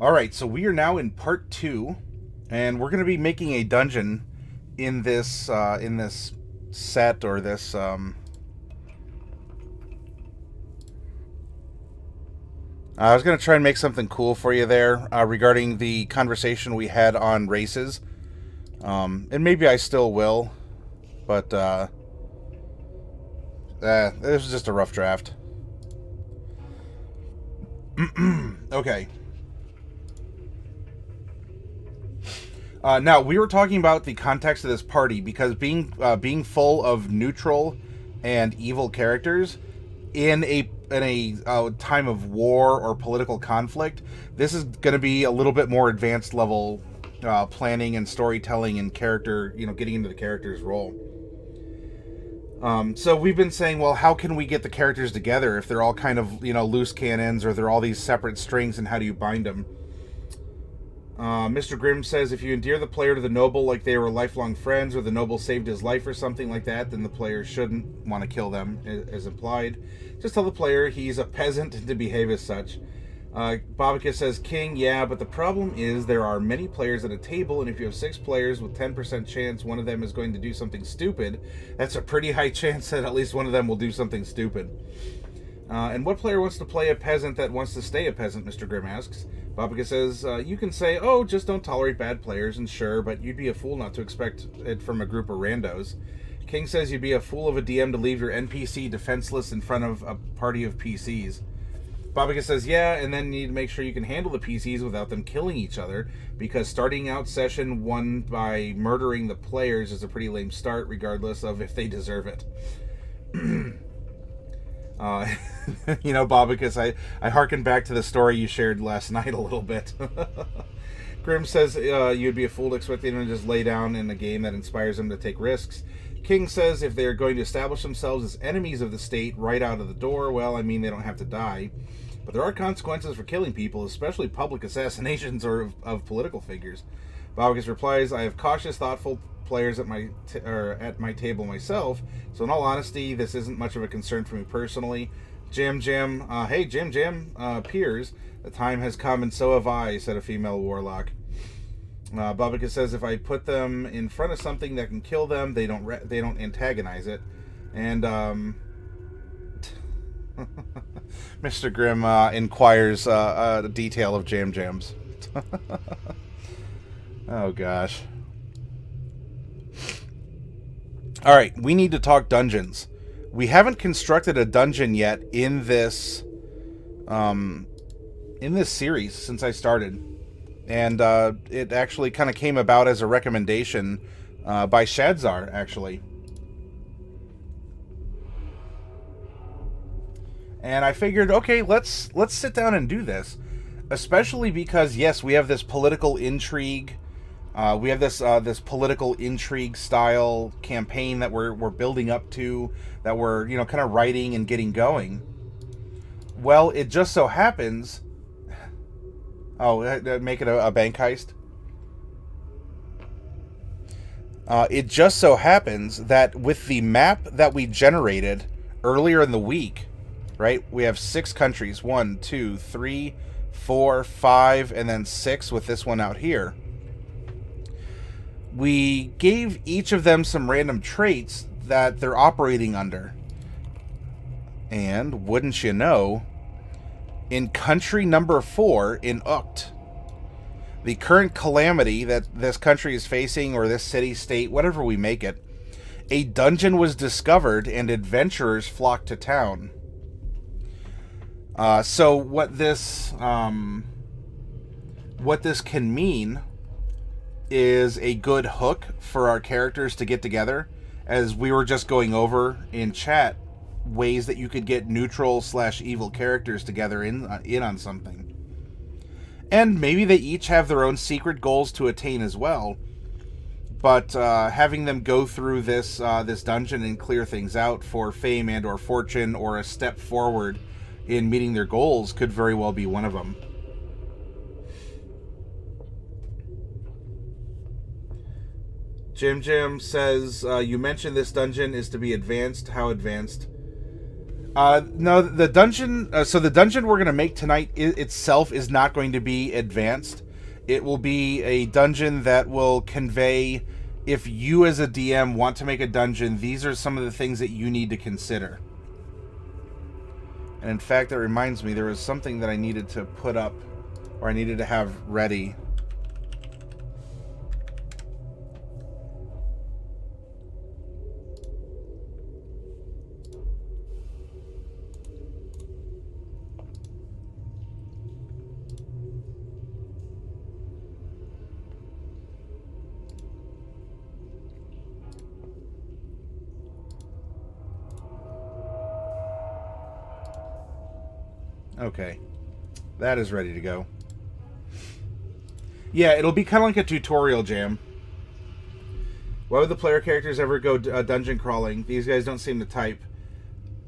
Alright, so we are now in part 2, and we're going to be making a dungeon in this set, or this, I was going to try and make something cool for you there, regarding the conversation we had on races. And maybe I still will, but, this was just a rough draft. Okay. Now, we were talking about the context of this party, because being full of neutral and evil characters in a time of war or political conflict, this is going to be a little bit more advanced level planning and storytelling and character, getting into the character's role. So we've been saying, well, how can we get the characters together if they're all kind of, loose cannons, or they're all these separate strings, and how do you bind them? Mr. Grimm says, if you endear the player to the noble like they were lifelong friends, or the noble saved his life or something like that, then the player shouldn't want to kill them, as implied. Just tell the player he's a peasant and to behave as such. Babika says, King, yeah, but the problem is there are many players at a table, and if you have 6 players with 10% chance one of them is going to do something stupid, that's a pretty high chance that at least one of them will do something stupid. And what player wants to play a peasant that wants to stay a peasant, Mr. Grimm asks. Babika says, you can say, oh, just don't tolerate bad players, and sure, but you'd be a fool not to expect it from a group of randos. King says you'd be a fool of a DM to leave your NPC defenseless in front of a party of PCs. Babika says, yeah, and then you need to make sure you can handle the PCs without them killing each other, because starting out session 1 by murdering the players is a pretty lame start, regardless of if they deserve it. Babika, I hearken back to the story you shared last night a little bit. Grimm says you'd be a fool to expect them to just lay down in a game that inspires them to take risks. King says if they're going to establish themselves as enemies of the state right out of the door, well, I mean, they don't have to die. But there are consequences for killing people, especially public assassinations or of political figures. Babika replies, I have cautious, thoughtful players at my table myself, so in all honesty, this isn't much of a concern for me personally. Jam, hey, Jam, peers, the time has come and so have I, said a female warlock. Babika says if I put them in front of something that can kill them, they don't antagonize it. And Mr. Grimm inquires a detail of Jam's. Oh gosh. All right, we need to talk dungeons. We haven't constructed a dungeon yet in this series since I started. And it actually kind of came about as a recommendation by Shadzar, actually. And I figured, okay, let's sit down and do this. Especially because, yes, we have this political intrigue. We have this political intrigue style campaign that we're building up to, that we're kind of writing and getting going. Well, it just so happens. Oh, make it a bank heist. It just so happens that with the map that we generated earlier in the week, right? We have 6 countries: 1, 2, 3, 4, 5, and then 6 with this one out here. We gave each of them some random traits that they're operating under. And wouldn't you know, in country number 4 in Ukt, the current calamity that this country is facing, or this city, state, whatever we make it, a dungeon was discovered and adventurers flocked to town. So what this can mean is a good hook for our characters to get together, as we were just going over in chat ways that you could get neutral/evil characters together in on something. And maybe they each have their own secret goals to attain as well. But having them go through this dungeon and clear things out for fame and or fortune, or a step forward in meeting their goals, could very well be one of them. Jim says, you mentioned this dungeon is to be advanced. How advanced? No, the dungeon. So the dungeon we're going to make tonight itself is not going to be advanced. It will be a dungeon that will convey, if you as a DM want to make a dungeon, these are some of the things that you need to consider. And in fact, that reminds me, there was something that I needed to put up, or I needed to have ready. Okay, that is ready to go. Yeah, it'll be kind of like a tutorial jam. Why would the player characters ever go dungeon crawling? These guys don't seem to type.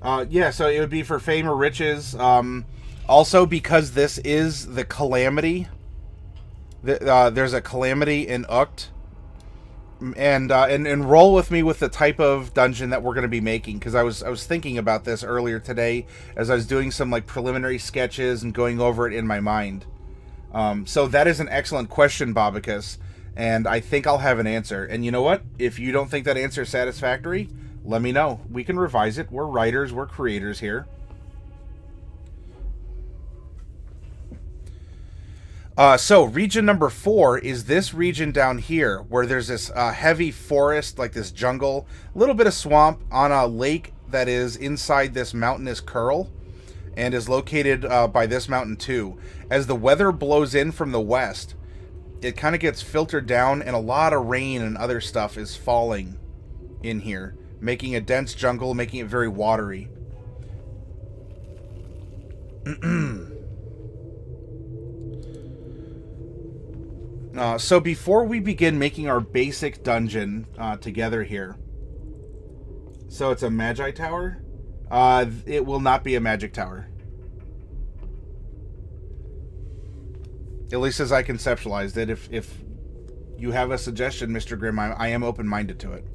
Yeah, so it would be for fame or riches. Also, because this is the calamity, there's a calamity in Uct. And roll with me with the type of dungeon that we're going to be making, because I was thinking about this earlier today as I was doing some like preliminary sketches and going over it in my mind. So that is an excellent question, Bobicus, and I think I'll have an answer. And you know what? If you don't think that answer is satisfactory, let me know. We can revise it. We're writers. We're creators here. So region number 4 is this region down here, where there's this heavy forest, like this jungle, a little bit of swamp on a lake that is inside this mountainous curl, and is located by this mountain too. As the weather blows in from the west, it kind of gets filtered down, and a lot of rain and other stuff is falling in here, making a dense jungle, making it very watery. So before we begin making our basic dungeon together here, so it's a Magi Tower. It will not be a magic tower. At least as I conceptualized it. If you have a suggestion, Mr. Grimm, I am open-minded to it.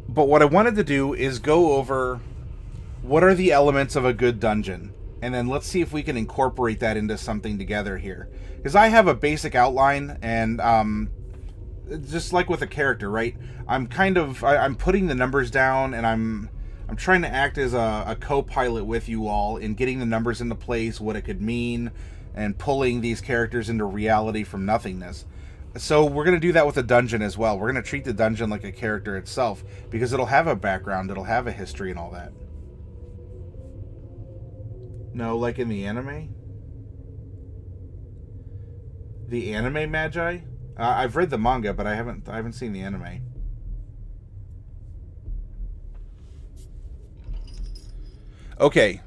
But what I wanted to do is go over what are the elements of a good dungeon, and then let's see if we can incorporate that into something together here. Because I have a basic outline, and just like with a character, right? I'm putting the numbers down, and I'm trying to act as a co-pilot with you all in getting the numbers into place, what it could mean, and pulling these characters into reality from nothingness. So we're going to do that with a dungeon as well. We're going to treat the dungeon like a character itself, because it'll have a background, it'll have a history and all that. No, like in the anime? The anime Magi? I've read the manga, but I haven't seen the anime. Okay.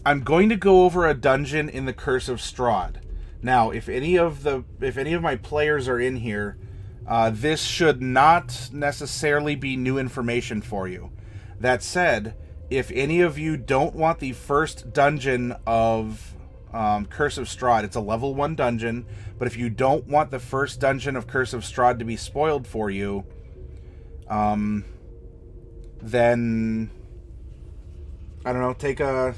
I'm going to go over a dungeon in the Curse of Strahd. Now, if any of my players are in here, this should not necessarily be new information for you. That said, if any of you don't want the first dungeon of Curse of Strahd, it's a level 1 dungeon, but if you don't want the first dungeon of Curse of Strahd to be spoiled for you, then I don't know, take a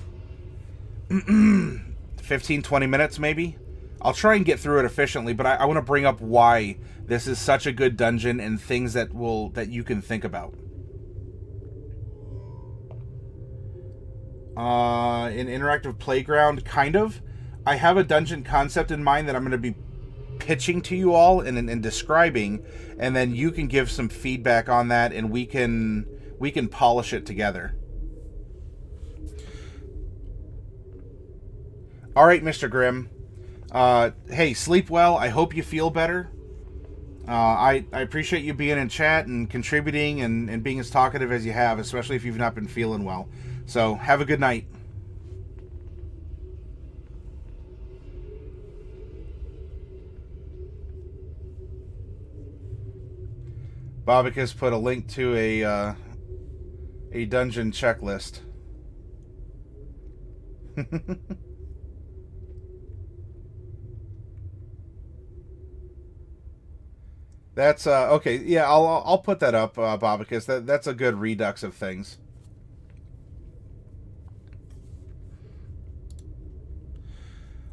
15-20 minutes maybe. I'll try and get through it efficiently, but I want to bring up why this is such a good dungeon and things that you can think about. An interactive playground, kind of. I have a dungeon concept in mind that I'm going to be pitching to you all and describing, and then you can give some feedback on that, and we can polish it together. All right, Mr. Grimm. Hey, sleep well. I hope you feel better. I appreciate you being in chat and contributing and being as talkative as you have, especially if you've not been feeling well. So, have a good night. Bobicus put a link to a dungeon checklist. That's okay. Yeah, I'll put that up, Bobicus. That's a good redux of things.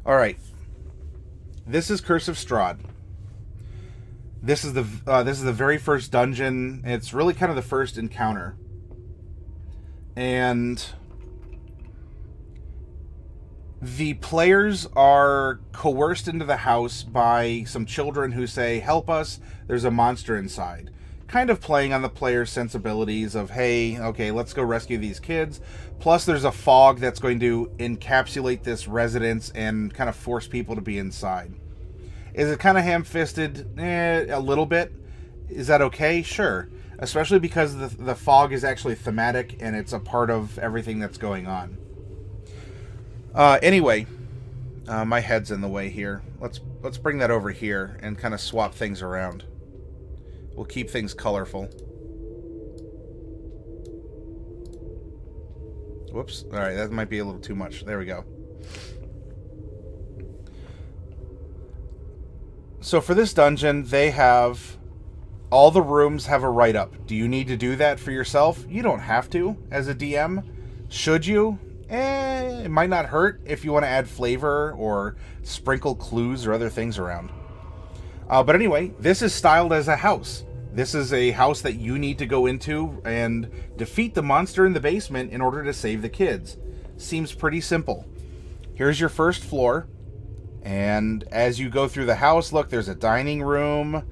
All right. This is Curse of Strahd. This is the very first dungeon. It's really kind of the first encounter. And the players are coerced into the house by some children who say, "Help us, there's a monster inside." Kind of playing on the player's sensibilities of, hey, okay, let's go rescue these kids. Plus there's a fog that's going to encapsulate this residence and kind of force people to be inside. Is it kind of ham-fisted? A little bit. Is that okay? Sure. Especially because the fog is actually thematic and it's a part of everything that's going on. Anyway, my head's in the way here. Let's bring that over here and kind of swap things around. We'll keep things colorful. Whoops. All right, that might be a little too much. There we go. So for this dungeon, they have... all the rooms have a write-up. Do you need to do that for yourself? You don't have to, as a DM. Should you? It might not hurt if you want to add flavor or sprinkle clues or other things around. But anyway, this is styled as a house. This is a house that you need to go into and defeat the monster in the basement in order to save the kids. Seems pretty simple. Here's your first floor. And as you go through the house, look, there's a dining room.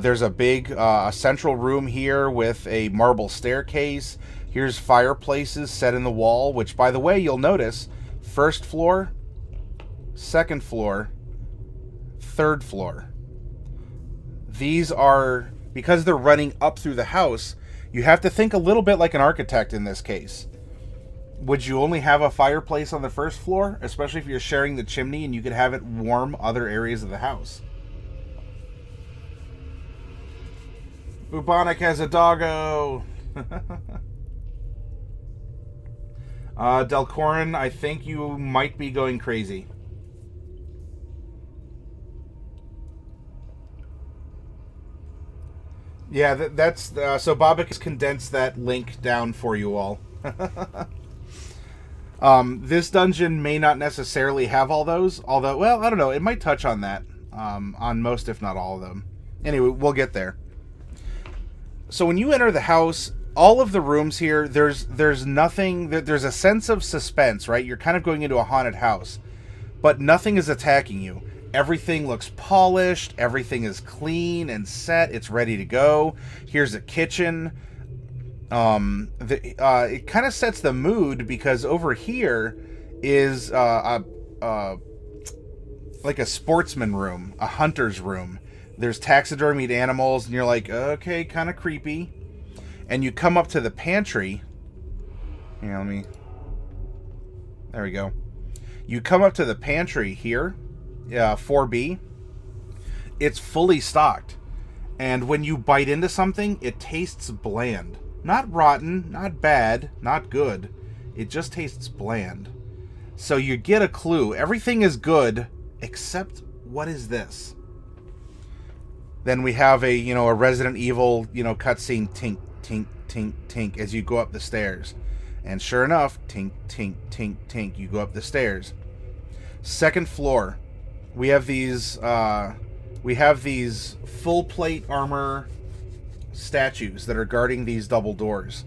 There's a big central room here with a marble staircase. Here's fireplaces set in the wall, which, by the way, you'll notice, first floor, second floor, third floor. These are, because they're running up through the house, you have to think a little bit like an architect in this case. Would you only have a fireplace on the first floor? Especially if you're sharing the chimney and you could have it warm other areas of the house. Bubonic has a doggo. Delcorin, I think you might be going crazy. Yeah, that's... so Bobik has condensed that link down for you all. This dungeon may not necessarily have all those, although, well, I don't know, it might touch on that, on most, if not all of them. Anyway, we'll get there. So when you enter the house, all of the rooms here, there's nothing, there's a sense of suspense, right? You're kind of going into a haunted house, but nothing is attacking you. Everything looks polished, everything is clean and set, it's ready to go. Here's a kitchen. It kind of sets the mood because over here is like a sportsman room, a hunter's room. There's taxidermied animals, and you're like, okay, kind of creepy. And you come up to the pantry. Here, there we go. You come up to the pantry here, 4B. It's fully stocked. And when you bite into something, it tastes bland. Not rotten, not bad, not good. It just tastes bland. So you get a clue. Everything is good, except what is this? Then we have a Resident Evil, cutscene, tink, tink, tink, tink, as you go up the stairs. And sure enough, tink, tink, tink, tink, you go up the stairs. Second floor, we have these full plate armor statues that are guarding these double doors.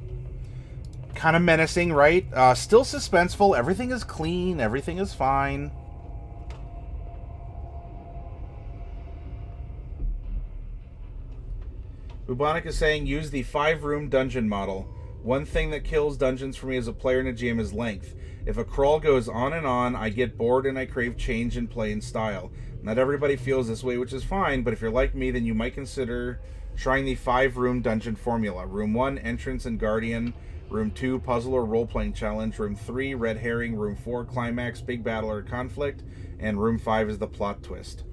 Kind of menacing, right? Still suspenseful. Everything is clean. Everything is fine. Bubonic is saying, use the 5-room dungeon model. One thing that kills dungeons for me as a player in a GM is length. If a crawl goes on and on, I get bored and I crave change in play and style. Not everybody feels this way, which is fine, but if you're like me, then you might consider trying the 5-room dungeon formula. Room 1, entrance and guardian. Room 2, puzzle or role-playing challenge. Room 3, red herring. Room 4, climax, big battle or conflict. And room 5 is the plot twist.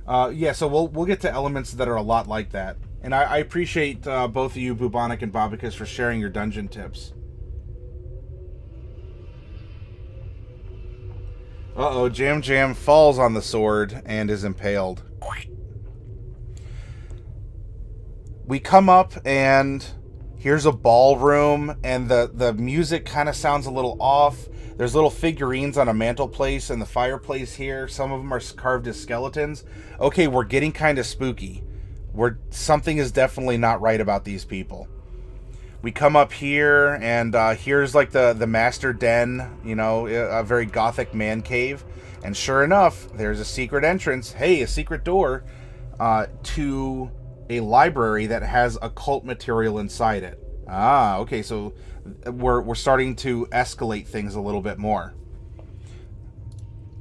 So we'll get to elements that are a lot like that. And I appreciate both of you, Bubonic and Bobicus, for sharing your dungeon tips. Uh-oh, Jam Jam falls on the sword and is impaled. We come up and Here's a ballroom, and the music kind of sounds a little off. There's little figurines on a mantelpiece and the fireplace here. Some of them are carved as skeletons. Okay, we're getting kind of spooky. Something is definitely not right about these people. We come up here, and here's like the master den, you know, a very gothic man cave. And sure enough, there's a secret entrance. Hey, a secret door to a library that has occult material inside it. Ah, okay, so we're starting to escalate things a little bit more.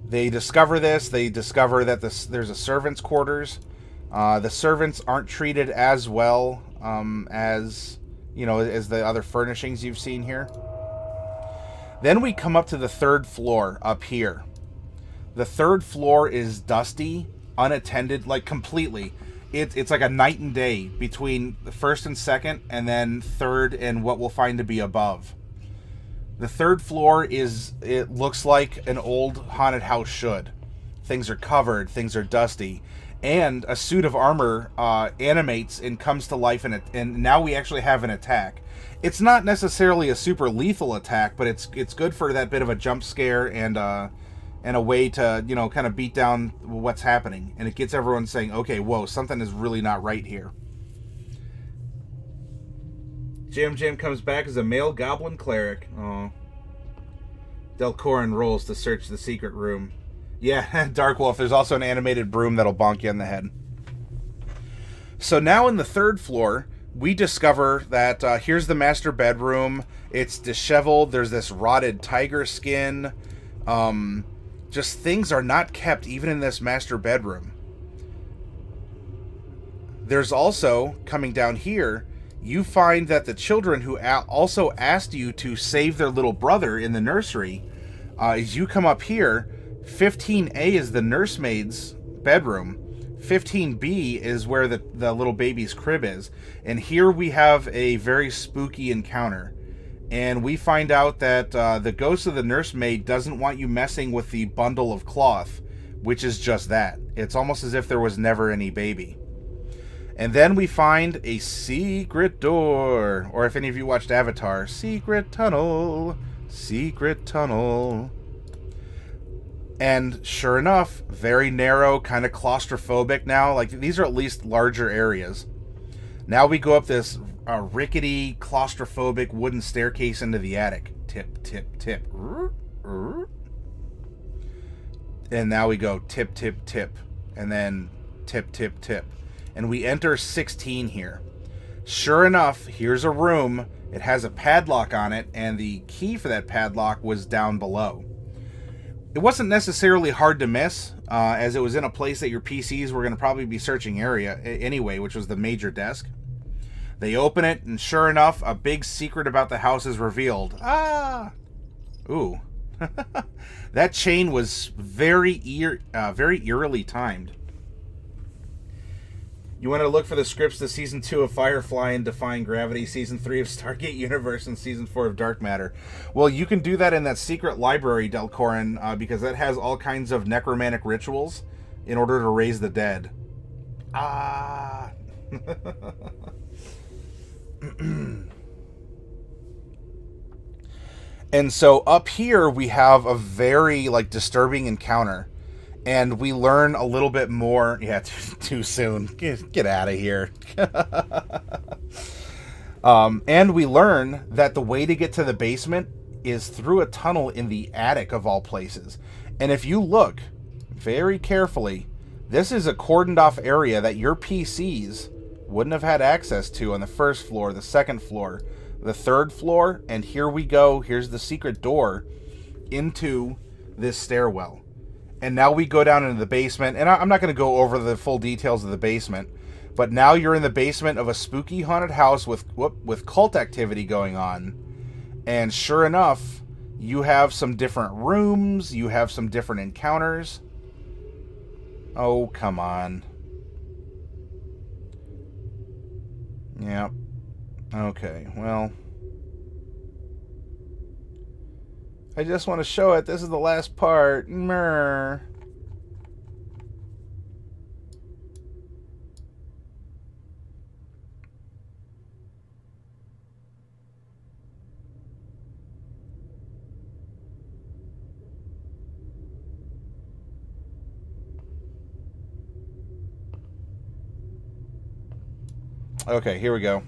They discover this. They discover that there's a servant's quarters. The servants aren't treated as well as, you know, as the other furnishings you've seen here. Then we come up to the third floor up here. The third floor is dusty, unattended, like completely. It's like a night and day between the first and second, and then third and what we'll find to be above. The third floor it looks like an old haunted house should. Things are covered, things are dusty, and a suit of armor animates and comes to life, and now we actually have an attack. It's not necessarily a super lethal attack, but it's good for that bit of a jump scare and a way to, you know, kind of beat down what's happening. And it gets everyone saying, okay, whoa, something is really not right here. Jam comes back as a male goblin cleric. Oh. Delcorin rolls to search the secret room. Yeah, Dark Wolf, there's also an animated broom that'll bonk you in the head. So now in the third floor, we discover that here's the master bedroom. It's disheveled. There's this rotted tiger skin. Just things are not kept even in this master bedroom. There's also, coming down here, you find that the children who also asked you to save their little brother in the nursery, as you come up here, 15A is the nursemaid's bedroom. 15B is where the little baby's crib is. And here we have a very spooky encounter. And we find out that the ghost of the nursemaid doesn't want you messing with the bundle of cloth, which is just that. It's almost as if there was never any baby. And then we find a secret door. Or if any of you watched Avatar, secret tunnel, secret tunnel. And sure enough, very narrow, kind of claustrophobic now. Like, these are at least larger areas. Now we go up this rickety, claustrophobic wooden staircase into the attic. Tip, tip, tip. And now we go tip, tip, tip. And then tip, tip, tip. And we enter 16 here. Sure enough, here's a room. It has a padlock on it, and the key for that padlock was down below. It wasn't necessarily hard to miss, as it was in a place that your PCs were going to probably be searching area anyway, which was the major desk. They open it, and sure enough, a big secret about the house is revealed. Ah! Ooh. That chain was very eerily timed. You want to look for the scripts to Season 2 of Firefly and Defying Gravity, Season 3 of Stargate Universe, and Season 4 of Dark Matter. Well, you can do that in that secret library, Delcorin, because that has all kinds of necromantic rituals in order to raise the dead. Ah! And so up here we have a very disturbing encounter, and we learn a little bit more. Yeah, too soon. Get out of here. And we learn that the way to get to the basement is through a tunnel in the attic of all places. And if you look very carefully, this is a cordoned off area that your PCs wouldn't have had access to on the first floor, the second floor, the third floor, and here we go. Here's the secret door into this stairwell. And now we go down into the basement, and I'm not going to go over the full details of the basement, but now you're in the basement of a spooky haunted house with cult activity going on. And sure enough, you have some different rooms, you have some different encounters. Oh, come on. Yep. Okay, well, I just want to show it. This is the last part. Mrr. Okay, here we go.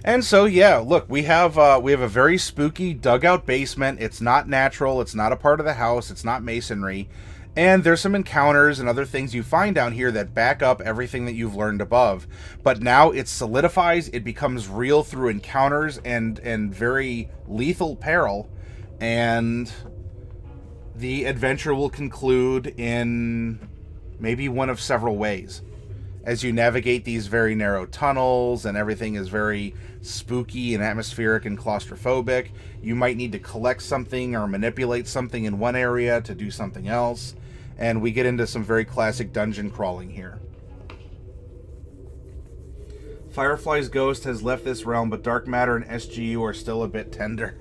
And so, yeah, look, we have a very spooky dugout basement. It's not natural. It's not a part of the house. It's not masonry. And there's some encounters and other things you find down here that back up everything that you've learned above. But now it solidifies. It becomes real through encounters and very lethal peril. And the adventure will conclude in maybe one of several ways. As you navigate these very narrow tunnels and everything is very spooky and atmospheric and claustrophobic, you might need to collect something or manipulate something in one area to do something else. And we get into some very classic dungeon crawling here. Firefly's ghost has left this realm, but dark matter and SGU are still a bit tender.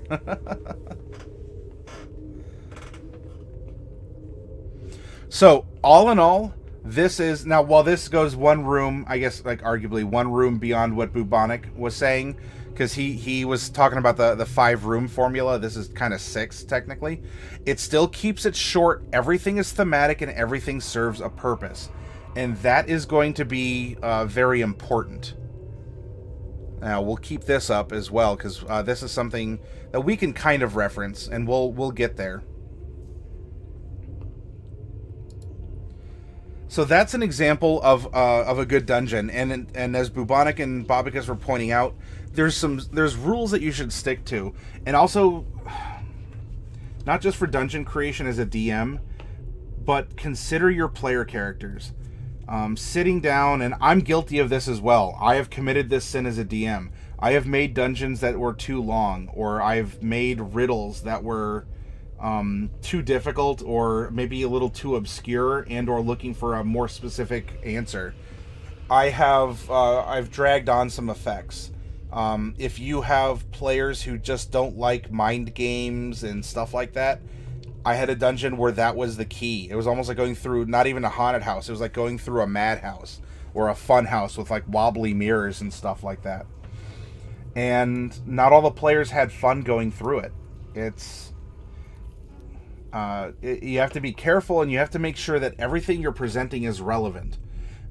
So, all in all, this is, now while this goes one room, I guess like arguably one room beyond what Bubonic was saying, because he was talking about the 5-room formula. This is kind of 6 technically. It still keeps it short. Everything is thematic and everything serves a purpose. And that is going to be very important. Now we'll keep this up as well, because this is something that we can kind of reference, and we'll get there. So that's an example of a good dungeon, and as Bubonic and Bobicus were pointing out, there's rules that you should stick to, and also not just for dungeon creation as a DM, but consider your player characters. Sitting down, and I'm guilty of this as well. I have committed this sin as a DM. I have made dungeons that were too long, or I've made riddles that were too difficult, or maybe a little too obscure, and or looking for a more specific answer. I've dragged on some effects. If you have players who just don't like mind games and stuff like that, I had a dungeon where that was the key. It was almost like going through not even a haunted house. It was like going through a madhouse or a fun house with like wobbly mirrors and stuff like that. And not all the players had fun going through it. You have to be careful, and you have to make sure that everything you're presenting is relevant.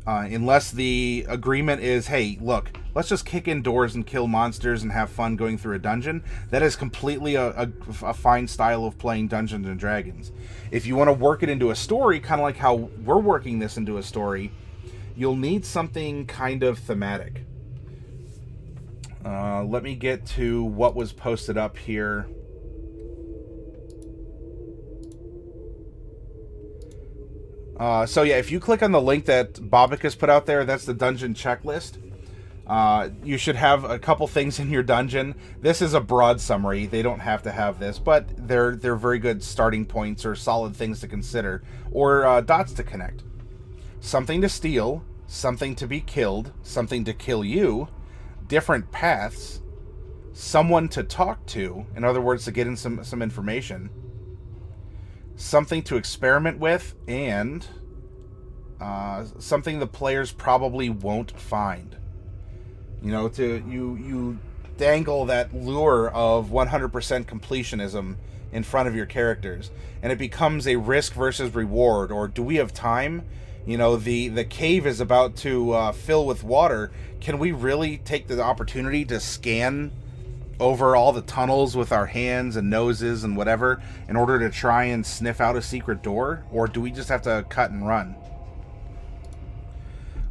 Unless the agreement is, hey, look, let's just kick in doors and kill monsters and have fun going through a dungeon. That is completely a fine style of playing Dungeons and Dragons. If you want to work it into a story, kind of like how we're working this into a story, you'll need something kind of thematic. Let me get to what was posted up here. So yeah, if you click on the link that Bobicus put out there, that's the dungeon checklist. You should have a couple things in your dungeon. This is a broad summary. They don't have to have this, but they're very good starting points or solid things to consider, or dots to connect. Something to steal, something to be killed, something to kill you, different paths, someone to talk to, in other words, to get in some information, something to experiment with, and something the players probably won't find. You know, you dangle that lure of 100% completionism in front of your characters, and it becomes a risk versus reward, or do we have time? You know, the cave is about to fill with water. Can we really take the opportunity to scan over all the tunnels with our hands and noses and whatever in order to try and sniff out a secret door? Or do we just have to cut and run?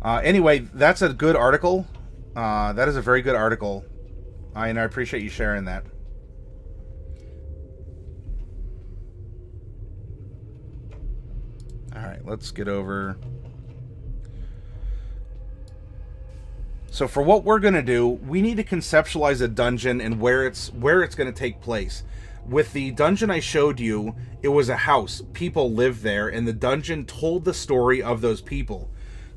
Anyway, that's a good article. That is a very good article. And I appreciate you sharing that. Alright, let's get over. So for what we're going to do, we need to conceptualize a dungeon and where it's going to take place. With the dungeon I showed you, it was a house. People lived there, and the dungeon told the story of those people.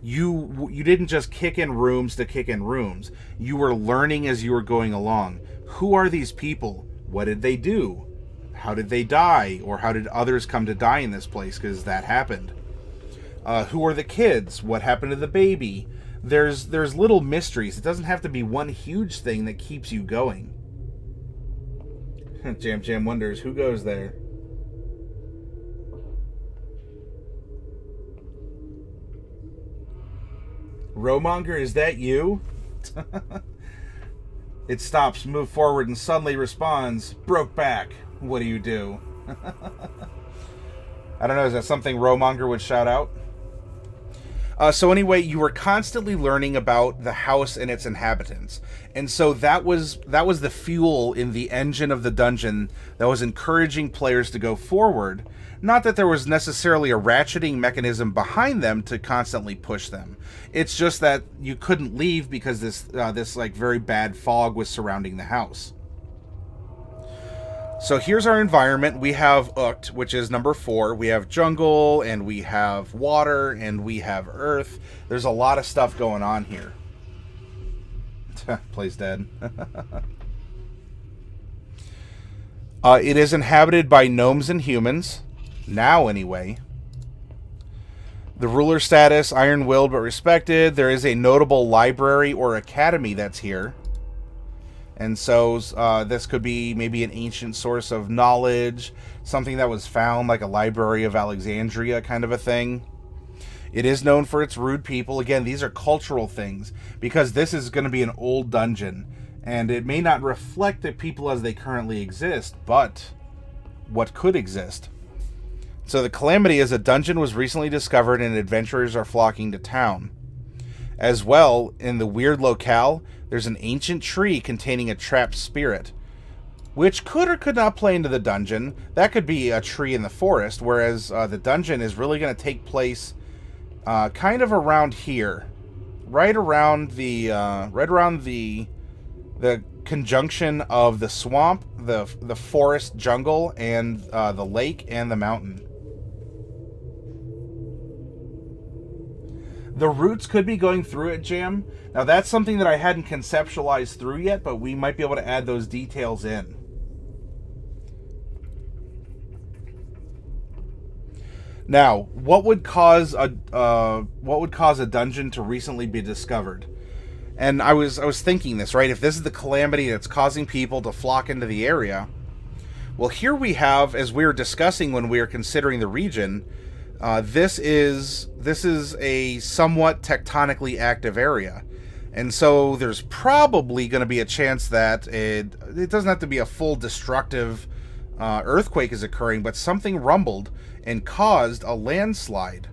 You didn't just kick in rooms to kick in rooms. You were learning as you were going along. Who are these people? What did they do? How did they die? Or how did others come to die in this place? Because that happened. Who are the kids? What happened to the baby? There's little mysteries. It doesn't have to be one huge thing that keeps you going. Jam wonders, who goes there? Romonger, is that you? It stops, move forward, and suddenly responds, broke back. What do you do? I don't know, is that something Rowmonger would shout out? So anyway, you were constantly learning about the house and its inhabitants. And so that was the fuel in the engine of the dungeon that was encouraging players to go forward. Not that there was necessarily a ratcheting mechanism behind them to constantly push them. It's just that you couldn't leave because this like very bad fog was surrounding the house. So here's our environment. We have Ukt, which is number 4. We have jungle, and we have water, and we have earth. There's a lot of stuff going on here. Plays dead. It is inhabited by gnomes and humans. Now, anyway. The ruler status, iron-willed but respected. There is a notable library or academy that's here. And so this could be maybe an ancient source of knowledge, something that was found, like a Library of Alexandria kind of a thing. It is known for its rude people. Again, these are cultural things, because this is going to be an old dungeon, and it may not reflect the people as they currently exist, but what could exist. So the calamity is a dungeon was recently discovered and adventurers are flocking to town. As well, in the weird locale, there's an ancient tree containing a trapped spirit, which could or could not play into the dungeon. That could be a tree in the forest, whereas the dungeon is really going to take place kind of around here, right around the conjunction of the swamp, the forest jungle, and the lake and the mountain. The roots could be going through it, Jam. Now, that's something that I hadn't conceptualized through yet, but we might be able to add those details in. Now, what would cause a dungeon to recently be discovered? And I was thinking this, right? If this is the calamity that's causing people to flock into the area, well, here we have, as we were discussing when we were considering the region, this is a somewhat tectonically active area. And so there's probably going to be a chance that it doesn't have to be a full destructive earthquake is occurring, but something rumbled and caused a landslide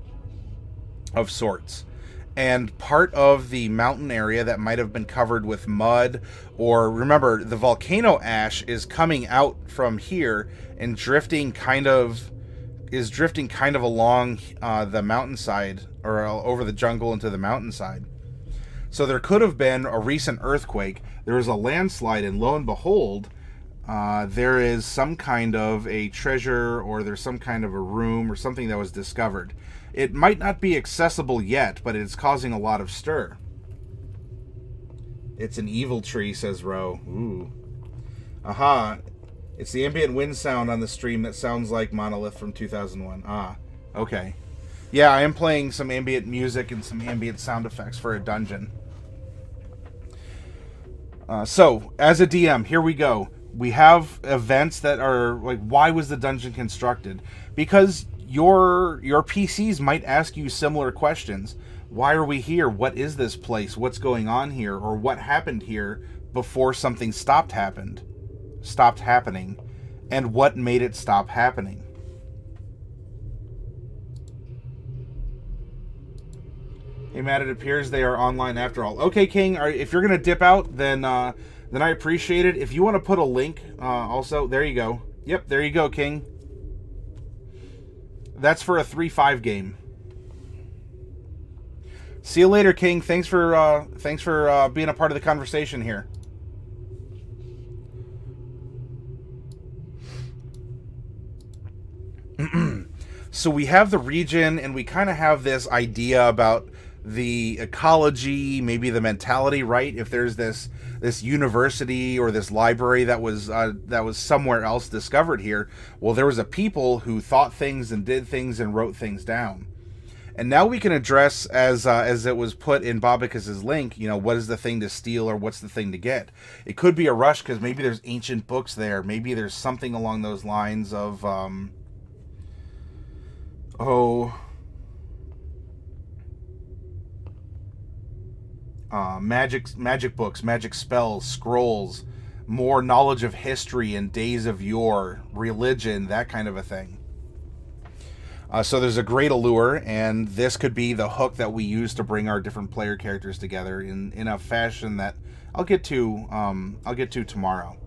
of sorts. And part of the mountain area that might have been covered with mud, or remember, the volcano ash is coming out from here and drifting kind of along the mountainside, or over the jungle into the mountainside. So there could have been a recent earthquake, there was a landslide, and lo and behold, there is some kind of a treasure, or there's some kind of a room or something that was discovered. It might not be accessible yet, but it's causing a lot of stir. It's an evil tree, says Ro. Ooh. Aha. It's the ambient wind sound on the stream that sounds like Monolith from 2001. Ah, okay. Yeah, I am playing some ambient music and some ambient sound effects for a dungeon. So, as a DM, here we go. We have events that are like, why was the dungeon constructed? Because your PCs might ask you similar questions. Why are we here? What is this place? What's going on here? Or what happened here before something stopped happening? And what made it stop happening? Hey Matt, it appears they are online after all. Okay, King, if you're gonna dip out, then I appreciate it. If you want to put a link, also, there you go. Yep, there you go, King. That's for a 3-5 game. See you later, King. Thanks for being a part of the conversation here. So we have the region, and we kind of have this idea about the ecology, maybe the mentality, right? If there's this university or this library that was somewhere else discovered here, well, there was a people who thought things and did things and wrote things down. And now we can address, as it was put in Bobicus's link, what is the thing to steal or what's the thing to get? It could be a rush because maybe there's ancient books there. Maybe there's something along those lines of, magic books, magic spells, scrolls, more knowledge of history and days of yore, religion, that kind of a thing. So there's a great allure, and this could be the hook that we use to bring our different player characters together in a fashion that I'll get to tomorrow.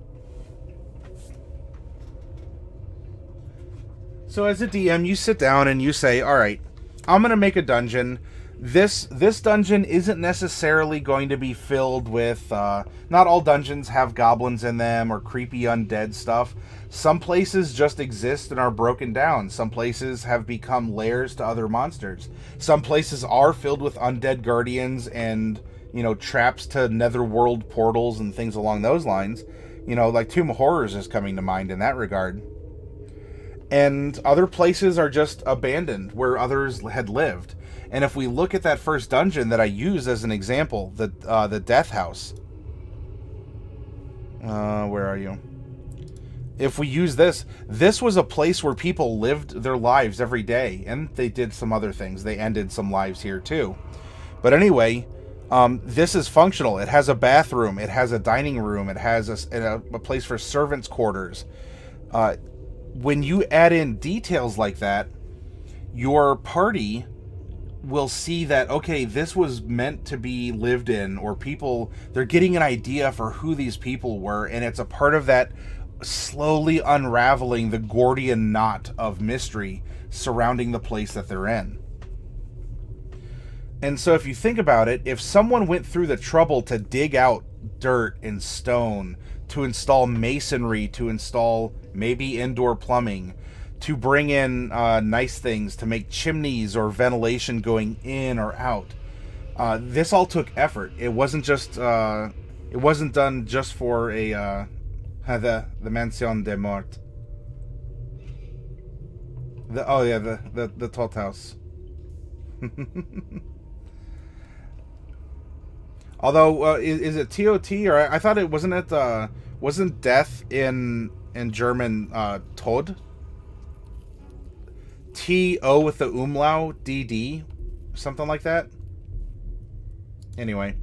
So as a DM, you sit down and you say, all right, I'm going to make a dungeon. This dungeon isn't necessarily going to be filled with, not all dungeons have goblins in them or creepy undead stuff. Some places just exist and are broken down. Some places have become lairs to other monsters. Some places are filled with undead guardians and, you know, traps to netherworld portals and things along those lines. You know, like Tomb of Horrors is coming to mind in that regard. And other places are just abandoned where others had lived. And if we look at that first dungeon that I use as an example, the Death House. Where are you? If we use this was a place where people lived their lives every day. And they did some other things. They ended some lives here too. But anyway, this is functional. It has a bathroom. It has a dining room. It has a place for servants' quarters. When you add in details like that, your party will see that, okay, this was meant to be lived in, or people, they're getting an idea for who these people were, and it's a part of that slowly unraveling the Gordian knot of mystery surrounding the place that they're in. And so if you think about it, if someone went through the trouble to dig out dirt and stone, to install masonry, to install maybe indoor plumbing, to bring in nice things, to make chimneys or ventilation going in or out. This all took effort. It wasn't just it wasn't done just for the Mansion de Mort. The Tot House. Although is it TOT, or I thought it wasn't death in German Tod? TO with the umlaut, DD, something like that. Anyway,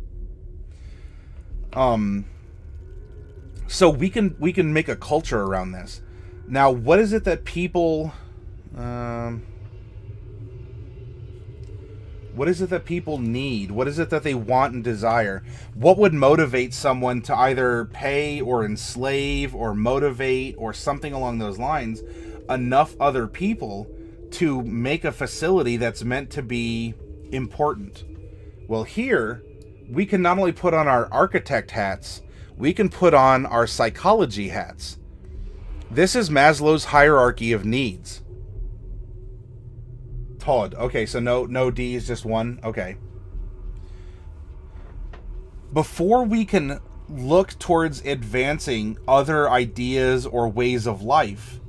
so we can make a culture around this. Now, what is it that people what is it that people need? What is it that they want and desire? What would motivate someone to either pay or enslave or motivate or something along those lines enough other people to make a facility that's meant to be important? Well, here, we can not only put on our architect hats, we can put on our psychology hats. This is Maslow's hierarchy of needs. Todd. Okay, so no D is just one. Okay. Before we can look towards advancing other ideas or ways of life,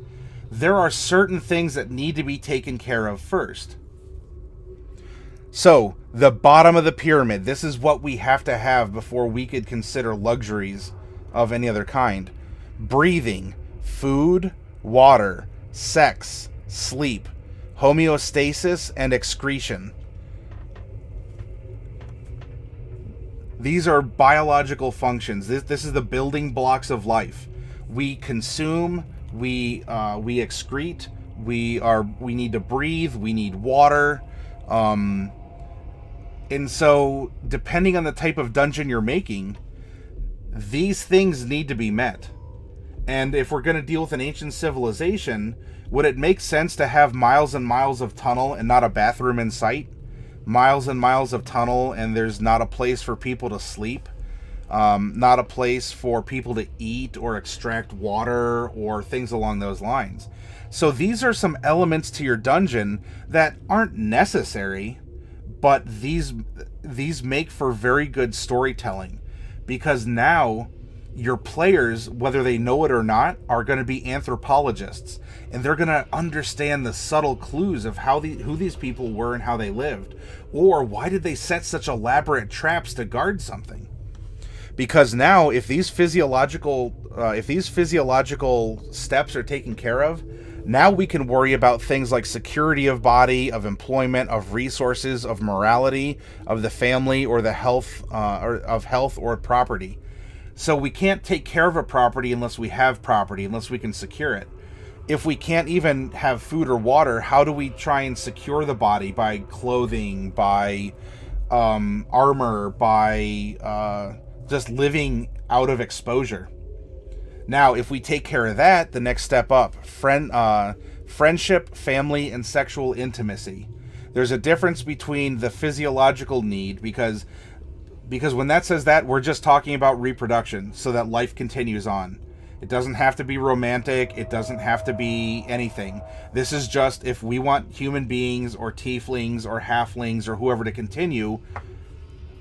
there are certain things that need to be taken care of first. So, the bottom of the pyramid, this is what we have to have before we could consider luxuries of any other kind. Breathing, food, water, sex, sleep, homeostasis, and excretion. These are biological functions. This is the building blocks of life. We consume, we excrete, we need to breathe, we need water, and so depending on the type of dungeon you're making, these things need to be met. And if we're going to deal with an ancient civilization, would it make sense to have miles and miles of tunnel and not a bathroom in sight? Miles and miles of tunnel and there's not a place for people to sleep? Not a place for people to eat or extract water or things along those lines. So these are some elements to your dungeon that aren't necessary, but these make for very good storytelling, because now your players, whether they know it or not, are going to be anthropologists, and they're going to understand the subtle clues of who these people were and how they lived, or why did they set such elaborate traps to guard something. Because now, if these physiological steps are taken care of, Now we can worry about things like security of body, of employment, of resources, of morality, of the family, or the health, or property. So we can't take care of a property unless we have property, unless we can secure it. If we can't even have food or water, how do we try and secure the body? By clothing, by armor, by just living out of exposure. Now, if we take care of that, the next step up, friendship, family, and sexual intimacy. There's a difference between the physiological need, because when that says that, we're just talking about reproduction, so that life continues on. It doesn't have to be romantic. It doesn't have to be anything. This is just, if we want human beings or tieflings or halflings or whoever to continue,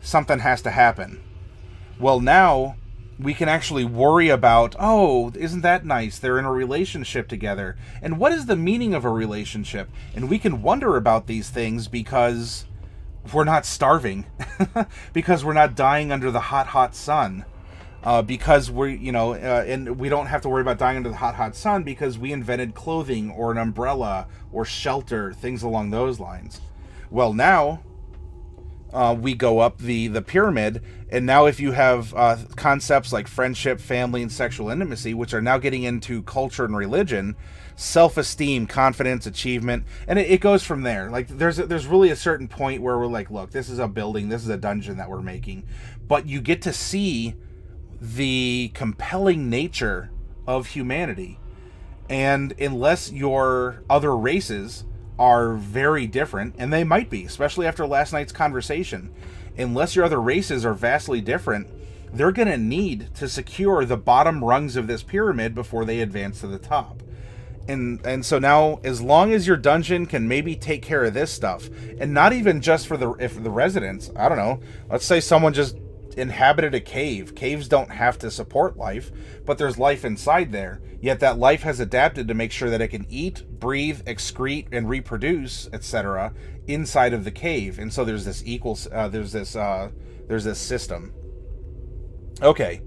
something has to happen. Well, now we can actually worry about, oh, isn't that nice? They're in a relationship together. And what is the meaning of a relationship? And we can wonder about these things because we're not starving, because we're not dying under the hot, hot sun, because we're, and we don't have to worry about dying under the hot, hot sun because we invented clothing or an umbrella or shelter, things along those lines. Well, now we go up the pyramid, and now if you have concepts like friendship, family, and sexual intimacy, which are now getting into culture and religion, self-esteem, confidence, achievement, and it goes from there. Like there's really a certain point where we're like, look, this is a building, this is a dungeon that we're making, but you get to see the compelling nature of humanity. And unless your other races are very different, and they might be, especially after last night's conversation, unless your other races are vastly different, they're going to need to secure the bottom rungs of this pyramid before they advance to the top. And so now, as long as your dungeon can maybe take care of this stuff, and not even just for the residents, I don't know, let's say someone just inhabited a cave. Caves don't have to support life, but there's life inside there. Yet that life has adapted to make sure that it can eat, breathe, excrete, and reproduce, etc., inside of the cave. And so there's this there's this system. Okay.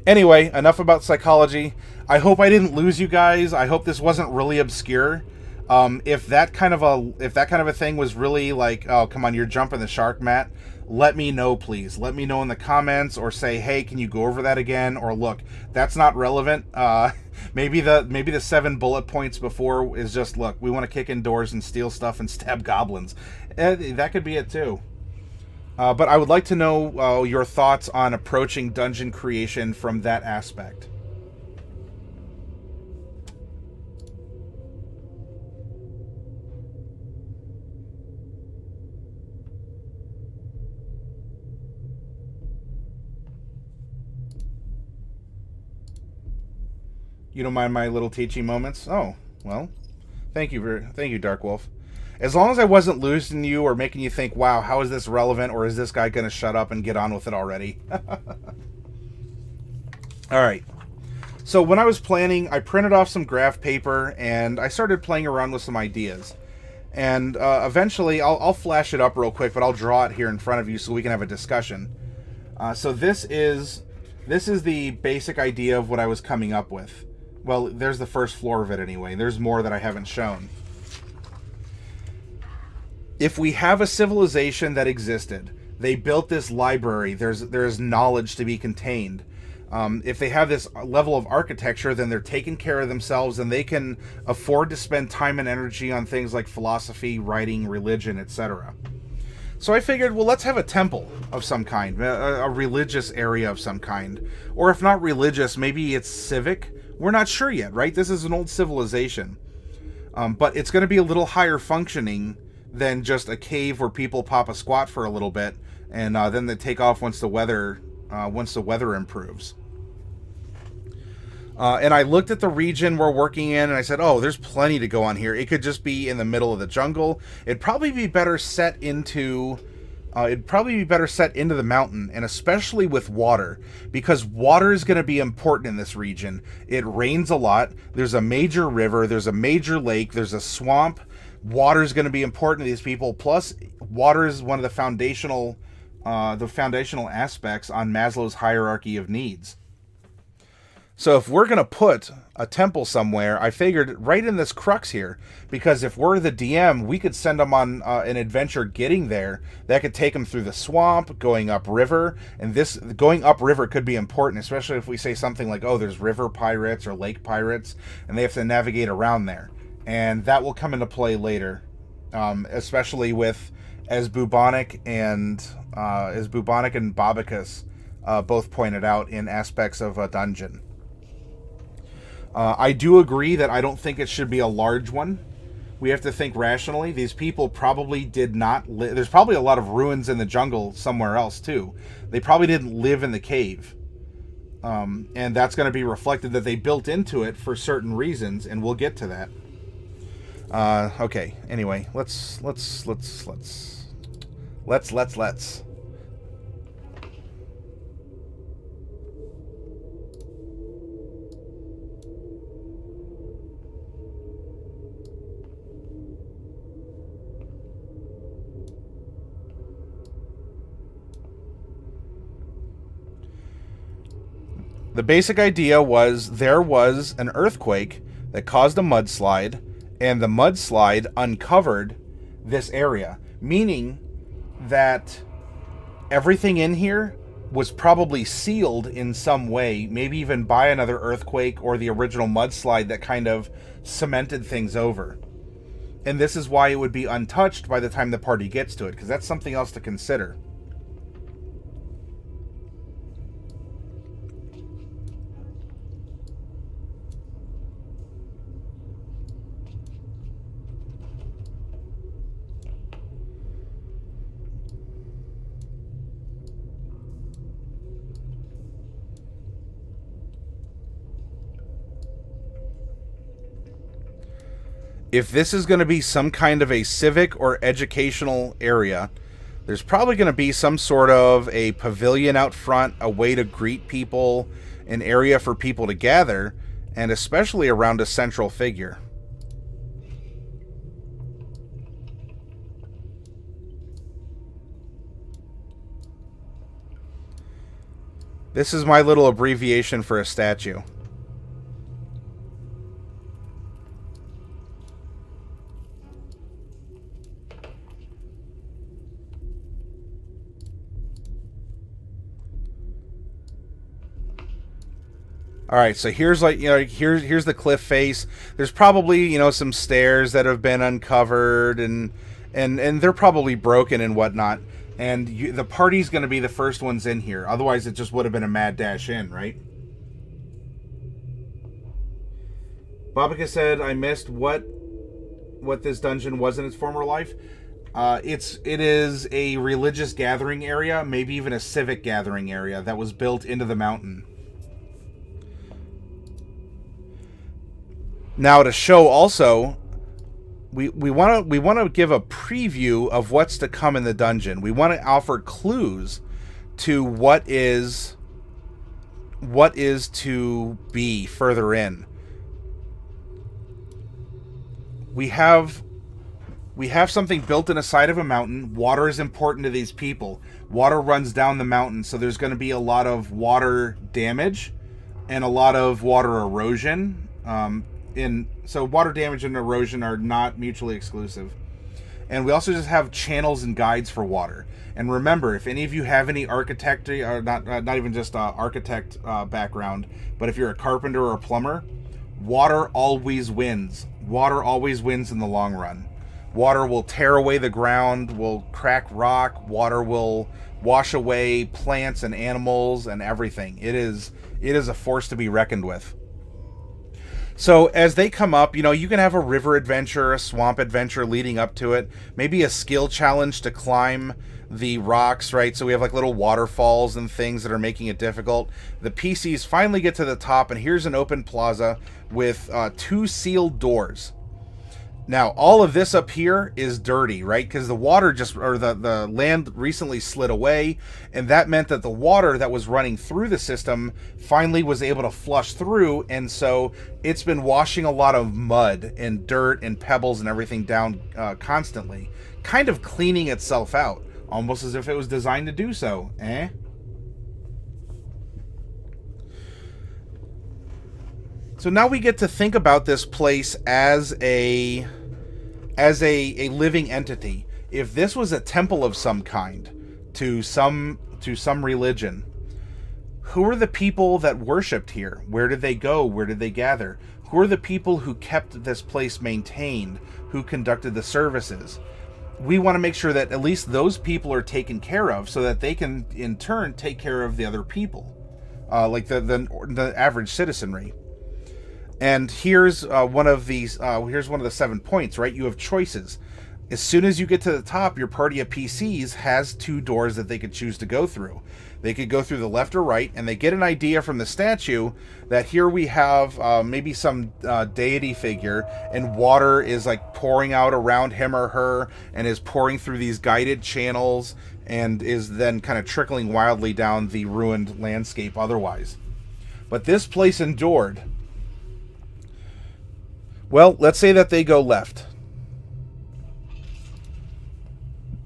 Anyway, enough about psychology. I hope I didn't lose you guys. I hope this wasn't really obscure. If that kind of a thing was really like, oh, come on, you're jumping the shark, Matt, let me know, please. Let me know in the comments, or say, hey, can you go over that again? Or look, that's not relevant. Maybe the 7 bullet points before is just, look, we want to kick in doors and steal stuff and stab goblins. That could be it too. But I would like to know your thoughts on approaching dungeon creation from that aspect. You don't mind my little teaching moments? Oh, well, thank you, Dark Wolf. As long as I wasn't losing you or making you think, wow, how is this relevant, or is this guy going to shut up and get on with it already? All right. So when I was planning, I printed off some graph paper, and I started playing around with some ideas. And eventually, I'll flash it up real quick, but I'll draw it here in front of you so we can have a discussion. So this is the basic idea of what I was coming up with. Well, there's the first floor of it anyway. There's more that I haven't shown. If we have a civilization that existed, they built this library, there's knowledge to be contained. If they have this level of architecture, then they're taking care of themselves, and they can afford to spend time and energy on things like philosophy, writing, religion, etc. So I figured, well, let's have a temple of some kind, a religious area of some kind. Or if not religious, maybe it's civic. We're not sure yet, right? This is an old civilization. But it's going to be a little higher functioning than just a cave where people pop a squat for a little bit, and then they take off once the weather improves. And I looked at the region we're working in, and I said, oh, there's plenty to go on here. It could just be in the middle of the jungle. It'd probably be better set into the mountain, and especially with water, because water is going to be important in this region. It rains a lot. There's a major river. There's a major lake. There's a swamp. Water is going to be important to these people. Plus, water is one of the foundational aspects on Maslow's hierarchy of needs. So if we're going to put a temple somewhere, I figured right in this crux here, because if we're the DM, we could send them on an adventure getting there. That could take them through the swamp, going upriver, and this going upriver could be important, especially if we say something like, oh, there's river pirates or lake pirates, and they have to navigate around there. And that will come into play later, especially with as Bubonic and Babacus both pointed out in aspects of a dungeon. I do agree that I don't think it should be a large one. We have to think rationally. These people probably did not live. There's probably a lot of ruins in the jungle somewhere else, too. They probably didn't live in the cave. And that's going to be reflected that they built into it for certain reasons, and we'll get to that. Okay, anyway, let's. The basic idea was there was an earthquake that caused a mudslide, and the mudslide uncovered this area, meaning that everything in here was probably sealed in some way, maybe even by another earthquake or the original mudslide that kind of cemented things over. And this is why it would be untouched by the time the party gets to it, because that's something else to consider. If this is going to be some kind of a civic or educational area, there's probably going to be some sort of a pavilion out front, a way to greet people, an area for people to gather, and especially around a central figure. This is my little abbreviation for a statue. All right, so here's here's the cliff face. There's probably some stairs that have been uncovered and they're probably broken and whatnot. And the party's going to be the first ones in here. Otherwise, it just would have been a mad dash in, right? Babika said, "I missed what this dungeon was in its former life." It is a religious gathering area, maybe even a civic gathering area that was built into the mountain. Now, to show also, we want to give a preview of what's to come in the dungeon. We want to offer clues to what is to be further in. We have something built in the side of a mountain. Water is important to these people. Water runs down the mountain, so there's going to be a lot of water damage and a lot of water erosion. So water damage and erosion are not mutually exclusive. And we also just have channels and guides for water. And remember, if any of you have any architect, or not even just architect background, but if you're a carpenter or a plumber, water always wins. Water always wins in the long run. Water will tear away the ground, will crack rock, water will wash away plants and animals and everything. It is a force to be reckoned with. So as they come up, you can have a river adventure, a swamp adventure leading up to it, maybe a skill challenge to climb the rocks, right? So we have like little waterfalls and things that are making it difficult. The PCs finally get to the top, and here's an open plaza with 2 sealed doors. Now, all of this up here is dirty, right? Because the water the land recently slid away, and that meant that the water that was running through the system finally was able to flush through, and so it's been washing a lot of mud and dirt and pebbles and everything down constantly, kind of cleaning itself out, almost as if it was designed to do so, So now we get to think about this place as a living entity. If this was a temple of some kind to some religion, who are the people that worshipped here? Where did they go? Where did they gather? Who are the people who kept this place maintained? Who conducted the services? We want to make sure that at least those people are taken care of, so that they can in turn take care of the other people, like the average citizenry. And here's one of these. Here's one of the 7 points. Right, you have choices. As soon as you get to the top, your party of PCs has 2 doors that they could choose to go through. They could go through the left or right, and they get an idea from the statue that here we have maybe some deity figure, and water is like pouring out around him or her, and is pouring through these guided channels, and is then kind of trickling wildly down the ruined landscape otherwise. But this place endured. Well, let's say that they go left.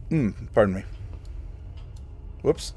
Pardon me. Whoops.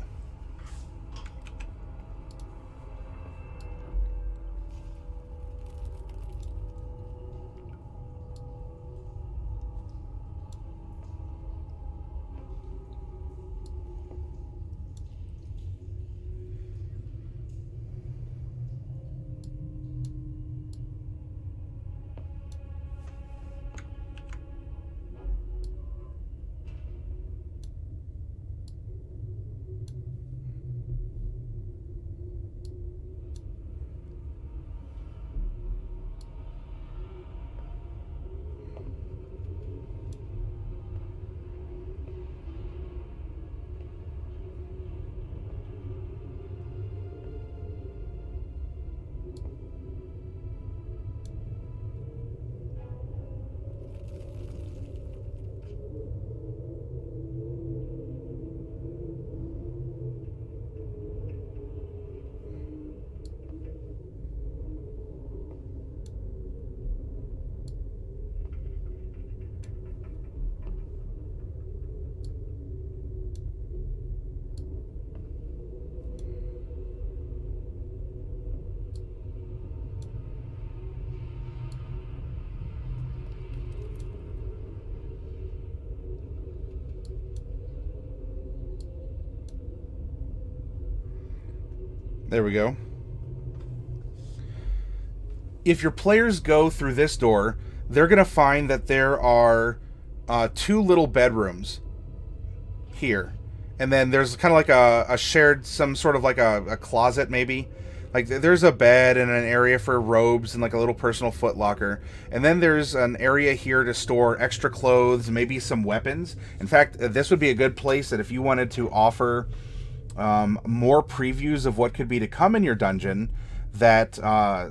There we go. If your players go through this door, they're going to find that there are 2 little bedrooms here. And then there's kind of like a shared, some sort of like a closet maybe. Like there's a bed and an area for robes and like a little personal foot locker. And then there's an area here to store extra clothes, maybe some weapons. In fact, this would be a good place that if you wanted to offer more previews of what could be to come in your dungeon, that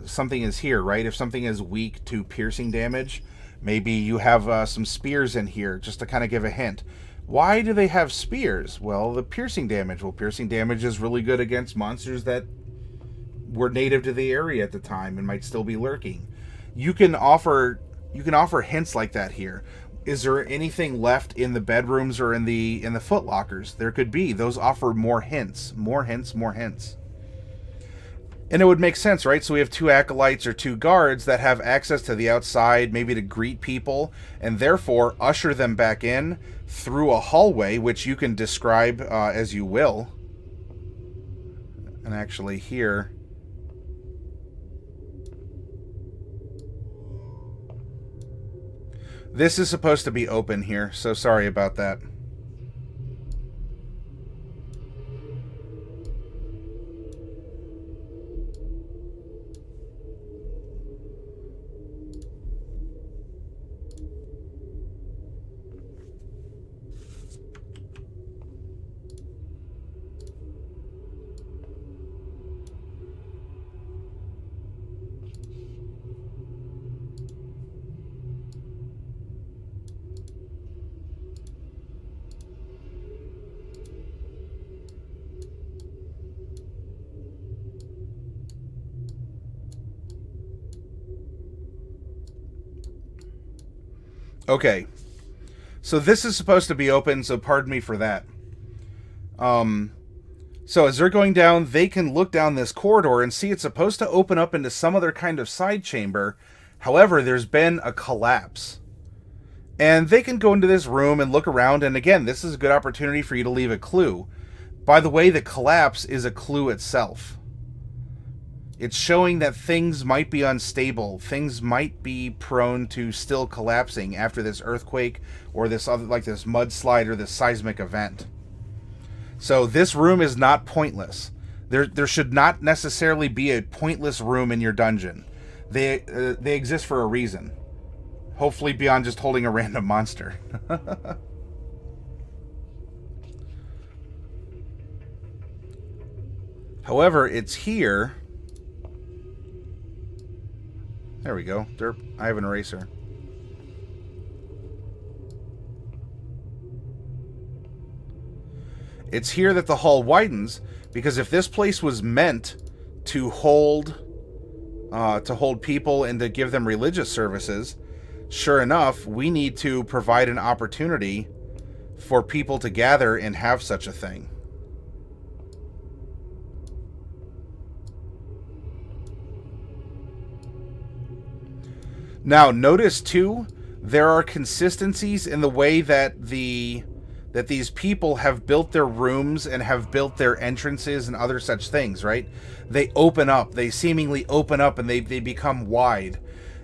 something is here, right? If something is weak to piercing damage, maybe you have some spears in here just to kind of give a hint. Why do they have spears? Well, the piercing damage. Well, piercing damage is really good against monsters that were native to the area at the time and might still be lurking. You can offer hints like that here. Is there anything left in the bedrooms or in the foot lockers? There could be. Those offer more hints. More hints, more hints. And it would make sense, right? So we have 2 acolytes or 2 guards that have access to the outside, maybe to greet people, and therefore usher them back in through a hallway, which you can describe as you will. And actually here... This is supposed to be open here, so sorry about that. Okay, so this is supposed to be open, so pardon me for that. So as they're going down, they can look down this corridor and see it's supposed to open up into some other kind of side chamber. However, there's been a collapse. And they can go into this room and look around, and again, this is a good opportunity for you to leave a clue. By the way, the collapse is a clue itself. It's showing that things might be unstable. Things might be prone to still collapsing after this earthquake or this other, like this mudslide or this seismic event. So this room is not pointless. There should not necessarily be a pointless room in your dungeon. They exist for a reason. Hopefully beyond just holding a random monster. However, it's here. There we go. Derp. I have an eraser. It's here that the hall widens, because if this place was meant to hold people and to give them religious services, sure enough, we need to provide an opportunity for people to gather and have such a thing. Now, notice too, there are consistencies in the way that these people have built their rooms and have built their entrances and other such things, right? They open up, they seemingly open up, and they become wide.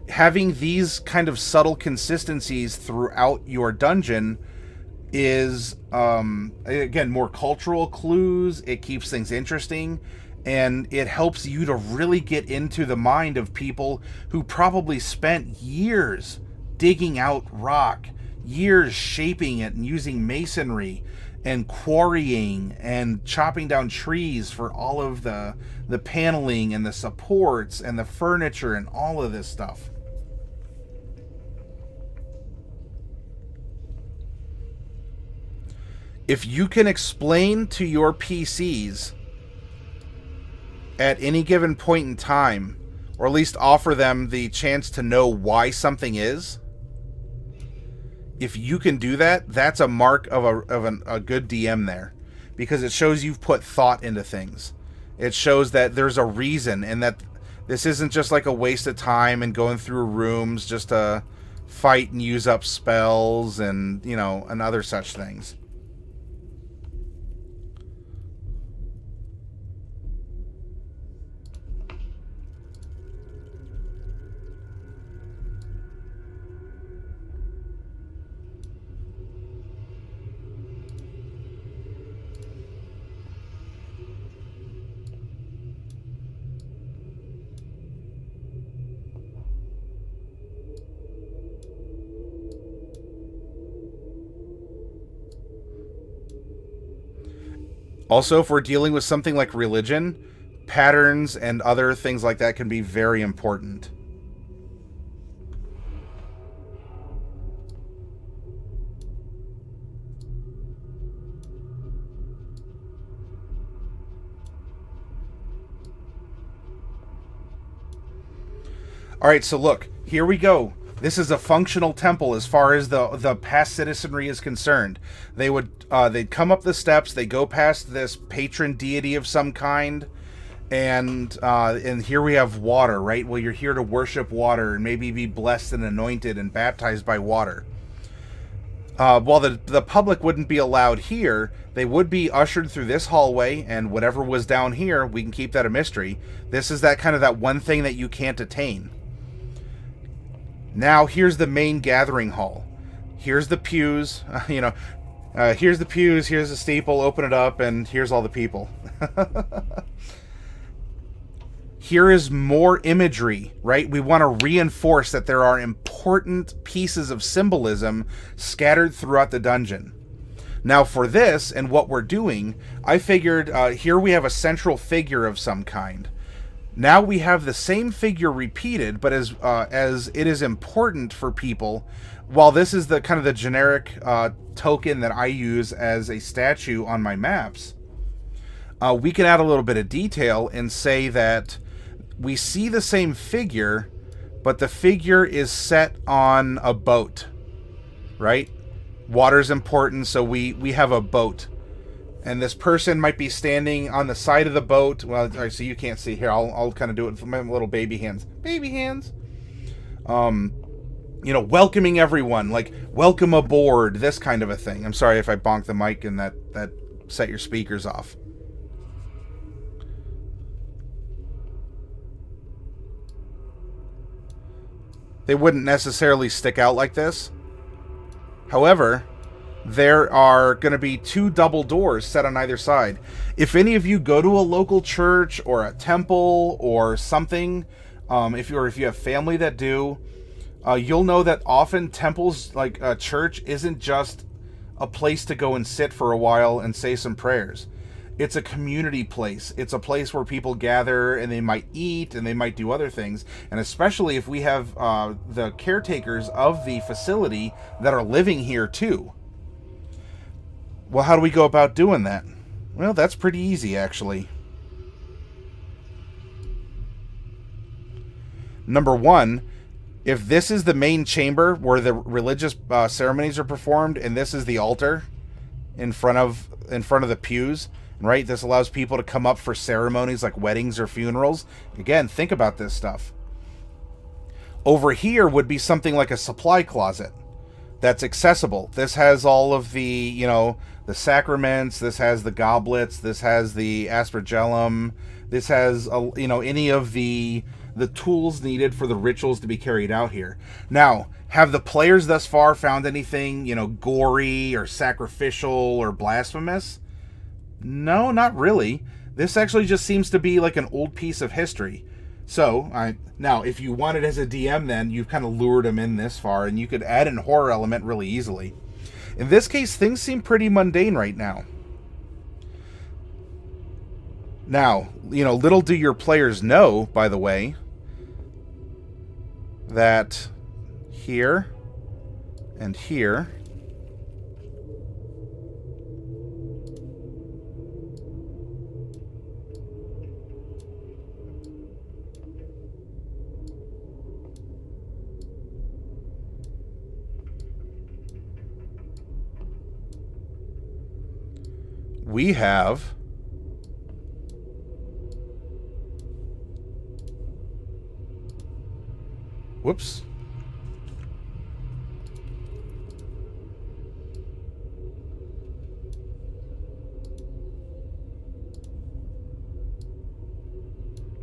Having these kind of subtle consistencies throughout your dungeon is, again, more cultural clues. It keeps things interesting, and it helps you to really get into the mind of people who probably spent years digging out rock, years shaping it and using masonry and quarrying and chopping down trees for all of the paneling and the supports and the furniture and all of this stuff. If you can explain to your PCs at any given point in time, or at least offer them the chance to know why something is, if you can do that, that's a mark of a good DM there, because it shows you've put thought into things. It shows that there's a reason, and that this isn't just like a waste of time and going through rooms just to fight and use up spells and, you know, and other such things. Also, if we're dealing with something like religion, patterns and other things like that can be very important. Alright, so look, here we go. This is a functional temple as far as the past citizenry is concerned. They'd come up the steps, they go past this patron deity of some kind, and here we have water, right? Well, you're here to worship water and maybe be blessed and anointed and baptized by water. While the public wouldn't be allowed here, they would be ushered through this hallway, and whatever was down here, we can keep that a mystery. This is that one thing that you can't attain. Now, here's the main gathering hall. Here's the pews, here's the pews, here's the steeple, open it up, and here's all the people. Here is more imagery, right? We want to reinforce that there are important pieces of symbolism scattered throughout the dungeon. Now, for this, and what we're doing, I figured here we have a central figure of some kind. Now we have the same figure repeated, but as it is important for people, while this is the kind of the generic token that I use as a statue on my maps, we can add a little bit of detail and say that we see the same figure, but the figure is set on a boat, right? Water's important, so we have a boat. And this person might be standing on the side of the boat. Well, all right, so you can't see here. I'll kind of do it with my little baby hands. Baby hands. You know, welcoming everyone, like welcome aboard, this kind of a thing. I'm sorry if I bonked the mic and that set your speakers off. They wouldn't necessarily stick out like this. However, there are going to be 2 double doors set on either side. If any of you go to a local church or a temple or something, if you have family that do, you'll know that often temples, like a church, isn't just a place to go and sit for a while and say some prayers. It's a community place. It's a place where people gather and they might eat and they might do other things. And especially if we have the caretakers of the facility that are living here too. Well, how do we go about doing that? Well, that's pretty easy, actually. Number 1, if this is the main chamber where the religious ceremonies are performed, and this is the altar in front of the pews, right? This allows people to come up for ceremonies like weddings or funerals. Again, think about this stuff. Over here would be something like a supply closet that's accessible. This has all of the, you know, the sacraments. This has the goblets. This has the aspergillum. This has, you know, any of the tools needed for the rituals to be carried out here. Now, have the players thus far found anything, you know, gory or sacrificial or blasphemous? No, not really. This actually just seems to be like an old piece of history. So, now, if you wanted as a DM, then you've kind of lured them in this far, and you could add an horror element really easily. In this case, things seem pretty mundane right now. Now, you know, little do your players know, by the way, that here and here we have whoops.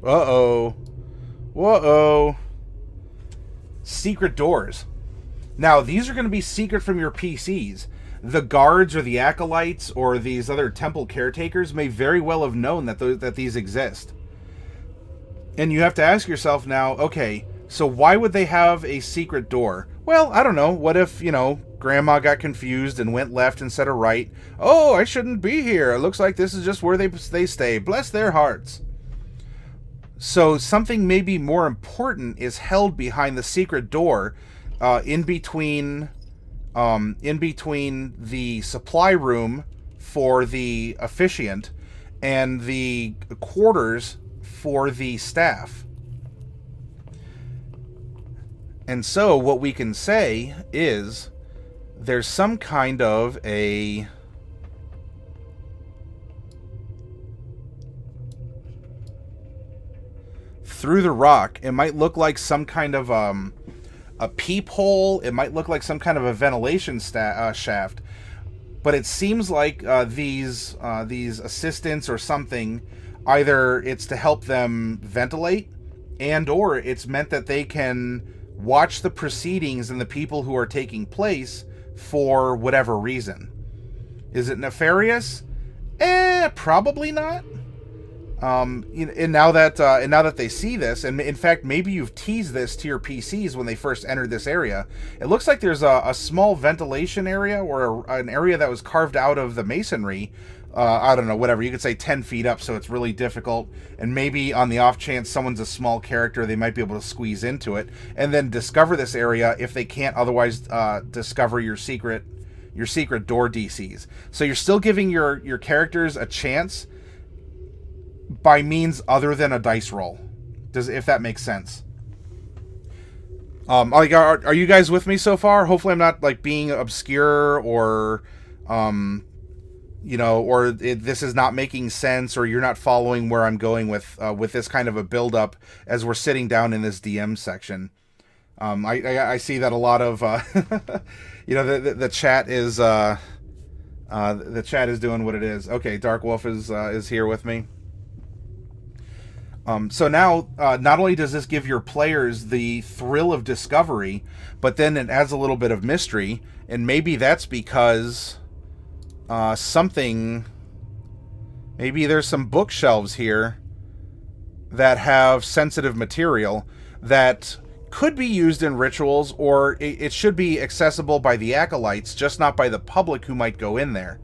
Uh-oh. Whoa-oh. Secret doors. Now, these are going to be secret from your PCs. The guards or the acolytes or these other temple caretakers may very well have known that these exist. And you have to ask yourself now, okay, so why would they have a secret door? Well, I don't know. What if, you know, Grandma got confused and went left instead of right? Oh, I shouldn't be here. It looks like this is just where they stay. Bless their hearts. So something maybe more important is held behind the secret door, in between the supply room for the officiant and the quarters for the staff. And so what we can say is there's some kind of a through the rock. It might look like some kind of a peephole. It might look like some kind of a ventilation shaft. But it seems like these assistants or something, either it's to help them ventilate, and or it's meant that they can watch the proceedings and the people who are taking place for whatever reason. Is it nefarious? Probably not. And now that they see this, and in fact, maybe you've teased this to your PCs when they first entered this area. It looks like there's a small ventilation area or an area that was carved out of the masonry. I don't know, whatever. You could say 10 feet up, so it's really difficult. And maybe on the off chance someone's a small character, they might be able to squeeze into it and then discover this area if they can't otherwise discover your secret door DCs. So you're still giving your characters a chance by means other than a dice roll, if that makes sense. Are you guys with me so far? Hopefully I'm not like being obscure or or this is not making sense, or you're not following where I'm going with this kind of a build up as we're sitting down in this DM section. I see that a lot of the chat is the chat is doing what it is. Okay, Dark Wolf is here with me. So now, not only does this give your players the thrill of discovery, but then it adds a little bit of mystery, and maybe that's because maybe there's some bookshelves here that have sensitive material that could be used in rituals, or it should be accessible by the acolytes, just not by the public who might go in there.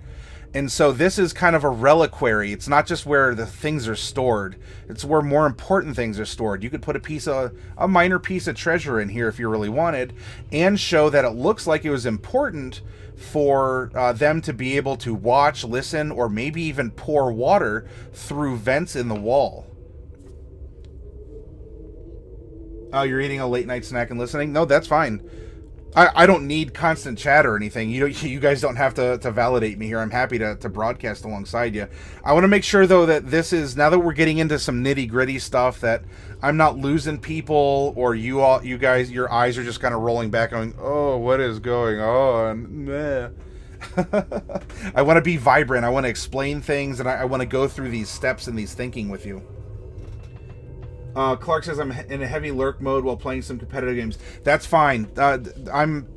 And so this is kind of a reliquary. It's not just where the things are stored. It's where more important things are stored. You could put a minor piece of treasure in here if you really wanted, and show that it looks like it was important for them to be able to watch, listen, or maybe even pour water through vents in the wall. Oh, you're eating a late night snack and listening? No, that's fine. I don't need constant chat or anything. You guys don't have to validate me here. I'm happy to broadcast alongside you. I want to make sure, though, that this is, now that we're getting into some nitty-gritty stuff, that I'm not losing people, or you guys, your eyes are just kind of rolling back going, oh, what is going on? Meh. I want to be vibrant. I want to explain things, and I want to go through these steps and these thinking with you. Clark says I'm in a heavy lurk mode while playing some competitive games. That's fine. I'm,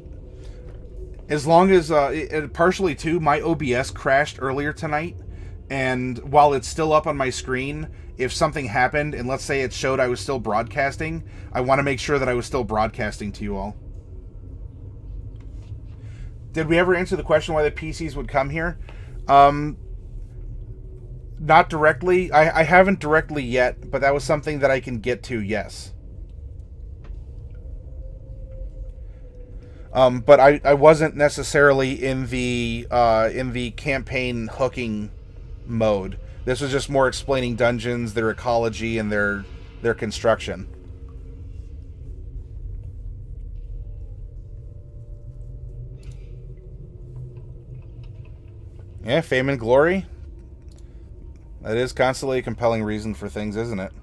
as long as partially too, my OBS crashed earlier tonight, and while it's still up on my screen, if something happened and let's say it showed I was still broadcasting, I want to make sure that I was still broadcasting to you all. Did we ever answer the question why the PCs would come here? Not directly. I haven't directly yet, but that was something that I can get to, yes. But I wasn't necessarily in the campaign hooking mode. This was just more explaining dungeons, their ecology, and their construction. Yeah, fame and glory. That is constantly a compelling reason for things, isn't it?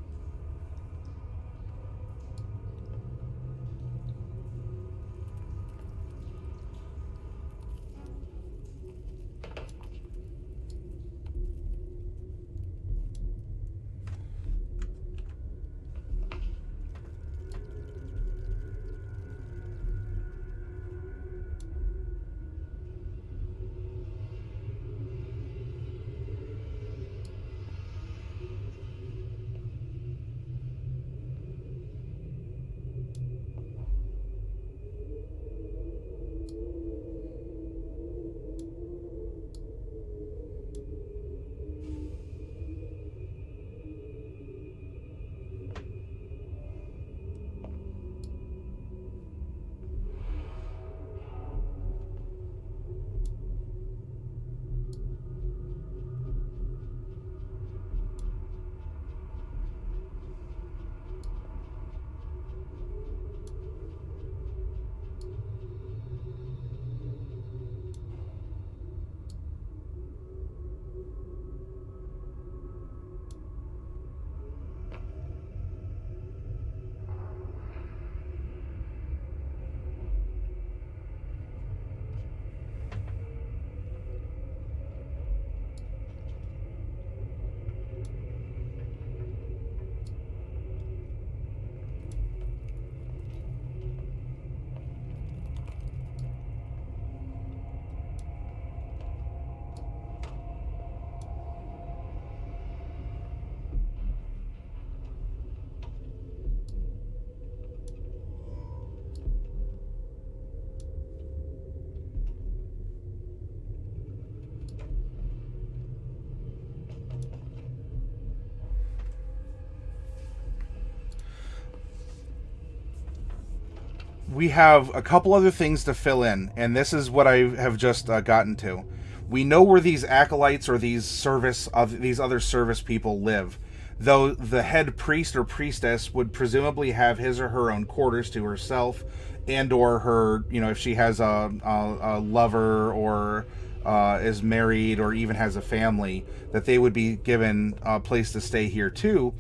We have a couple other things to fill in, and this is what I have just gotten to. We know where these acolytes or these other service people live, though the head priest or priestess would presumably have his or her own quarters to herself, and or her, if she has a lover or is married or even has a family, that they would be given a place to stay here too.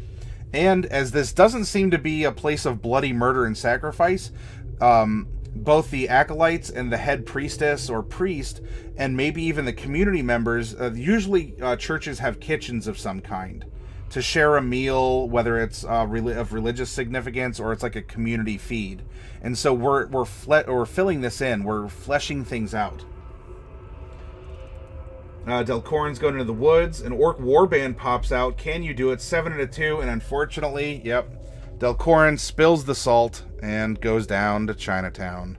And as this doesn't seem to be a place of bloody murder and sacrifice, both the acolytes and the head priestess or priest, and maybe even the community members, usually churches have kitchens of some kind to share a meal, whether it's of religious significance or it's like a community feed. And so we're filling this in, we're fleshing things out. Delcorin's going into the woods. An orc warband pops out. Can you do it? 7 and a 2, and unfortunately, yep, Delcorin spills the salt and goes down to Chinatown.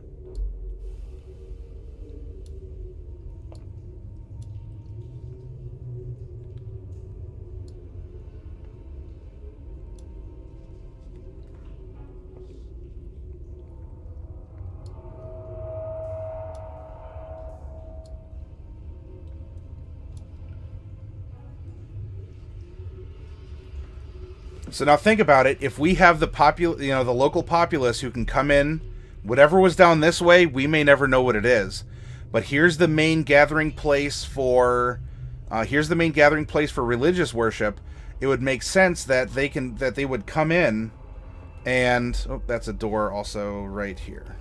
So now think about it. If we have the local populace who can come in, whatever was down this way, we may never know what it is. But here's the main gathering place for religious worship. It would make sense that they would come in, and that's a door also right here.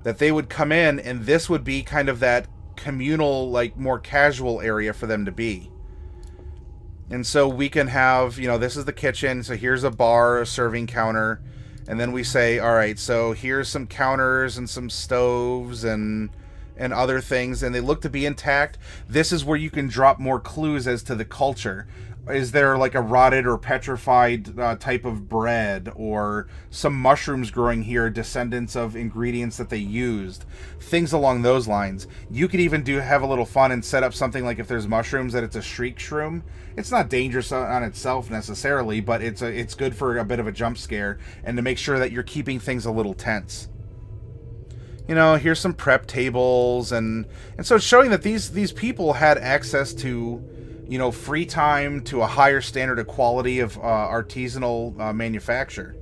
That they would come in, and this would be kind of that communal, like more casual area for them to be. And so we can have, this is the kitchen, so here's a bar, a serving counter, and then we say, all right, so here's some counters and some stoves and other things, and they look to be intact. This is where you can drop more clues as to the culture. Is there like a rotted or petrified type of bread, or some mushrooms growing here, descendants of ingredients that they used, things along those lines. You could even have a little fun and set up something like, if there's mushrooms, that it's a shriek shroom. It's not dangerous on itself necessarily, but it's good for a bit of a jump scare and to make sure that you're keeping things a little tense. Here's some prep tables, and so it's showing that these people had access to free time to a higher standard of quality of artisanal manufacture.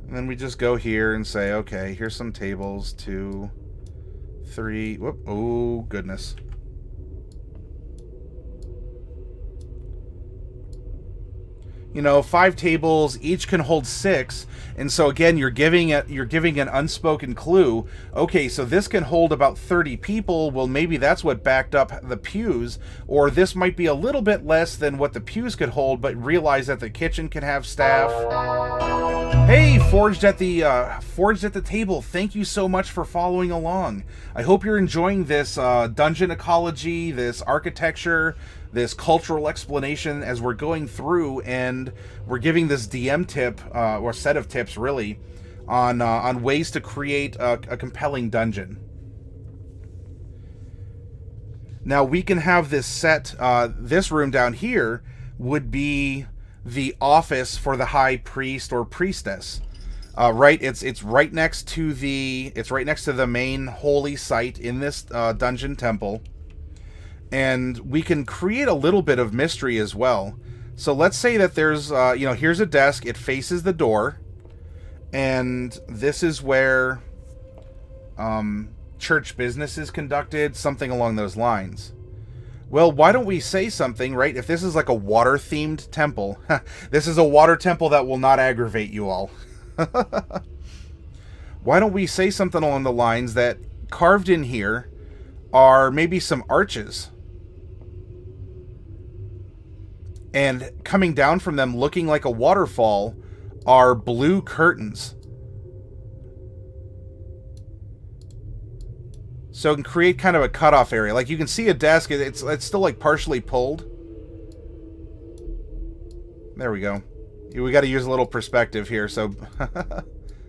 And then we just go here and say, okay, here's some tables, 2, 3, whoop, oh goodness. you know, 5 tables, each can hold 6. And so again, you're giving an unspoken clue. Okay, so this can hold about 30 people. Well, maybe that's what backed up the pews, or this might be a little bit less than what the pews could hold, but realize that the kitchen can have staff. Hey, Forged at the Table, thank you so much for following along. I hope you're enjoying this dungeon ecology, this architecture, this cultural explanation as we're going through, and we're giving this DM tip, or set of tips really, on ways to create a compelling dungeon. Now we can have this set, this room down here would be the office for the high priest or priestess. Right, it's right next to the main holy site in this dungeon temple. And we can create a little bit of mystery as well. So let's say that there's, here's a desk. It faces the door. And this is where church business is conducted, something along those lines. Well, why don't we say something, right? If this is like a water-themed temple, this is a water temple that will not aggravate you all. Why don't we say something along the lines that carved in here are maybe some arches, and coming down from them looking like a waterfall are blue curtains. So it can create kind of a cutoff area. Like you can see a desk, it's still like partially pulled. There we go. We got to use a little perspective here, so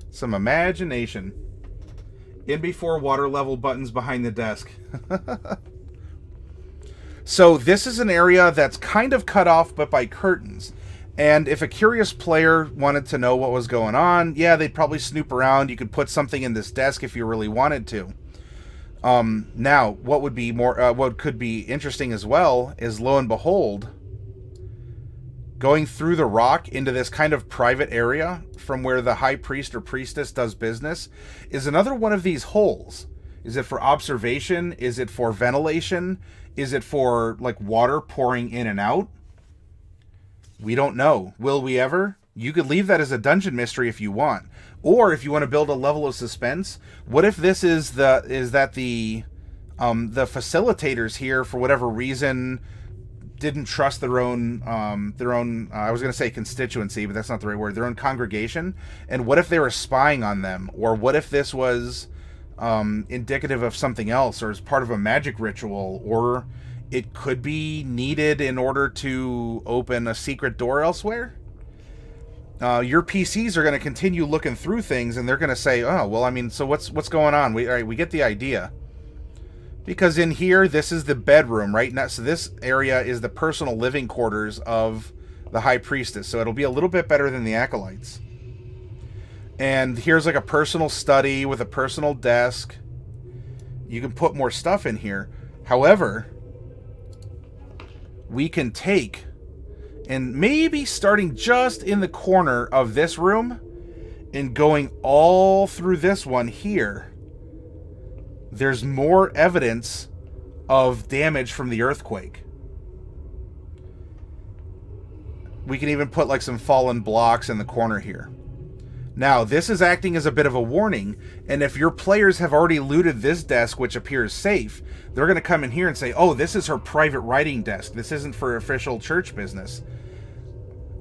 some imagination. In before water level buttons behind the desk. So this is an area that's kind of cut off, but by curtains. And if a curious player wanted to know what was going on, yeah, they'd probably snoop around. You could put something in this desk if you really wanted to. Now, what would be what could be interesting as well is, lo and behold, going through the rock into this kind of private area from where the high priest or priestess does business is another one of these holes. Is it for observation? Is it for ventilation? Is it for like water pouring in and out? We don't know. Will we ever? You could leave that as a dungeon mystery if you want. Or if you want to build a level of suspense, what if this is the facilitators here, for whatever reason, didn't trust their own I was going to say constituency, but that's not the right word, their own congregation? And what if they were spying on them? Or what if this was indicative of something else, or as part of a magic ritual, or it could be needed in order to open a secret door elsewhere? Your PCs are going to continue looking through things, and they're going to say, oh, well, I mean, so what's going on? All right, we get the idea. Because in here, this is the bedroom, right? Now, so this area is the personal living quarters of the High Priestess. So it'll be a little bit better than the Acolytes. And here's like a personal study with a personal desk. You can put more stuff in here. However, we can take, and maybe starting just in the corner of this room and going all through this one here, there's more evidence of damage from the earthquake. We can even put like some fallen blocks in the corner here. Now, this is acting as a bit of a warning, and if your players have already looted this desk, which appears safe, they're going to come in here and say, oh, this is her private writing desk. This isn't for official church business.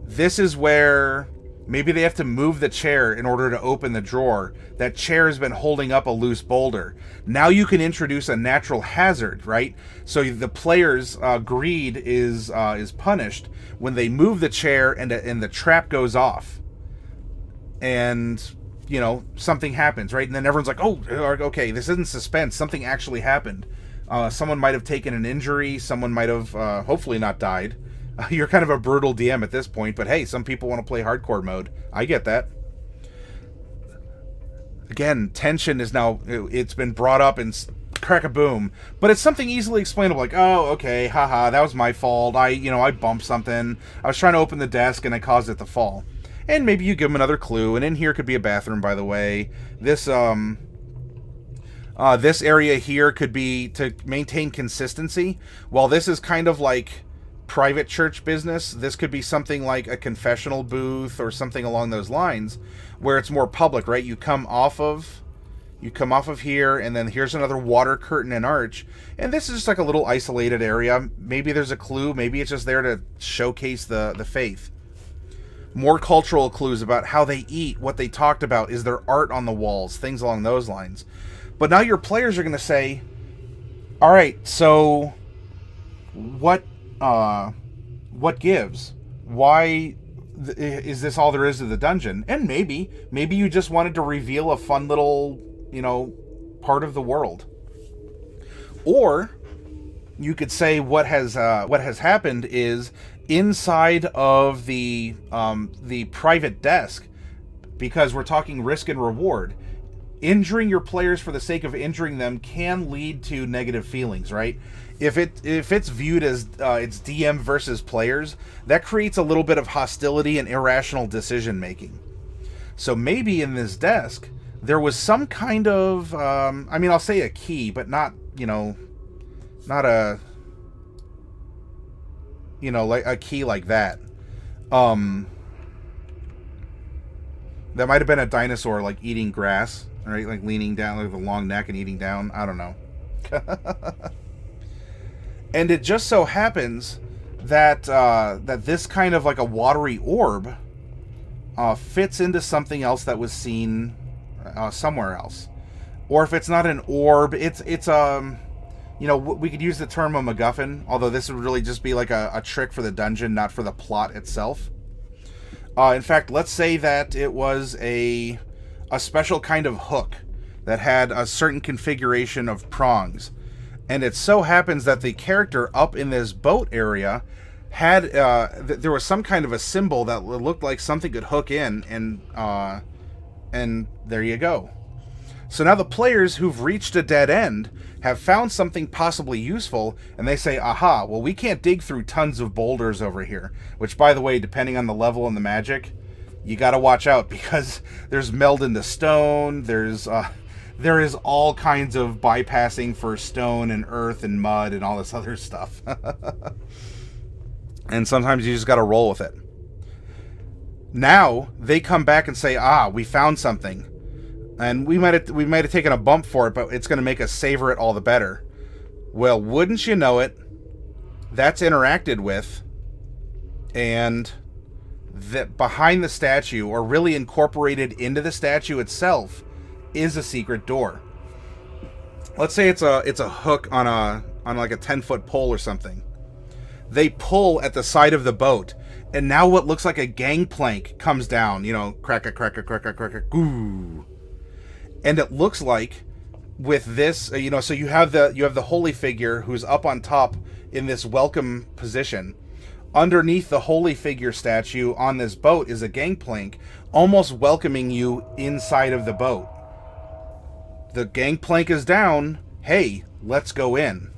This is where maybe they have to move the chair in order to open the drawer. That chair has been holding up a loose boulder. Now you can introduce a natural hazard, right? So the player's greed is punished when they move the chair and the trap goes off. And, you know, something happens, right? And then everyone's like, oh, okay, this isn't suspense. Something actually happened. Someone might have taken an injury. Someone might have hopefully not died. You're kind of a brutal DM at this point, but hey, some people want to play hardcore mode. I get that. Again, tension is now, it's been brought up and crack-a-boom, but it's something easily explainable, like, oh, okay, haha, that was my fault. I bumped something. I was trying to open the desk and I caused it to fall. And maybe you give them another clue, and in here could be a bathroom, by the way. This area here could be to maintain consistency. While this is kind of like private church business, this could be something like a confessional booth or something along those lines, where it's more public, right? You come off of here, and then here's another water curtain and arch, and this is just like a little isolated area. Maybe there's a clue, maybe it's just there to showcase the faith. More cultural clues about how they eat, what they talked about, is there art on the walls, things along those lines. But now your players are going to say, all right, so what gives? Why is this all there is to the dungeon? And maybe you just wanted to reveal a fun little, part of the world. Or you could say what has happened is inside of the private desk, because we're talking risk and reward. Injuring your players for the sake of injuring them can lead to negative feelings, right? If it's viewed as it's DM versus players, that creates a little bit of hostility and irrational decision making. So maybe in this desk there was some kind of I'll say a key, but not a like a key like that. That might have been a dinosaur like eating grass, right? Like leaning down, like the long neck and eating down. I don't know. And it just so happens that that this kind of like a watery orb fits into something else that was seen somewhere else. Or if it's not an orb, it's we could use the term a MacGuffin, although this would really just be like a trick for the dungeon, not for the plot itself. In fact, let's say that it was a special kind of hook that had a certain configuration of prongs. And it so happens that the character up in this boat area had, there was some kind of a symbol that looked like something could hook in, and there you go. So now the players who've reached a dead end have found something possibly useful, and they say, aha, well, we can't dig through tons of boulders over here. Which, by the way, depending on the level and the magic, you gotta watch out, because there's meld into stone, there is all kinds of bypassing for stone and earth and mud and all this other stuff. And sometimes you just gotta roll with it. Now, they come back and say, ah, we found something. And we might have taken a bump for it, but it's going to make us savor it all the better. Well, wouldn't you know it, that's interacted with, and that behind the statue, or really incorporated into the statue itself, is a secret door. Let's say it's a hook on like a 10-foot pole or something. They pull at the side of the boat, and now what looks like a gangplank comes down. You know, crack a crack a crack a crack a goo. And it looks like with this, you know, so you have the holy figure who's up on top in this welcome position. Underneath the holy figure statue on this boat is a gangplank, almost welcoming you inside of the boat. The gangplank is down. Hey, let's go in.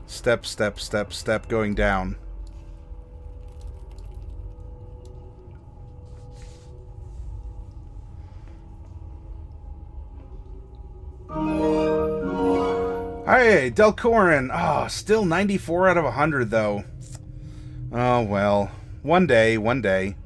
Step, step, step, step, going down. Hey, Delcorin. Oh, still 94 out of 100, though. Oh, well. One day, one day.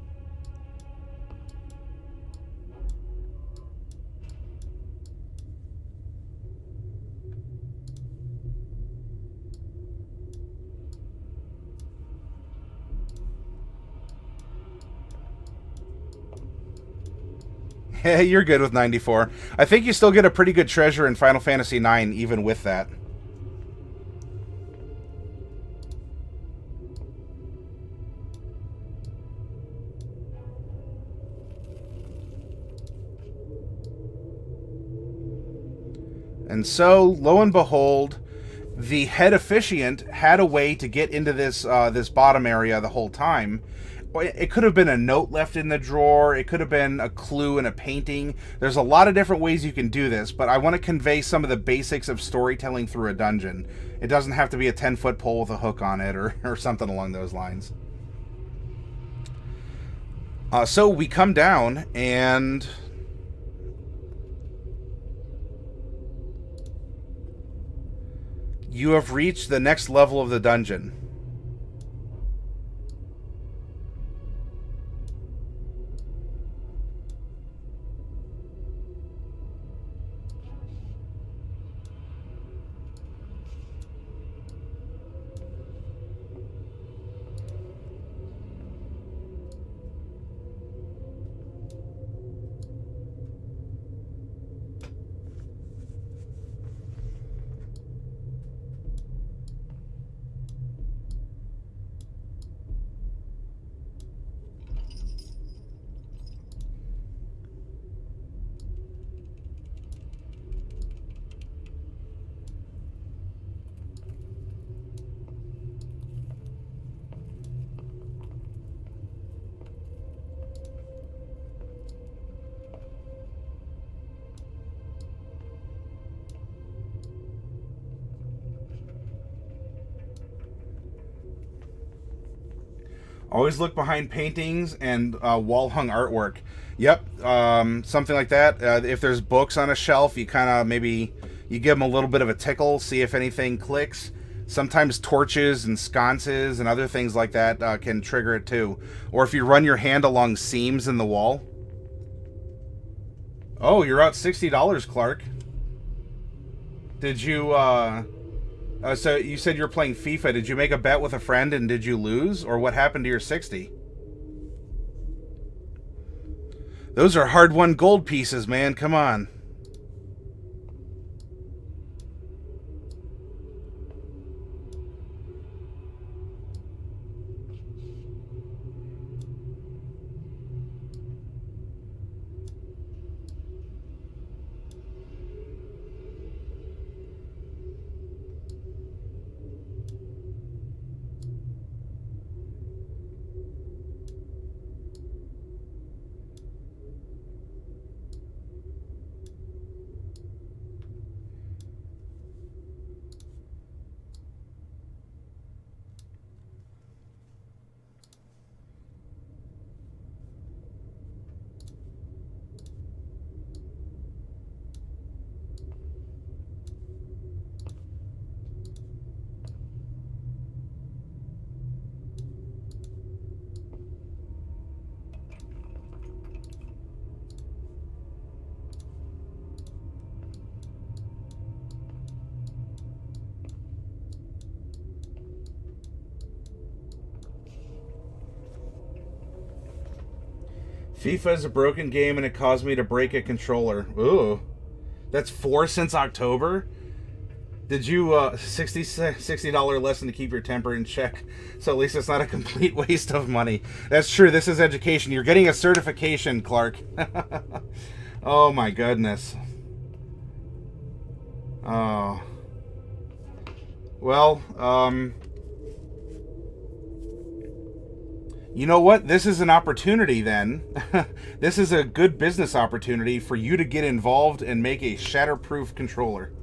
Hey, you're good with 94. I think you still get a pretty good treasure in Final Fantasy IX, even with that. And so, lo and behold, the head officiant had a way to get into this this bottom area the whole time. It could have been a note left in the drawer. It could have been a clue in a painting. There's a lot of different ways you can do this, but I want to convey some of the basics of storytelling through a dungeon. It doesn't have to be a 10-foot pole with a hook on it or something along those lines. So we come down, and you have reached the next level of the dungeon. Always look behind paintings and wall-hung artwork. Yep, something like that. If there's books on a shelf, you kind of maybe you give them a little bit of a tickle, see if anything clicks. Sometimes torches and sconces and other things like that can trigger it too. Or if you run your hand along seams in the wall. Oh, you're out $60, Clark. Did you, so you said you were playing FIFA. Did you make a bet with a friend and did you lose? Or what happened to your 60? Those are hard-won gold pieces, man. Come on. FIFA is a broken game and it caused me to break a controller. Ooh. That's 4 since October? Did you, $60 lesson to keep your temper in check, so at least it's not a complete waste of money. That's true, this is education. You're getting a certification, Clark. Oh my goodness. Oh. Well, you know what? This is an opportunity then. This is a good business opportunity for you to get involved and make a shatterproof controller.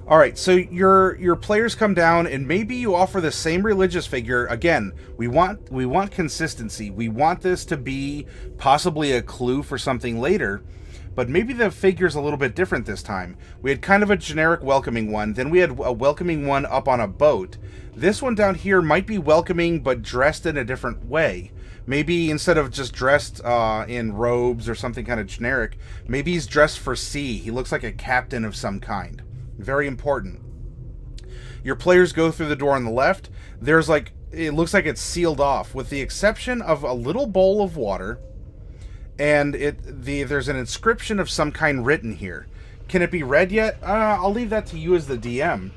All right, so your players come down and maybe you offer the same religious figure. Again, we want consistency. We want this to be possibly a clue for something later, but maybe the figure's a little bit different this time. We had kind of a generic welcoming one, then we had a welcoming one up on a boat. This one down here might be welcoming but dressed in a different way. Maybe instead of just dressed in robes or something kind of generic, maybe he's dressed for sea. He looks like a captain of some kind. Very important. Your players go through the door on the left. There's like, it looks like it's sealed off with the exception of a little bowl of water, and there's an inscription of some kind written here. Can it be read yet? I'll leave that to you as the DM.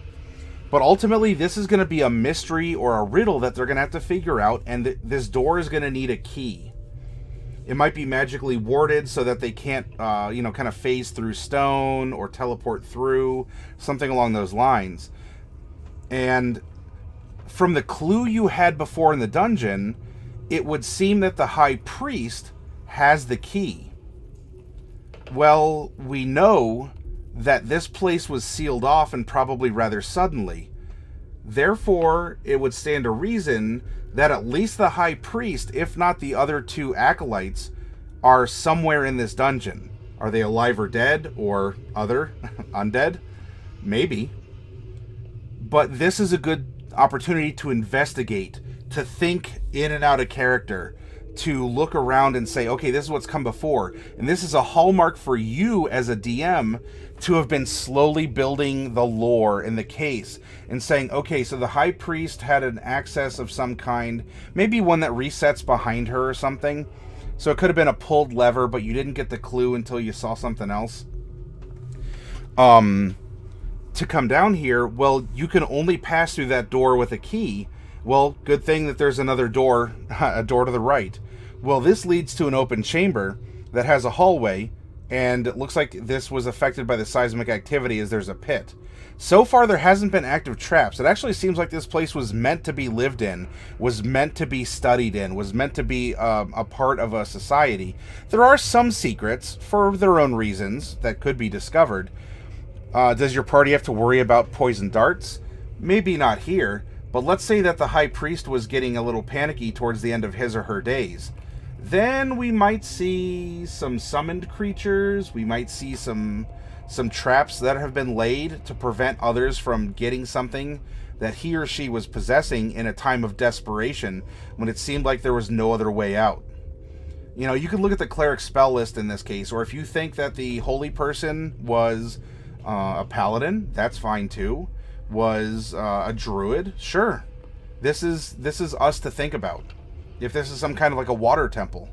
But ultimately, this is going to be a mystery or a riddle that they're going to have to figure out, and this door is going to need a key. It might be magically warded so that they can't, kind of phase through stone or teleport through, something along those lines. And from the clue you had before in the dungeon, it would seem that the High Priest has the key. Well, we know that this place was sealed off and probably rather suddenly. Therefore, it would stand to reason that at least the High Priest, if not the other two acolytes, are somewhere in this dungeon. Are they alive or dead, or other, undead? Maybe. But this is a good opportunity to investigate, to think in and out of character, to look around and say, okay, this is what's come before. And this is a hallmark for you as a DM to have been slowly building the lore in the case and saying, okay, so the High Priest had an access of some kind, maybe one that resets behind her or something. So it could have been a pulled lever, but you didn't get the clue until you saw something else. To come down here, well, you can only pass through that door with a key. Well, good thing that there's another door, a door to the right. Well, this leads to an open chamber that has a hallway, and it looks like this was affected by the seismic activity as there's a pit. So far, there hasn't been active traps. It actually seems like this place was meant to be lived in, was meant to be studied in, was meant to be a part of a society. There are some secrets, for their own reasons, that could be discovered. Does your party have to worry about poison darts? Maybe not here, but let's say that the High Priest was getting a little panicky towards the end of his or her days. Then we might see some summoned creatures. We might see some traps that have been laid to prevent others from getting something that he or she was possessing in a time of desperation when it seemed like there was no other way out. You know, you could look at the cleric spell list in this case, or if you think that the holy person was a paladin, that's fine too. Was a druid, sure. This is us to think about. If this is some kind of like a water temple.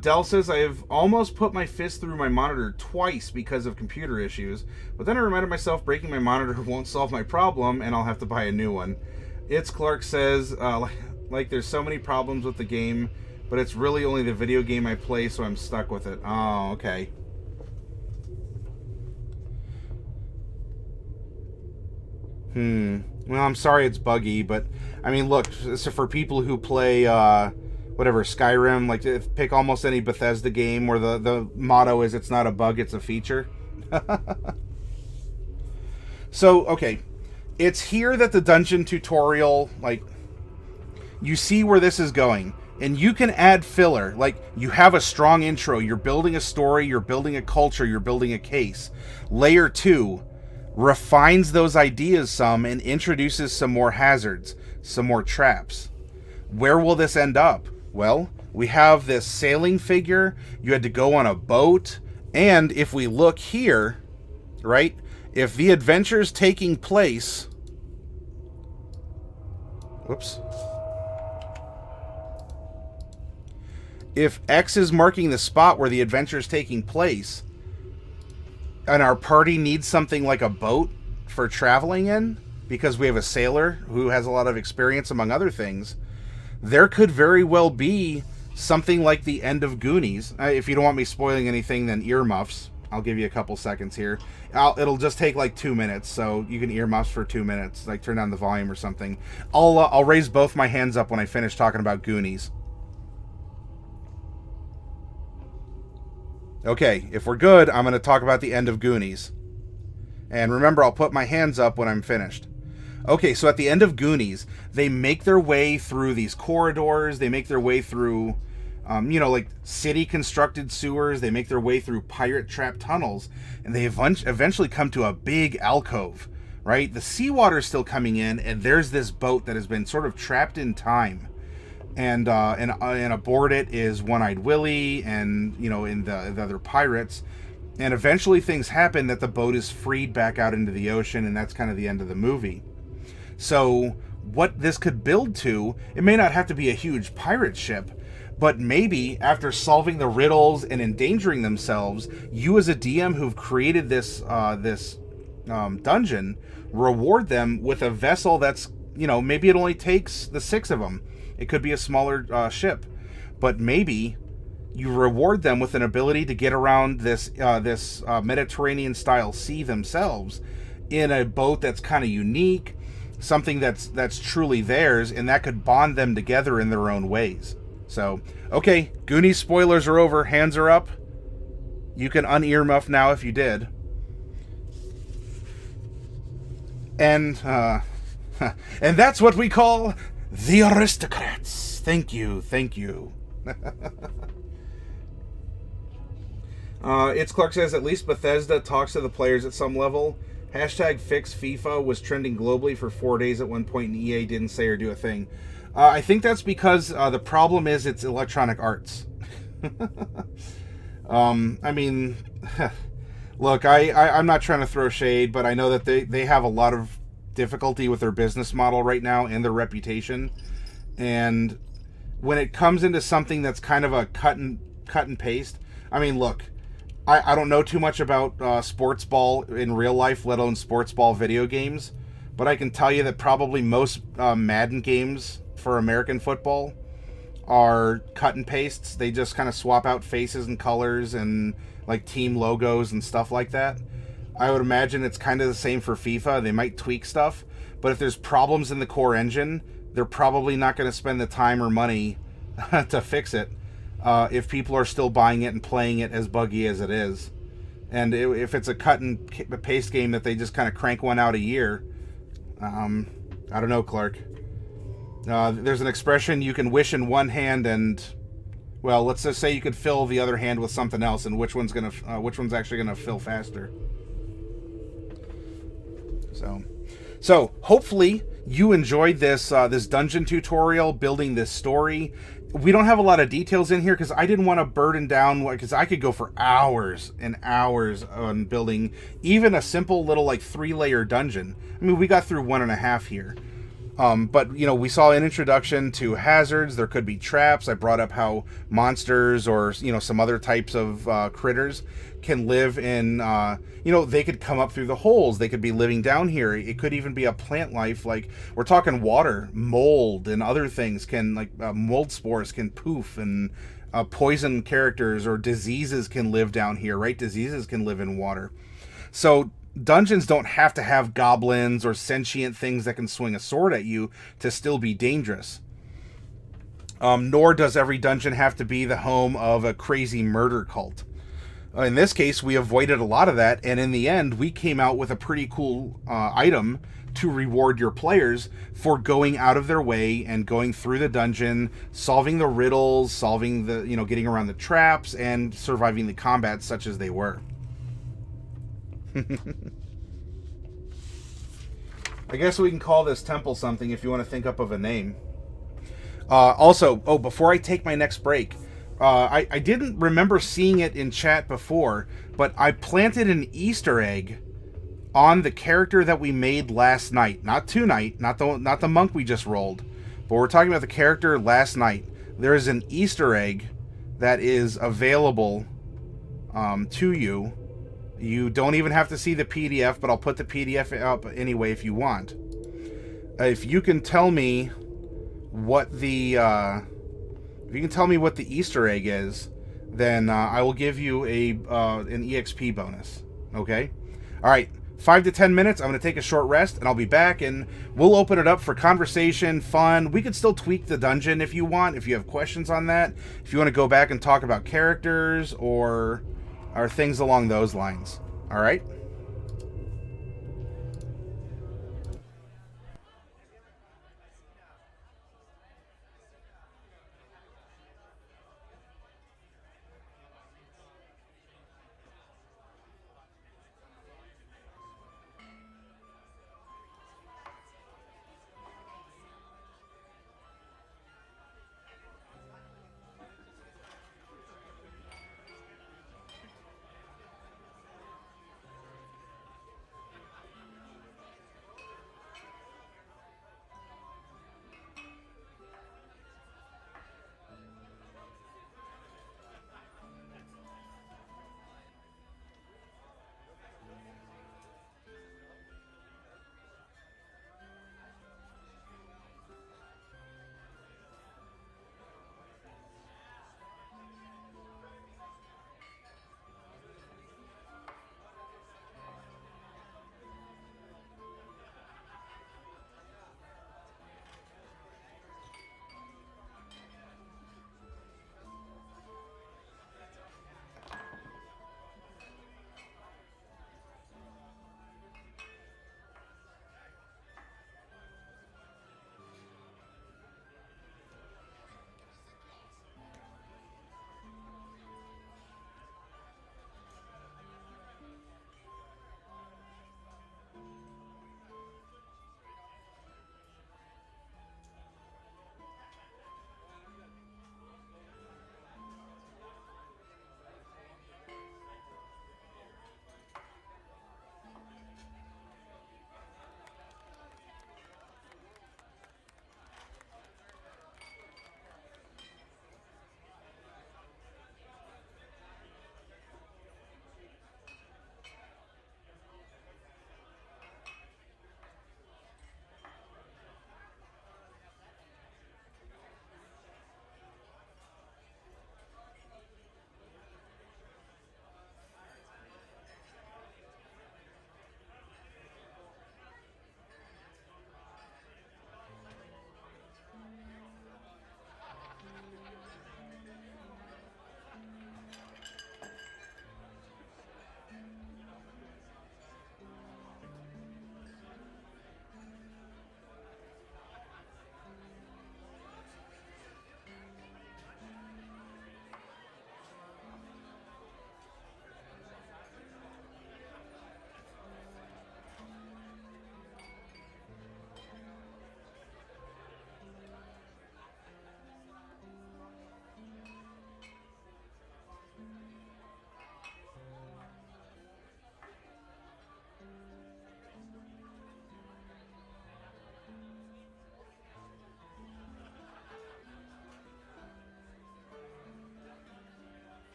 Dell says, I have almost put my fist through my monitor twice because of computer issues, but then I reminded myself breaking my monitor won't solve my problem and I'll have to buy a new one. It's Clark says, like there's so many problems with the game, but it's really only the video game I play, so I'm stuck with it. Oh, okay. Well, I'm sorry it's buggy, but I mean, look, so for people who play whatever, Skyrim, like pick almost any Bethesda game where the motto is it's not a bug, it's a feature. So, okay, it's here that the dungeon tutorial, like, you see where this is going, and you can add filler. Like, you have a strong intro, you're building a story, you're building a culture, you're building a case. Layer 2 refines those ideas some and introduces some more hazards, some more traps. Where will this end up? Well, we have this sailing figure. You had to go on a boat. And if we look here, right, if the adventure's taking place... Whoops. If X is marking the spot where the adventure is taking place, and our party needs something like a boat for traveling in, because we have a sailor who has a lot of experience, among other things, there could very well be something like the end of Goonies. If you don't want me spoiling anything, then earmuffs. I'll give you a couple seconds here. It'll just take like 2 minutes, so you can earmuffs for 2 minutes. Like turn down the volume or something. I'll raise both my hands up when I finish talking about Goonies. Okay, if we're good, I'm going to talk about the end of Goonies. And remember, I'll put my hands up when I'm finished. Okay, so at the end of Goonies, they make their way through these corridors. They make their way through, like city-constructed sewers. They make their way through pirate trap tunnels. And they eventually come to a big alcove, right? The seawater's still coming in, and there's this boat that has been sort of trapped in time. And aboard it is One-Eyed Willie and, in the other pirates. And eventually things happen that the boat is freed back out into the ocean, and that's kind of the end of the movie. So what this could build to, it may not have to be a huge pirate ship, but maybe after solving the riddles and endangering themselves, you as a DM who've created this dungeon, reward them with a vessel that's, maybe it only takes the 6 of them. It could be a smaller ship, but maybe you reward them with an ability to get around this Mediterranean-style sea themselves in a boat that's kind of unique, something that's truly theirs, and that could bond them together in their own ways. So, okay, Goonies spoilers are over. Hands are up. You can un-earmuff now if you did. And that's what we call... The aristocrats. Thank you. It's Clark says, at least Bethesda talks to the players at some level. Hashtag fix FIFA was trending globally for 4 days at one point, and EA didn't say or do a thing. I think that's because the problem is it's Electronic Arts. Look, I'm not trying to throw shade, but I know that they have a lot of difficulty with their business model right now and their reputation. And when it comes into something that's kind of a cut and paste, look, I don't know too much about sports ball in real life, let alone sports ball video games, but I can tell you that probably most Madden games for American football are cut and pastes. They just kind of swap out faces and colors and like team logos and stuff like that. I would imagine it's kind of the same for FIFA. They might tweak stuff, but if there's problems in the core engine, they're probably not going to spend the time or money to fix it if people are still buying it and playing it as buggy as it is. And if it's a cut and paste game that they just kind of crank one out a year, I don't know, Clark. There's an expression, you can wish in one hand and, well, let's just say you could fill the other hand with something else, and which one's actually gonna fill faster. So hopefully you enjoyed this dungeon tutorial, building this story. We don't have a lot of details in here because I didn't want to burden down, because I could go for hours and hours on building even a simple little 3-layer dungeon. We got through 1.5 here. But, we saw an introduction to hazards. There could be traps. I brought up how monsters or, some other types of critters can live in, they could come up through the holes. They could be living down here. It could even be a plant life. Like, we're talking water, mold, and other things can, mold spores can poof, and poison characters or diseases can live down here, right? Diseases can live in water. So dungeons don't have to have goblins or sentient things that can swing a sword at you to still be dangerous. Nor does every dungeon have to be the home of a crazy murder cult. In this case, we avoided a lot of that, and in the end, we came out with a pretty cool item to reward your players for going out of their way and going through the dungeon, solving the riddles, solving the, getting around the traps, and surviving the combat such as they were. I guess we can call this temple something if you want to think up of a name. Also, oh, before I take my next break, I didn't remember seeing it in chat before, but I planted an Easter egg on the character that we made last night. Not tonight, not the monk we just rolled, but we're talking about the character last night. There is an Easter egg that is available to you. You don't even have to see the PDF, but I'll put the PDF up anyway if you want. If you can tell me what the Easter egg is, then I will give you an EXP bonus. Okay? All right. 5 to 10 minutes. I'm going to take a short rest, and I'll be back, and we'll open it up for conversation, fun. We could still tweak the dungeon if you want, if you have questions on that. If you want to go back and talk about characters or things along those lines. All right?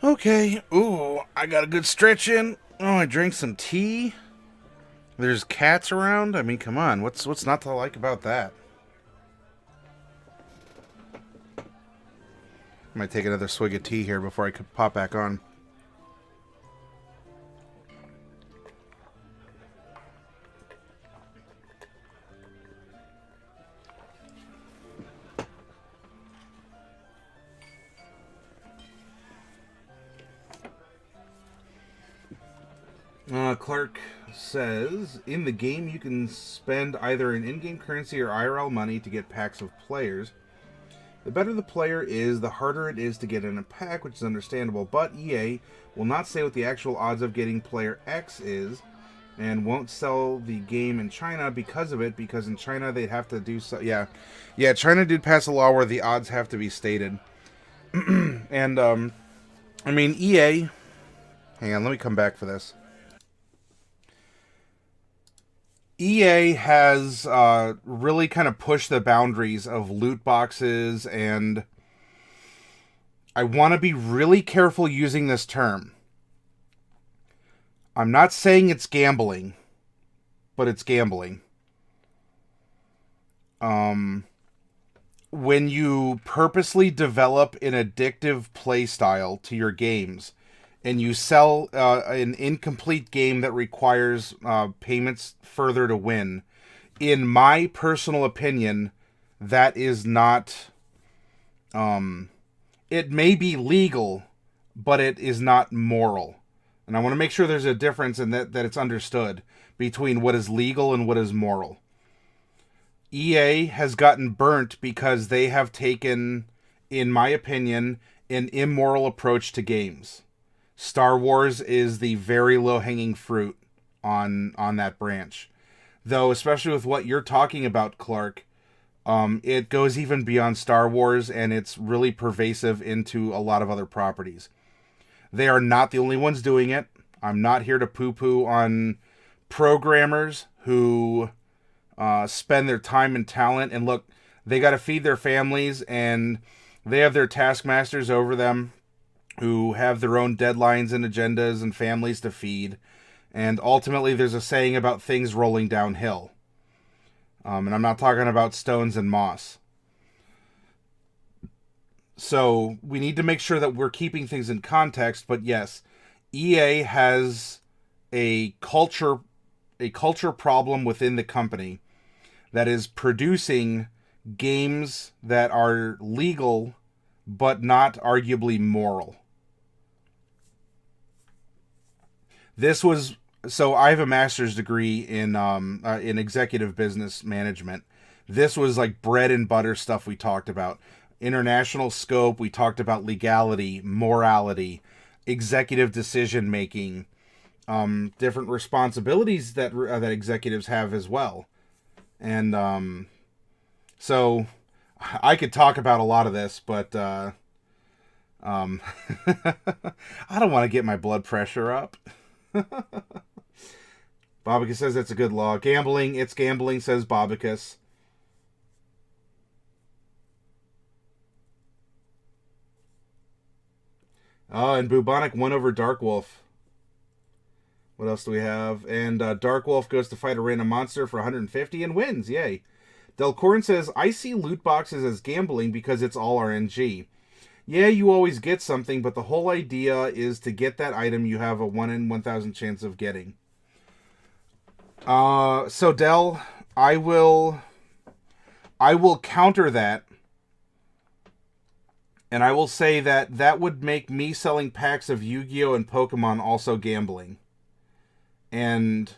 Okay. Ooh, I got a good stretch in. Oh, I drank some tea. There's cats around. I mean, come on. What's not to like about that? I might take another swig of tea here before I could pop back on. Clark says, in the game you can spend either an in-game currency or IRL money to get packs of players. The better the player is, the harder it is to get in a pack, which is understandable, but EA will not say what the actual odds of getting player X is, and won't sell the game in China because of it, because in China they'd have to do so. Yeah, China did pass a law where the odds have to be stated. And, I mean, EA... Hang on, let me come back for this. EA has really kind of pushed the boundaries of loot boxes, and I want to be really careful using this term. I'm not saying it's gambling, but it's gambling. When you purposely develop an addictive play style to your games, and you sell an incomplete game that requires payments further to win, in my personal opinion, that is not... it may be legal, but it is not moral. And I want to make sure there's a difference in that it's understood between what is legal and what is moral. EA has gotten burnt because they have taken, in my opinion, an immoral approach to games. Star Wars is the very low-hanging fruit on that branch. Though, especially with what you're talking about, Clark, it goes even beyond Star Wars, and it's really pervasive into a lot of other properties. They are not the only ones doing it. I'm not here to poo-poo on programmers who spend their time and talent. And look, they got to feed their families, and they have their taskmasters over them who have their own deadlines and agendas and families to feed. And ultimately, there's a saying about things rolling downhill. And I'm not talking about stones and moss. So we need to make sure that we're keeping things in context. But yes, EA has a culture problem within the company that is producing games that are legal but not arguably moral. This was... So I have a master's degree in executive business management. This was like bread and butter stuff we talked about. International scope, we talked about legality, morality, executive decision making, different responsibilities that executives have as well. And so I could talk about a lot of this, but I don't want to get my blood pressure up. Bobicus says that's a good law. Gambling, it's gambling, says Bobicus. Oh, and Bubonic won over Dark Wolf. What else do we have? And Dark Wolf goes to fight a random monster for 150 and wins. Yay. Delcorn says, I see loot boxes as gambling because it's all RNG. Yeah, you always get something, but the whole idea is to get that item you have a 1 in 1,000 chance of getting. So Del, I will counter that, and I will say that would make me selling packs of Yu-Gi-Oh! And Pokemon also gambling. And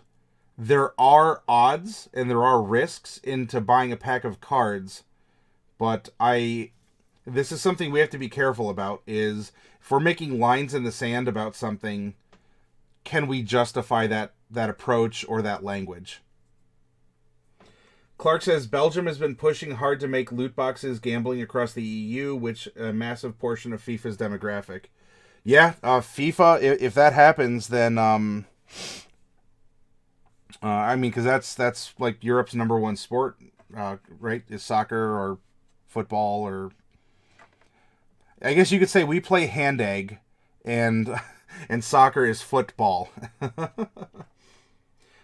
there are odds and there are risks into buying a pack of cards, but this is something we have to be careful about, is if we're making lines in the sand about something, can we justify that approach or that language? Clark says, Belgium has been pushing hard to make loot boxes gambling across the EU, which a massive portion of FIFA's demographic. Yeah, FIFA, if that happens, then, I mean, because that's like Europe's number one sport, right? Is soccer or football, or... I guess you could say we play hand egg, and and soccer is football.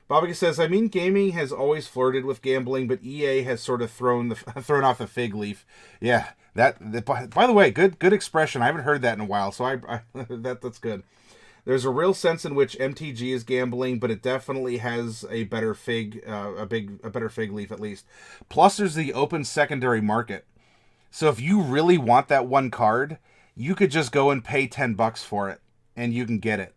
Bobby says, I mean, gaming has always flirted with gambling, but EA has sort of thrown off the fig leaf. Yeah, that by the way, good expression. I haven't heard that in a while, so that's good. There's a real sense in which MTG is gambling, but it definitely has a better a better fig leaf at least. Plus, there's the open secondary market. So if you really want that one card, you could just go and pay $10 for it, and you can get it.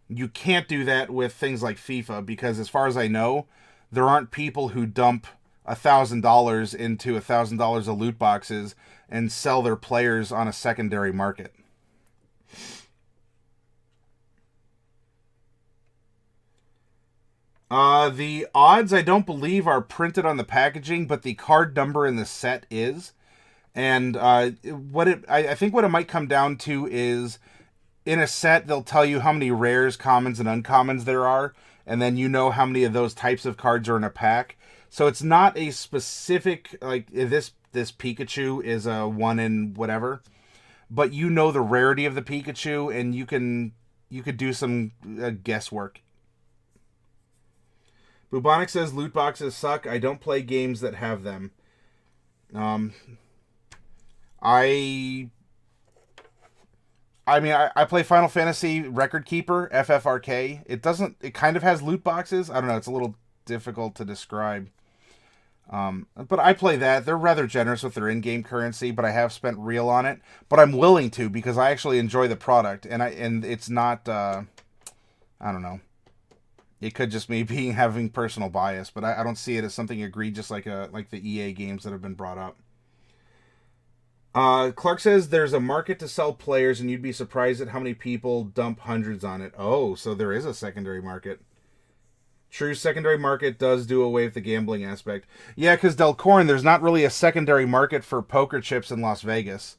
You can't do that with things like FIFA because, as far as I know, there aren't people who dump $1,000 into $1,000 of loot boxes and sell their players on a secondary market. The odds, I don't believe, are printed on the packaging, but the card number in the set is. And I think what it might come down to is, in a set, they'll tell you how many rares, commons, and uncommons there are, and then you know how many of those types of cards are in a pack. So it's not a specific, like, this Pikachu is a 1 in whatever, but you know the rarity of the Pikachu, and you could do some guesswork. Bubonic says, loot boxes suck. I don't play games that have them. I play Final Fantasy Record Keeper, FFRK. It kind of has loot boxes. I don't know, it's a little difficult to describe. But I play that. They're rather generous with their in-game currency, but I have spent real on it. But I'm willing to because I actually enjoy the product, and it's not, I don't know. It could just me having personal bias, but I don't see it as something egregious like the EA games that have been brought up. Clark says there's a market to sell players, and you'd be surprised at how many people dump hundreds on it. Oh, so there is a secondary market. True, secondary market does do away with the gambling aspect. Yeah, because Delcorn, there's not really a secondary market for poker chips in Las Vegas.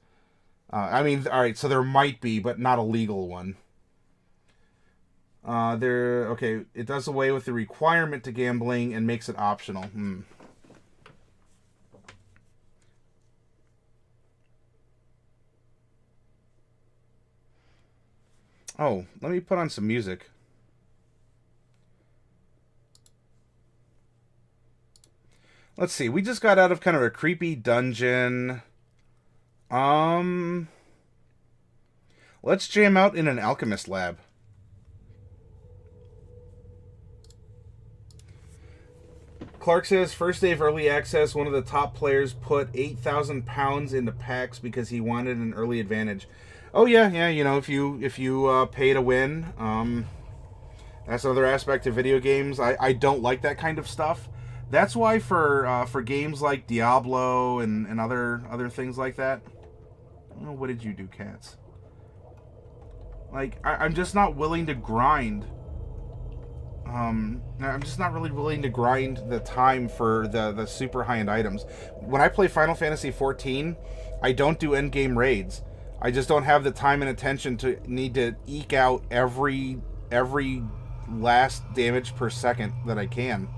Alright, so there might be, but not a legal one. Okay, it does away with the requirement to gambling and makes it optional. Oh, let me put on some music. Let's see, we just got out of kind of a creepy dungeon. Let's jam out in an alchemist lab. Clark says, first day of early access, one of the top players put 8,000 pounds into packs because he wanted an early advantage. Oh yeah, you know, if you pay to win, that's another aspect of video games. I don't like that kind of stuff. That's why for games like Diablo and other things like that. I don't know, what did you do, cats? Like, I'm just not willing to grind. I'm just not really willing to grind the time for the super high-end items. When I play Final Fantasy XIV, I don't do endgame raids. I just don't have the time and attention to need to eke out every last damage per second that I can.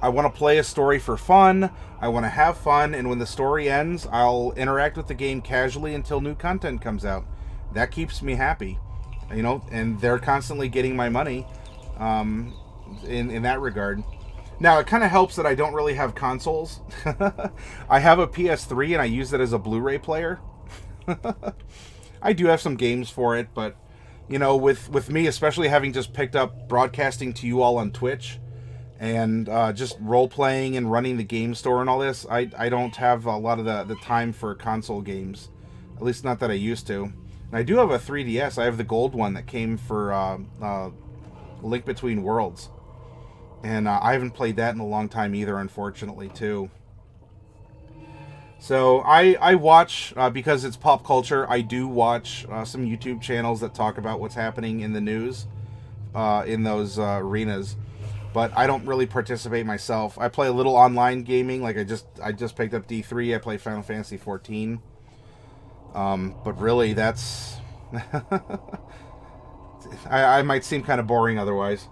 I want to play a story for fun. I want to have fun, and when the story ends, I'll interact with the game casually until new content comes out. That keeps me happy, you know, and they're constantly getting my money. In that regard. Now, it kind of helps that I don't really have consoles. I have a PS3 and I use it as a Blu-ray player. I do have some games for it, but, you know, with me, especially having just picked up broadcasting to you all on Twitch and just role-playing and running the game store and all this, I don't have a lot of the time for console games. At least not that I used to. And I do have a 3DS. I have the gold one that came for Link Between Worlds, and I haven't played that in a long time either, unfortunately, too. So I watch, because it's pop culture, I do watch some YouTube channels that talk about what's happening in the news in those arenas, but I don't really participate myself. I play a little online gaming, like I just picked up D3, I play Final Fantasy XIV, but really that's I might seem kind of boring otherwise.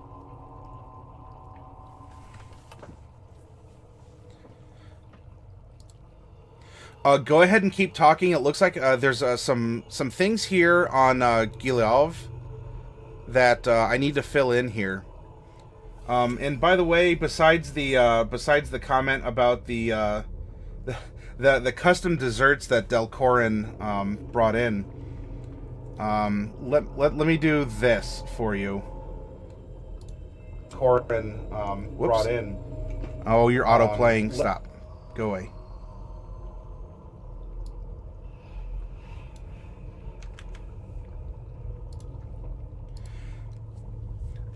Go ahead and keep talking. It looks like there's some things here on Gilead that I need to fill in here. And by the way, besides the comment about the custom desserts that Delcorin brought in, let me do this for you. Corin brought in. Oh, you're auto playing. Stop. Go away.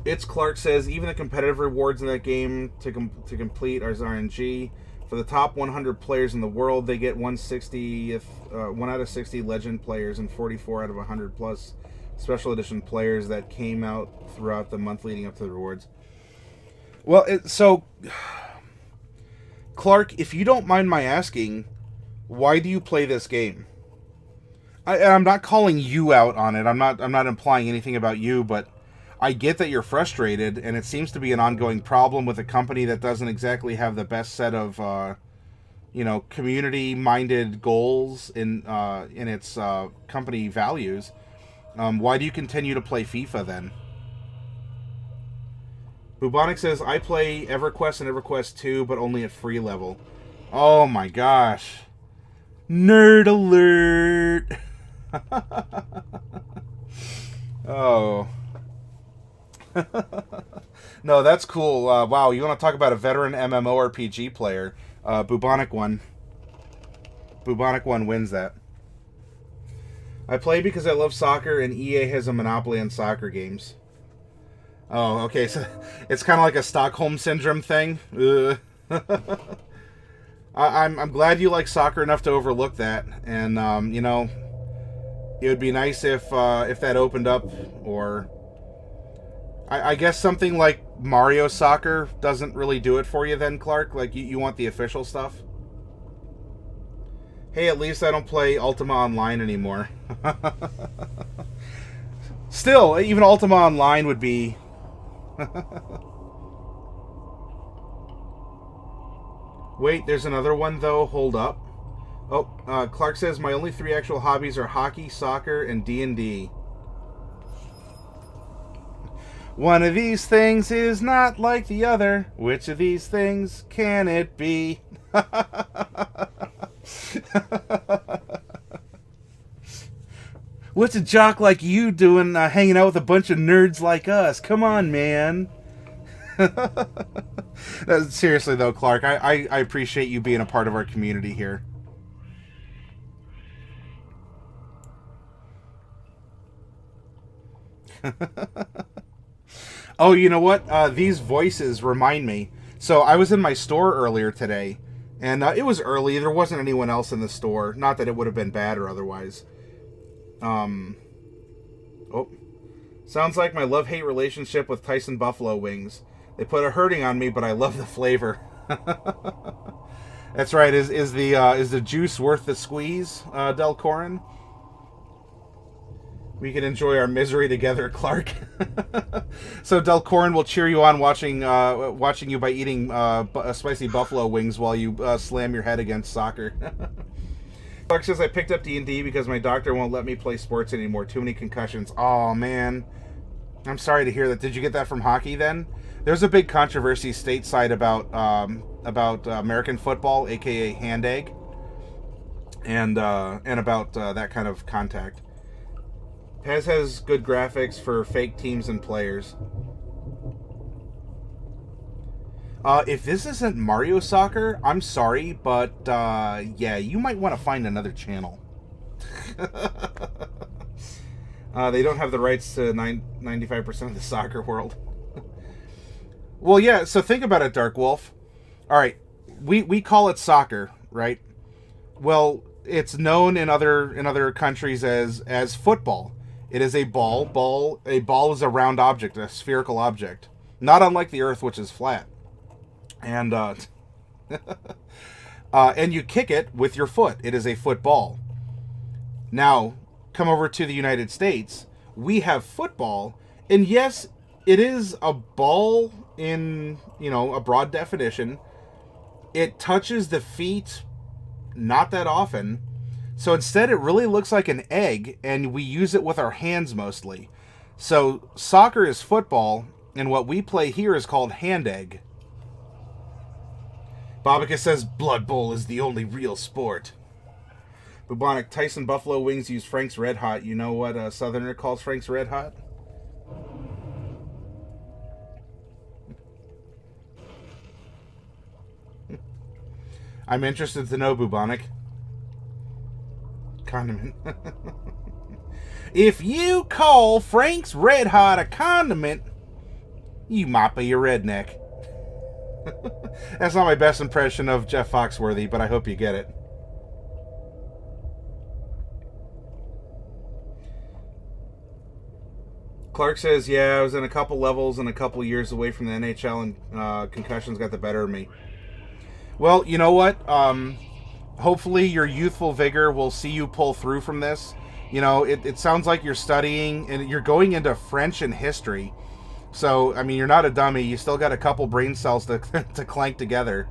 It's Clark says, even the competitive rewards in that game to complete are RNG. For the top 100 players in the world, they get 1 out of 60 legend players and 44 out of 100 plus special edition players that came out throughout the month leading up to the rewards. Well, so Clark, if you don't mind my asking, why do you play this game? I'm not calling you out on it. I'm not implying anything about you, but I get that you're frustrated, and it seems to be an ongoing problem with a company that doesn't exactly have the best set of, community-minded goals in its company values. Why do you continue to play FIFA then? Bubonic says, I play EverQuest and EverQuest 2, but only at free level. Oh my gosh. Nerd alert! Oh. No, that's cool. Wow, you want to talk about a veteran MMORPG player? Bubonic One wins that. I play because I love soccer, and EA has a monopoly on soccer games. Oh, okay, so it's kind of like a Stockholm Syndrome thing. I'm glad you like soccer enough to overlook that, and it would be nice if that opened up, or I guess something like Mario Soccer doesn't really do it for you then, Clark? Like, you want the official stuff? Hey, at least I don't play Ultima Online anymore. Still, even Ultima Online would be... Wait, there's another one, though. Hold up. Oh, Clark says, my only 3 actual hobbies are hockey, soccer, and D&D. One of these things is not like the other. Which of these things can it be? What's a jock like you doing hanging out with a bunch of nerds like us? Come on, man. Seriously, though, Clark, I appreciate you being a part of our community here. Oh, you know what? These voices remind me. So I was in my store earlier today, and it was early. There wasn't anyone else in the store. Not that it would have been bad or otherwise. Oh. Sounds like my love-hate relationship with Tyson Buffalo Wings. They put a hurting on me, but I love the flavor. That's right. Is the juice worth the squeeze, Delcorin? We can enjoy our misery together, Clark. So Delcorin will cheer you on watching you by eating spicy buffalo wings while you slam your head against soccer. Clark says, I picked up D&D because my doctor won't let me play sports anymore. Too many concussions. Oh, man. I'm sorry to hear that. Did you get that from hockey then? There's a big controversy stateside about American football, aka hand egg, and about that kind of contact. PES has good graphics for fake teams and players. If this isn't Mario Soccer, I'm sorry, but yeah, you might want to find another channel. They don't have the rights to 95% of the soccer world. Well, yeah, so think about it, Dark Wolf. All right, we call it soccer, right? Well, it's known in other countries as football. It is a ball. A ball is a round object, a spherical object, not unlike the Earth, which is flat. And and you kick it with your foot. It is a football. Now, come over to the United States. We have football, and yes, it is a ball in, a broad definition. It touches the feet not that often. So instead, it really looks like an egg, and we use it with our hands mostly. So soccer is football, and what we play here is called hand egg. Bobika says Blood Bowl is the only real sport. Bubonic, Tyson Buffalo Wings use Frank's Red Hot. You know what a Southerner calls Frank's Red Hot? I'm interested to know, Bubonic. Condiment. If you call Frank's Red Hot a condiment, you might be a redneck. That's not my best impression of Jeff Foxworthy, but I hope you get it. Clark says, yeah, I was in a couple levels and a couple years away from the NHL, and concussions got the better of me. Well, you know what? Hopefully your youthful vigor will see you pull through from this. You know, it sounds like you're studying, and you're going into French and history. So, I mean, you're not a dummy. You still got a couple brain cells to clank together.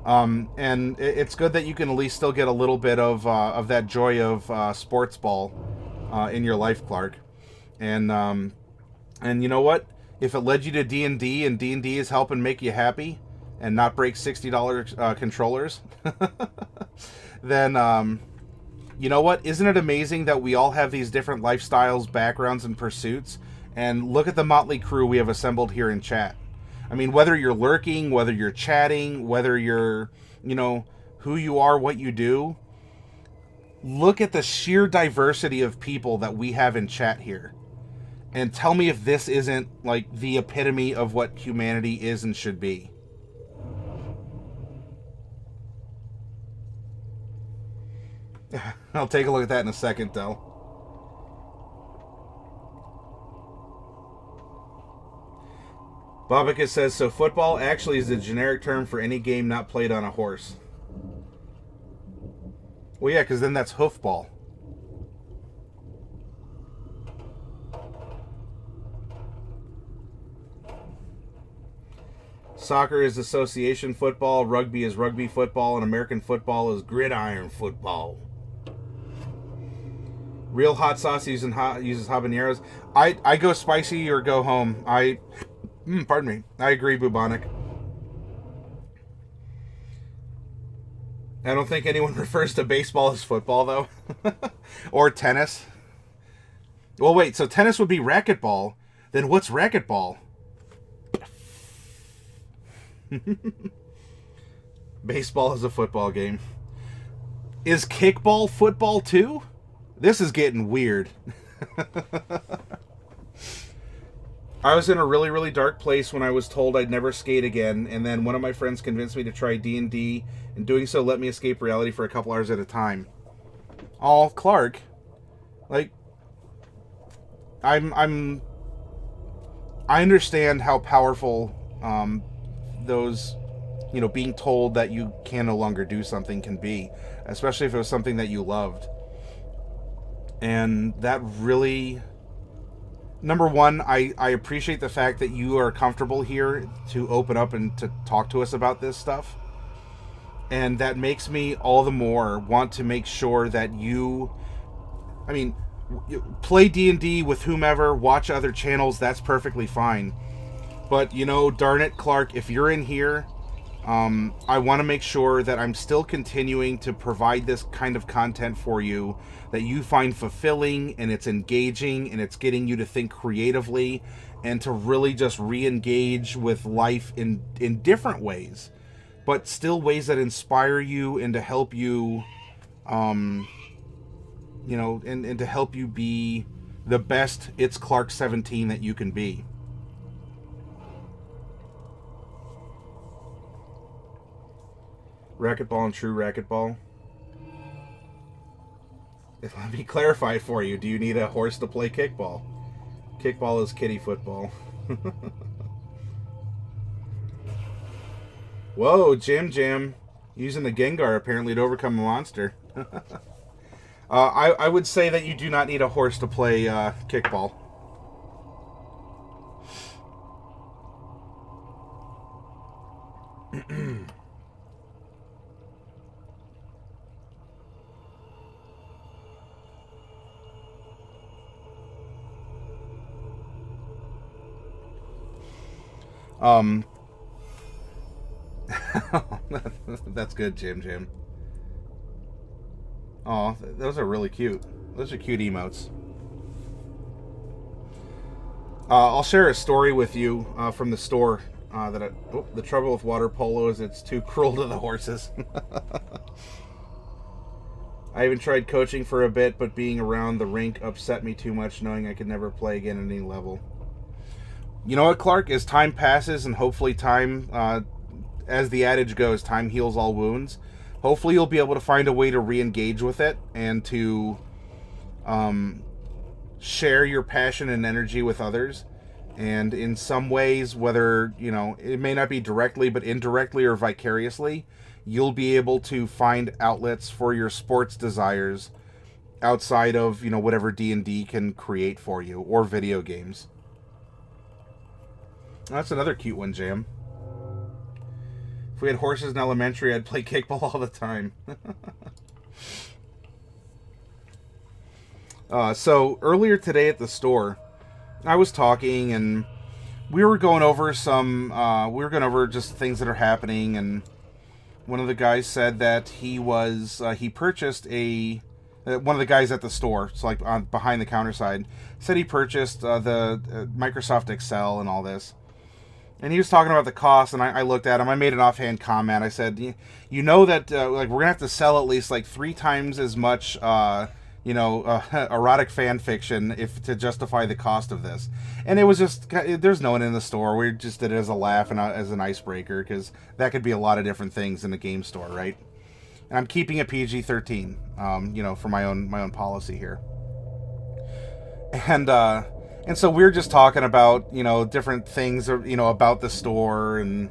And it's good that you can at least still get a little bit of that joy of sports ball in your life, Clark. And you know what? If it led you to D&D, and D&D is helping make you happy and not break $60 controllers, then, you know what? Isn't it amazing that we all have these different lifestyles, backgrounds, and pursuits? And look at the motley crew we have assembled here in chat. I mean, whether you're lurking, whether you're chatting, whether you're, you know, who you are, what you do, look at the sheer diversity of people that we have in chat here. And tell me if this isn't, like, the epitome of what humanity is and should be. I'll take a look at that in a second, though. Bobika says, so football actually is a generic term for any game not played on a horse. Well, yeah, because then that's hoofball. Soccer is association football, rugby is rugby football, and American football is gridiron football. Real hot sauce uses habaneros. I go spicy or go home. Pardon me. I agree, Bubonic. I don't think anyone refers to baseball as football, though. Or tennis. Well, wait, so tennis would be racquetball. Then what's racquetball? Baseball is a football game. Is kickball football too? This is getting weird. I was in a really, really dark place when I was told I'd never skate again, and then one of my friends convinced me to try D&D, and doing so let me escape reality for a couple hours at a time. Oh, Clark. Like, I understand how powerful those, you know, being told that you can no longer do something can be, especially if it was something that you loved. And that really, number one, I appreciate the fact that you are comfortable here to open up and to talk to us about this stuff. And that makes me all the more want to make sure that you, I mean, play D&D with whomever, watch other channels, that's perfectly fine. But, you know, darn it, Clark, if you're in here, I want to make sure that I'm still continuing to provide this kind of content for you that you find fulfilling, and it's engaging, and it's getting you to think creatively and to really just re-engage with life in different ways, but still ways that inspire you and to help you, you know, and to help you be the best It's Clark 17 that you can be. Racquetball and true racquetball. Let me clarify it for you. Do you need a horse to play kickball? Kickball is kiddie football. Whoa, Jam. Using the Gengar apparently to overcome a monster. I would say that you do not need a horse to play kickball. That's good, Jim. Oh, those are really cute. Those are cute emotes. I'll share a story with you from the store. The trouble with water polo is it's too cruel to the horses. I even tried coaching for a bit, but being around the rink upset me too much, knowing I could never play again at any level. You know what, Clark? As time passes, and hopefully time, as the adage goes, time heals all wounds. Hopefully you'll be able to find a way to re-engage with it and to share your passion and energy with others. And in some ways, whether, it may not be directly, but indirectly or vicariously, you'll be able to find outlets for your sports desires outside of, whatever D&D can create for you, or video games. That's another cute one, Jam. If we had horses in elementary, I'd play kickball all the time. So earlier today at the store, I was talking and we were going over just things that are happening, and one of the guys said that he purchased one of the guys at the store, so like on behind the counter side, said he purchased the Microsoft Excel and all this. And he was talking about the cost, and I looked at him. I made an offhand comment. I said, you know that we're gonna have to sell at least like 3 times as much, erotic fan fiction to justify the cost of this. And it was just, there's no one in the store. We just did it as a laugh and as an icebreaker, because that could be a lot of different things in a game store, right? And I'm keeping it PG-13, for my own policy here. And so we were just talking about, different things, about the store. And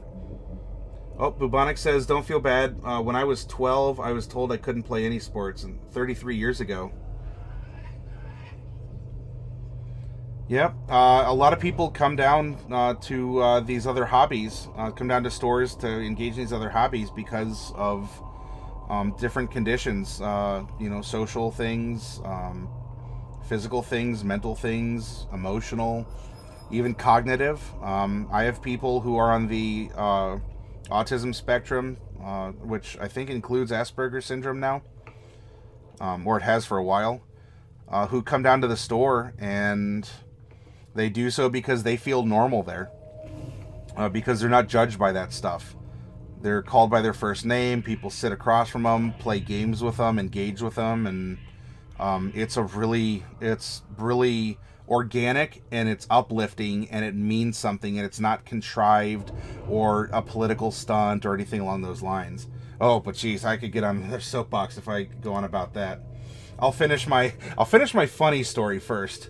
Bubonic says, don't feel bad. When I was 12, I was told I couldn't play any sports, and 33 years ago. Yep. A lot of people come down to these other hobbies, come down to stores to engage in these other hobbies because of different conditions, social things, physical things, mental things, emotional, even cognitive. I have people who are on the autism spectrum, which I think includes Asperger's syndrome now, or it has for a while, who come down to the store, and they do so because they feel normal there, because they're not judged by that stuff. They're called by their first name. People sit across from them, play games with them, engage with them, and it's really organic, and it's uplifting, and it means something, and it's not contrived or a political stunt or anything along those lines. Oh, but geez, I could get on their soapbox if I go on about that. I'll finish my funny story first.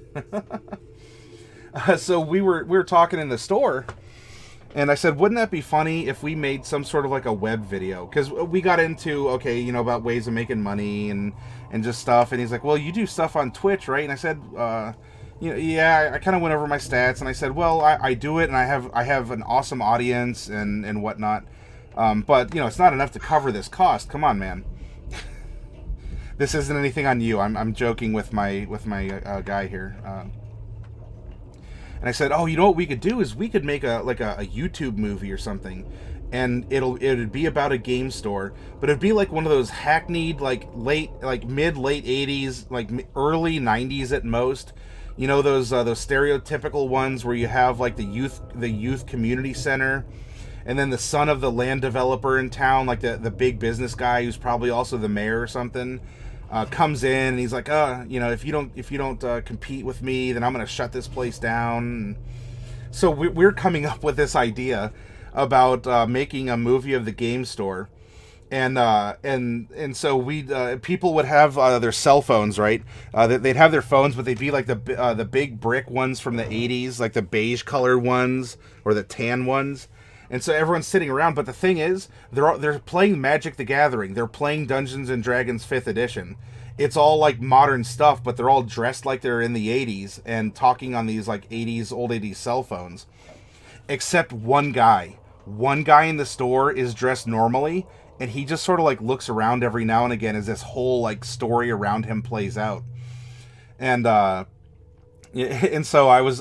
So we were talking in the store, and I said, wouldn't that be funny if we made some sort of like a web video? Because we got into, about ways of making money and just stuff. And he's like, well, you do stuff on Twitch, right? And I said, yeah, I kind of went over my stats. And I said, well, I do it, and I have an awesome audience and whatnot. But, it's not enough to cover this cost. Come on, man. This isn't anything on you. I'm joking with my guy here. And I said, you know what we could do is we could make a YouTube movie or something, and it'd be about a game store, but it'd be like one of those hackneyed mid-late 80s, early 90s at most. Those stereotypical ones where you have like the youth community center, and then the son of the land developer in town, like the big business guy who's probably also the mayor or something. Comes in and he's like, if you don't compete with me, then I'm gonna shut this place down. So we're coming up with this idea about making a movie of the game store, and so people would have their cell phones, right? They'd have their phones, but they'd be like the big brick ones from the 80s, like the beige colored ones or the tan ones. And so everyone's sitting around, but the thing is, they're playing Magic the Gathering. They're playing Dungeons and Dragons 5th edition. It's all like modern stuff, but they're all dressed like they're in the 80s and talking on these like old 80s cell phones. Except one guy. One guy in the store is dressed normally, and he just sort of like looks around every now and again as this whole like story around him plays out. And Yeah, and so I was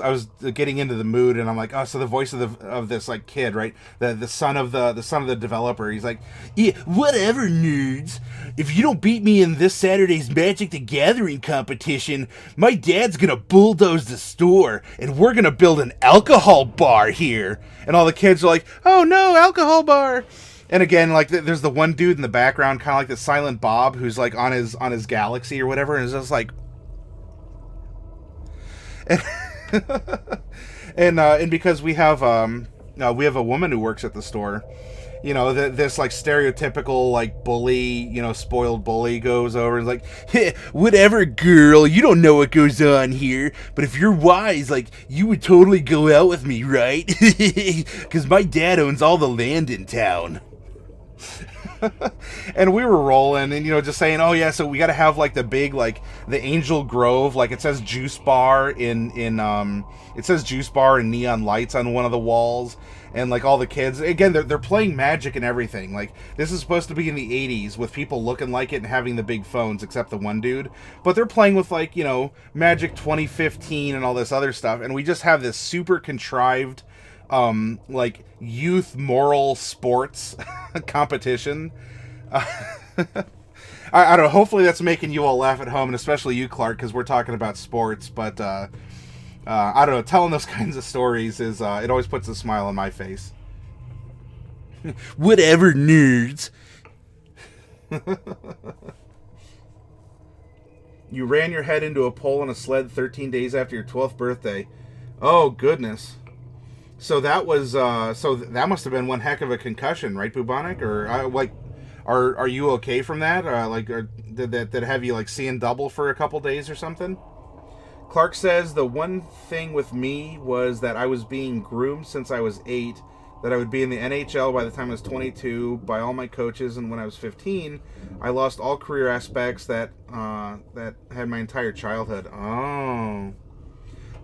getting into the mood, and I'm like, oh, so the voice of this like kid, right? The son of the son of the developer. He's like, yeah, whatever, nerds. If you don't beat me in this Saturday's Magic the Gathering competition, my dad's gonna bulldoze the store, and we're gonna build an alcohol bar here. And all the kids are like, oh no, alcohol bar. And again, like there's the one dude in the background, kind of like the Silent Bob, who's like on his galaxy or whatever, and is just like, and and because we have a woman who works at the store, you know, this like stereotypical like bully, you know, spoiled bully goes over and is like, hey, whatever, girl, you don't know what goes on here, but if you're wise, like, you would totally go out with me, right? Because my dad owns all the land in town. And we were rolling and, you know, just saying, oh yeah, so we got to have like the big, like the Angel Grove, like it says juice bar it says juice bar and neon lights on one of the walls. And like all the kids, again, they're playing Magic and everything. Like this is supposed to be in the 80s with people looking like it and having the big phones, except the one dude, but they're playing with, like, you know, Magic 2015 and all this other stuff. And we just have this super contrived like youth moral sports competition. I don't know, hopefully that's making you all laugh at home, and especially you, Clark, because we're talking about sports. But I don't know, telling those kinds of stories is it always puts a smile on my face. Whatever, nerds. You ran your head into a pole on a sled 13 days after your 12th birthday. Oh goodness. So that was so that must have been one heck of a concussion, right, Bubonic? Or like, are you okay from that? Like, did that have you like seeing double for a couple days or something? Clark says the one thing with me was that I was being groomed since I was 8, that I would be in the NHL by the time I was 22 by all my coaches, and when I was 15, I lost all career aspects that had my entire childhood. Oh.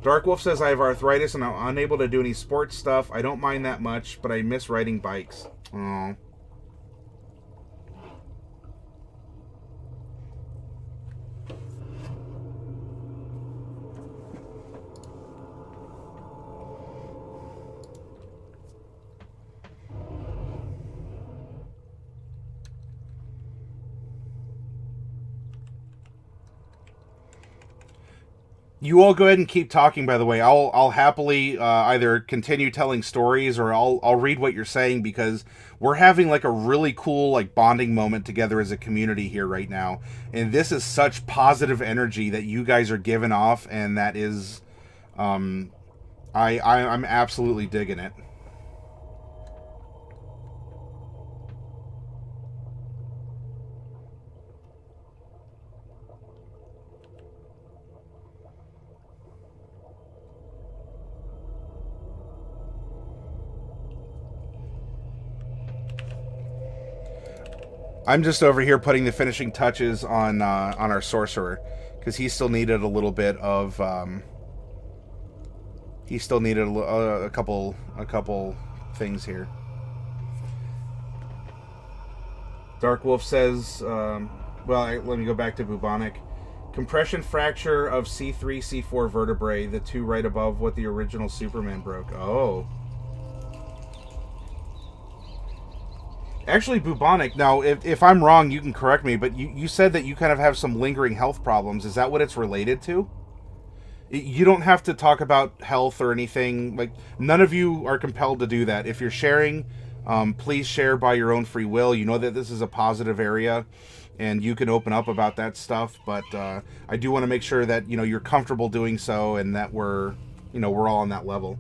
Dark Wolf says I have arthritis and I'm unable to do any sports stuff. I don't mind that much, but I miss riding bikes. Oh. You all go ahead and keep talking. By the way, I'll happily either continue telling stories or I'll read what you're saying, because we're having like a really cool like bonding moment together as a community here right now, and this is such positive energy that you guys are giving off, and that is, I'm absolutely digging it. I'm just over here putting the finishing touches on our sorcerer, because he still needed a little bit of he still needed a couple things here. Dark Wolf says, let me go back to Bubonic. Compression fracture of C3, C4 vertebrae, the two right above what the original Superman broke. Oh. Actually, Bubonic, now, if I'm wrong, you can correct me, but you said that you kind of have some lingering health problems. Is that what it's related to? You don't have to talk about health or anything. Like, none of you are compelled to do that. If you're sharing, please share by your own free will. You know that this is a positive area, and you can open up about that stuff, but I do want to make sure that, you know, you're comfortable doing so, and that we're all on that level.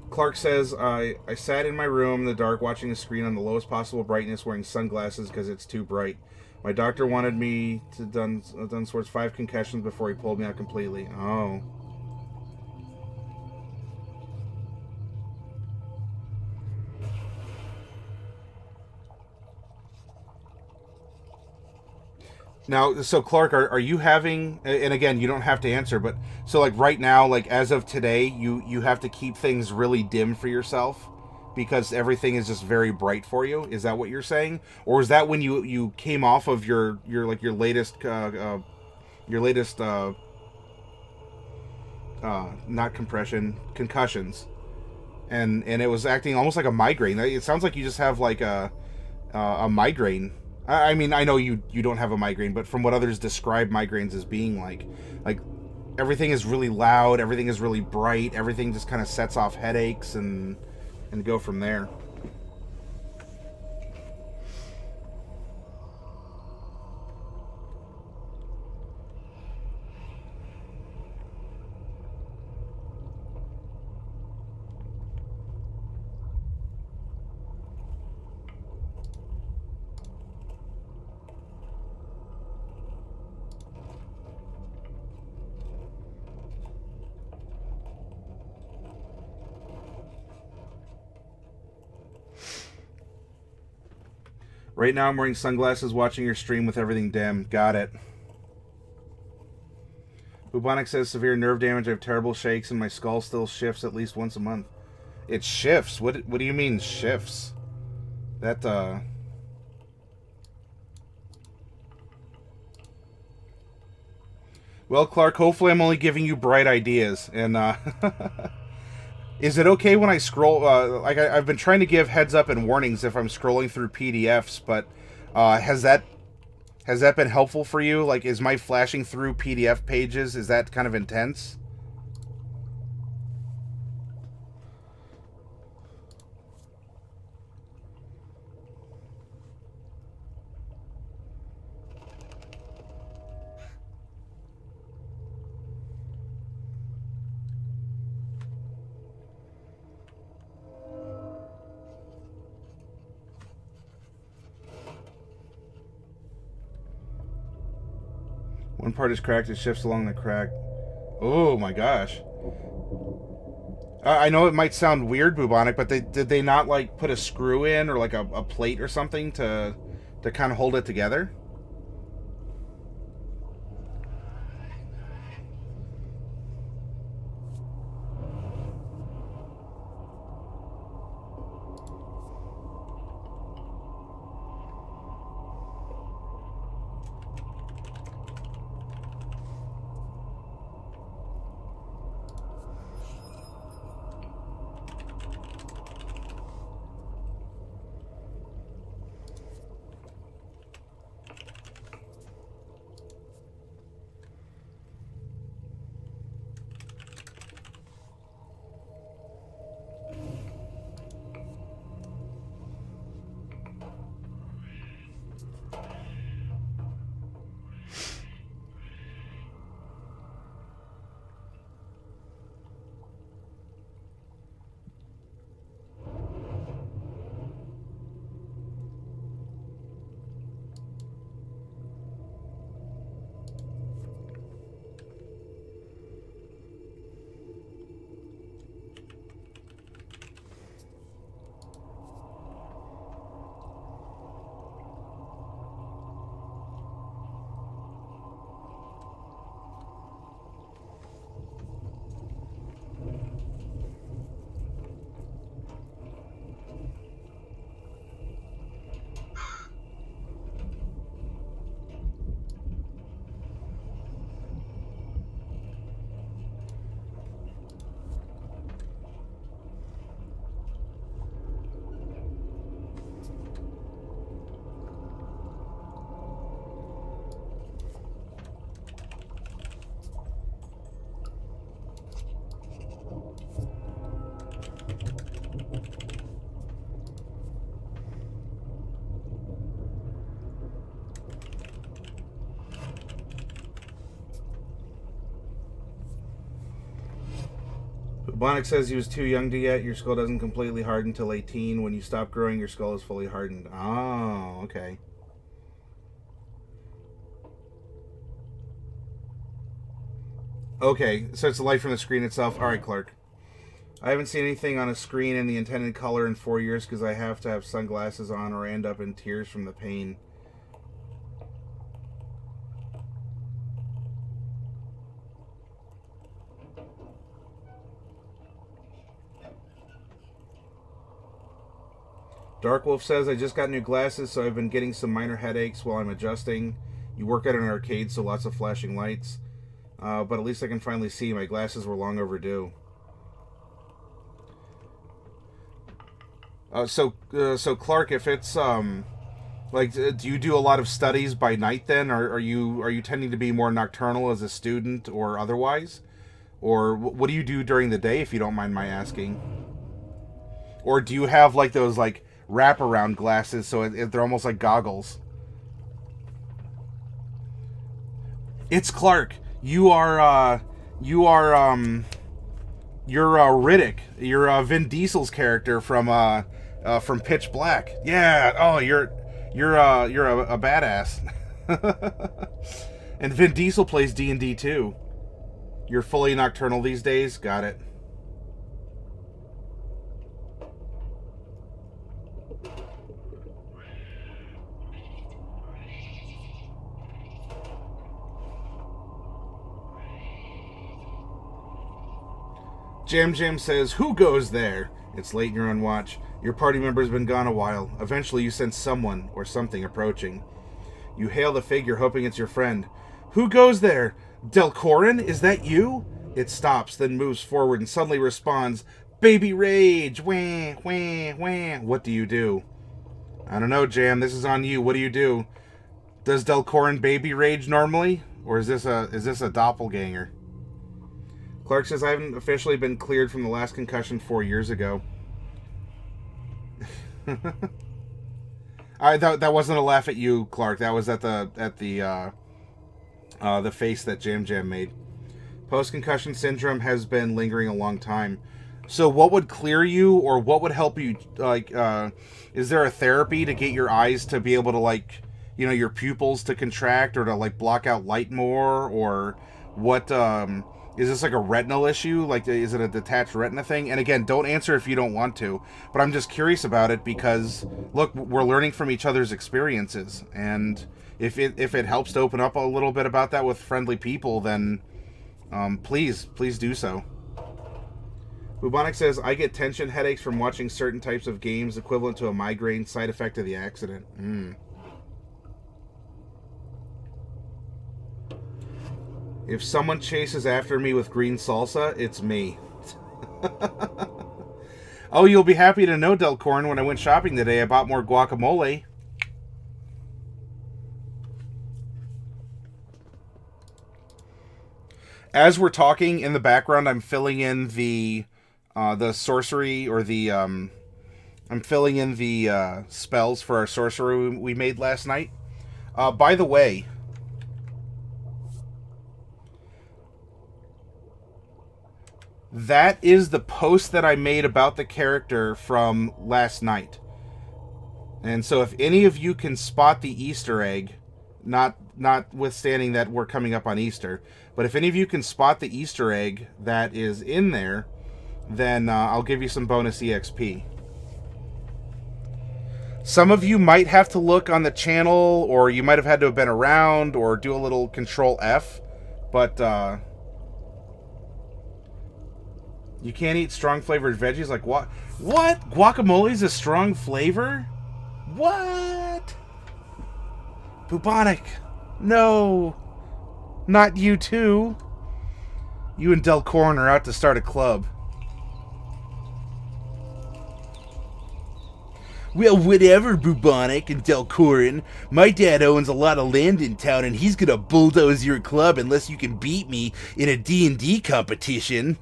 Clark says, I sat in my room in the dark watching the screen on the lowest possible brightness wearing sunglasses because it's too bright. My doctor wanted me to done towards 5 concussions before he pulled me out completely. Oh. Now, so Clark, are you having, and again, you don't have to answer, but so like right now, like as of today, you have to keep things really dim for yourself because everything is just very bright for you. Is that what you're saying? Or is that when you came off of your latest not compression, concussions, and it was acting almost like a migraine. It sounds like you just have like a migraine. I mean, I know you don't have a migraine, but from what others describe migraines as being like everything is really loud, everything is really bright, everything just kind of sets off headaches and go from there. Right now I'm wearing sunglasses watching your stream with everything dim. Got it. Bubonic says severe nerve damage. I have terrible shakes and my skull still shifts at least once a month. It shifts? What do you mean shifts? That Well, Clark, hopefully I'm only giving you bright ideas. And is it okay when I scroll? Like I've been trying to give heads up and warnings if I'm scrolling through PDFs, but has that been helpful for you? Like, is my flashing through PDF pages, is that kind of intense? One part is cracked, it shifts along the crack. Oh my gosh. I know it might sound weird, Bubonic, but did they not like put a screw in or like a plate or something to kind of hold it together? Bonic says he was too young to get. Your skull doesn't completely harden until 18. When you stop growing, your skull is fully hardened. Oh, okay. Okay, so it's the light from the screen itself. All right, Clark. I haven't seen anything on a screen in the intended color in 4 years because I have to have sunglasses on or I end up in tears from the pain. Dark Wolf says, I just got new glasses, so I've been getting some minor headaches while I'm adjusting. You work at an arcade, so lots of flashing lights. But at least I can finally see. My glasses were long overdue. So Clark, if it's like, do you do a lot of studies by night then, or are you tending to be more nocturnal as a student or otherwise, or what do you do during the day, if you don't mind my asking? Or do you have like those like wraparound glasses, so they're almost like goggles? It's Clark. You're Riddick. You're Vin Diesel's character from Pitch Black. Yeah. Oh, you're a badass. And Vin Diesel plays D&D too. You're fully nocturnal these days. Got it. Jam says, "Who goes there? It's late and you're on watch. Your party member's been gone a while. Eventually you sense someone or something approaching. You hail the figure, hoping it's your friend. Who goes there? Delcorin, is that you?" It stops, then moves forward and suddenly responds, "Baby rage! Wah, wah, wah." What do you do? I don't know, Jam. This is on you. What do you do? Does Delcorin baby rage normally? Or is this a doppelganger? Clark says, "I haven't officially been cleared from the last concussion 4 years ago." That wasn't a laugh at you, Clark. That was at the face that Jam made. Post-concussion syndrome has been lingering a long time. So what would clear you, or what would help you? Like, is there a therapy to get your eyes to be able to, like, your pupils to contract, or to like block out light more, or what? Is this like a retinal issue? Like, is it a detached retina thing? And again, don't answer if you don't want to. But I'm just curious about it because, look, we're learning from each other's experiences. And if it helps to open up a little bit about that with friendly people, then please do so. Bubonic says, "I get tension headaches from watching certain types of games, equivalent to a migraine, side effect of the accident." If someone chases after me with green salsa, it's me. Oh, you'll be happy to know, Delcorn, when I went shopping today, I bought more guacamole. As we're talking in the background, I'm filling in the sorcery, or I'm filling in the spells for our sorcery we made last night. By the way, that is the post that I made about the character from last night. And so if any of you can spot the Easter egg, notwithstanding that we're coming up on Easter, but if any of you can spot the Easter egg that is in there, then I'll give you some bonus EXP. Some of you might have to look on the channel, or you might have had to have been around, or do a little Control F, but you can't eat strong flavored veggies? Like what? What? Guacamole's a strong flavor? What? Bubonic. No. Not you too. You and Delcorn are out to start a club. Well, whatever, Bubonic and Delcorin. My dad owns a lot of land in town, and he's gonna bulldoze your club unless you can beat me in a D&D competition.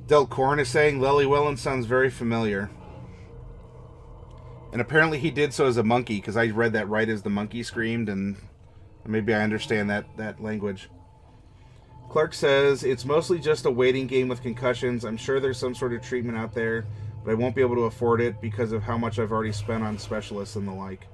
Delcorn is saying, "Lely Wellen sounds very familiar." And apparently he did so as a monkey, because I read that right as the monkey screamed, and maybe I understand that language. Clark says, "It's mostly just a waiting game with concussions. I'm sure there's some sort of treatment out there, but I won't be able to afford it because of how much I've already spent on specialists and the like."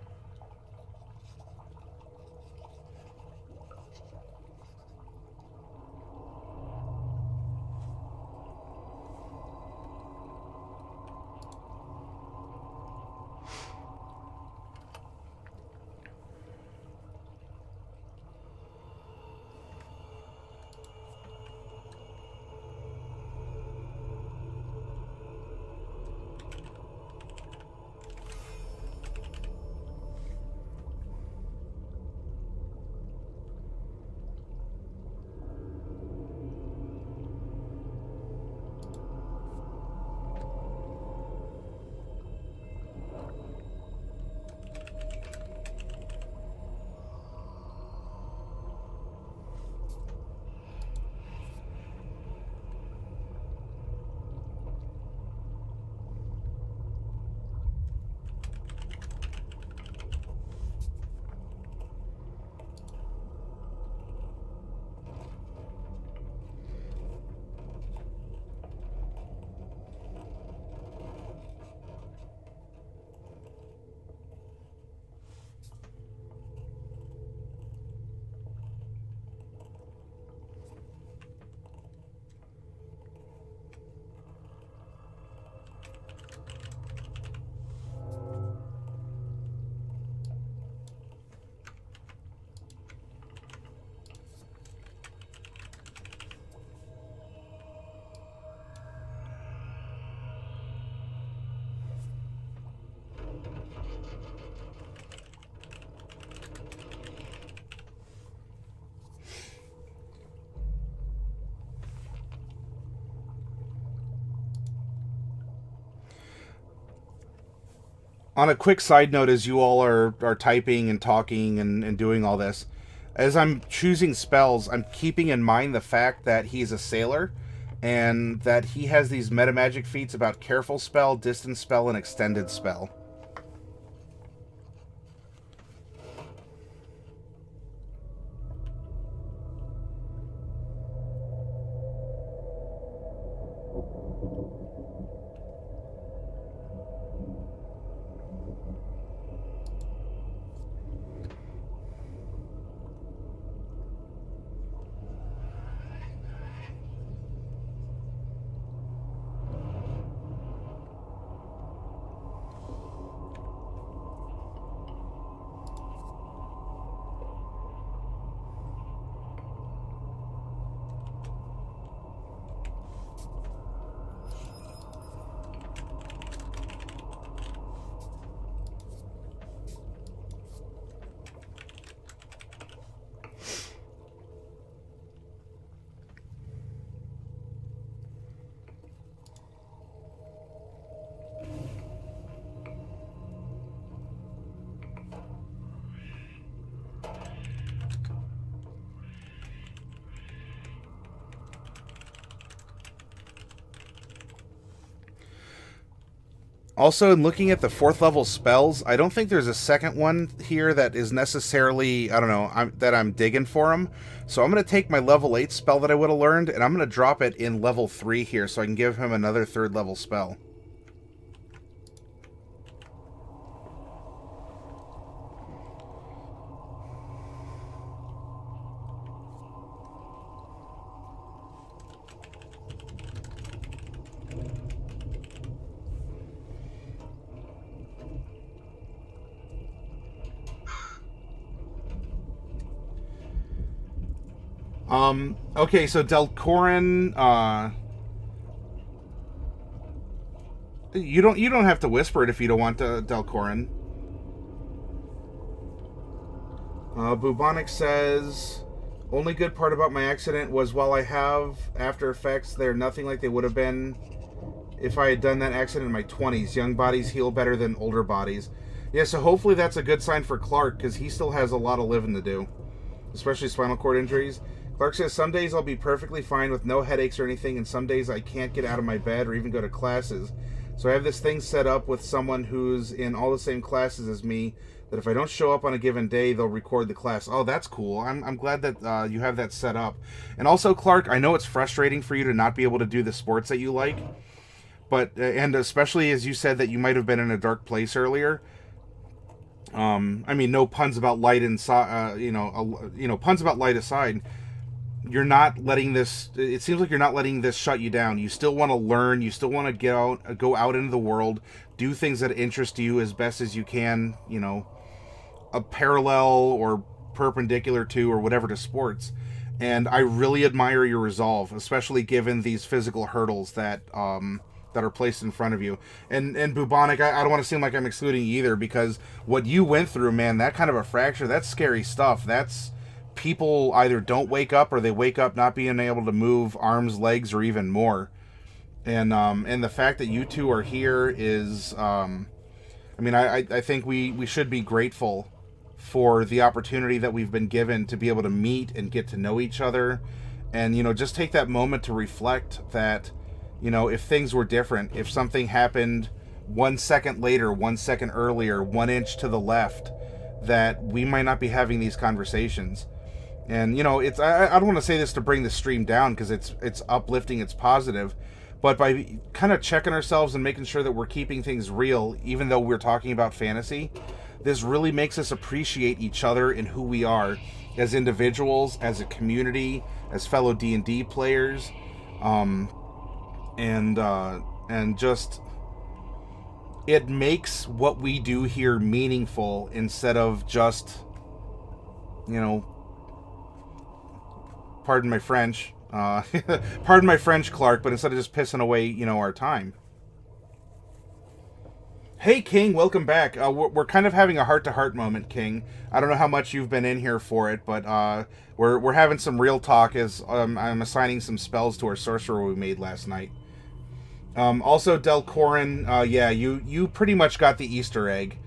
On a quick side note, as you all are typing and talking and doing all this, as I'm choosing spells, I'm keeping in mind the fact that he's a sailor and that he has these meta magic feats about careful spell, distance spell, and extended spell. Also, in looking at the 4th level spells, I don't think there's a second one here that is necessarily, I don't know, that I'm digging for them. So I'm going to take my level 8 spell that I would have learned, and I'm going to drop it in level 3 here so I can give him another 3rd level spell. Okay, so Delcorin, you don't have to whisper it if you don't want to, Delcorin. Bubonic says, only good part about my accident was while I have after effects, they're nothing like they would have been if I had done that accident in my 20s. Young bodies heal better than older bodies. Yeah, so hopefully that's a good sign for Clark, because he still has a lot of living to do, especially spinal cord injuries. Clark says, some days I'll be perfectly fine with no headaches or anything, and some days I can't get out of my bed or even go to classes. So I have this thing set up with someone who's in all the same classes as me, that if I don't show up on a given day, they'll record the class. Oh, that's cool. I'm glad that you have that set up. And also, Clark, I know it's frustrating for you to not be able to do the sports that you like, but and especially as you said that you might have been in a dark place earlier. I mean, no puns about light inside. Puns about light aside. You're not letting this, it seems like you're not letting this shut you down. You still want to learn, you still want to go out into the world, do things that interest you as best as you can, a parallel or perpendicular to or whatever to sports. And I really admire your resolve, especially given these physical hurdles that are placed in front of you. And Bubonic, I don't want to seem like I'm excluding you either, because what you went through, man, that kind of a fracture, that's scary stuff. That's people either don't wake up or they wake up not being able to move arms, legs, or even more. And the fact that you two are here is, I think we should be grateful for the opportunity that we've been given to be able to meet and get to know each other. And, just take that moment to reflect that, if things were different, if something happened 1 second later, 1 second earlier, 1 inch to the left, that we might not be having these conversations. And, it's I don't want to say this to bring the stream down, because it's uplifting, it's positive, but by kind of checking ourselves and making sure that we're keeping things real, even though we're talking about fantasy, this really makes us appreciate each other and who we are as individuals, as a community, as fellow D&D players, and just, it makes what we do here meaningful instead of just, pardon my French, Clark, but instead of just pissing away, our time. Hey, King, welcome back. We're kind of having a heart-to-heart moment, King. I don't know how much you've been in here for it, but we're having some real talk as I'm assigning some spells to our sorcerer we made last night. Also, Del Corin, yeah, you pretty much got the Easter egg.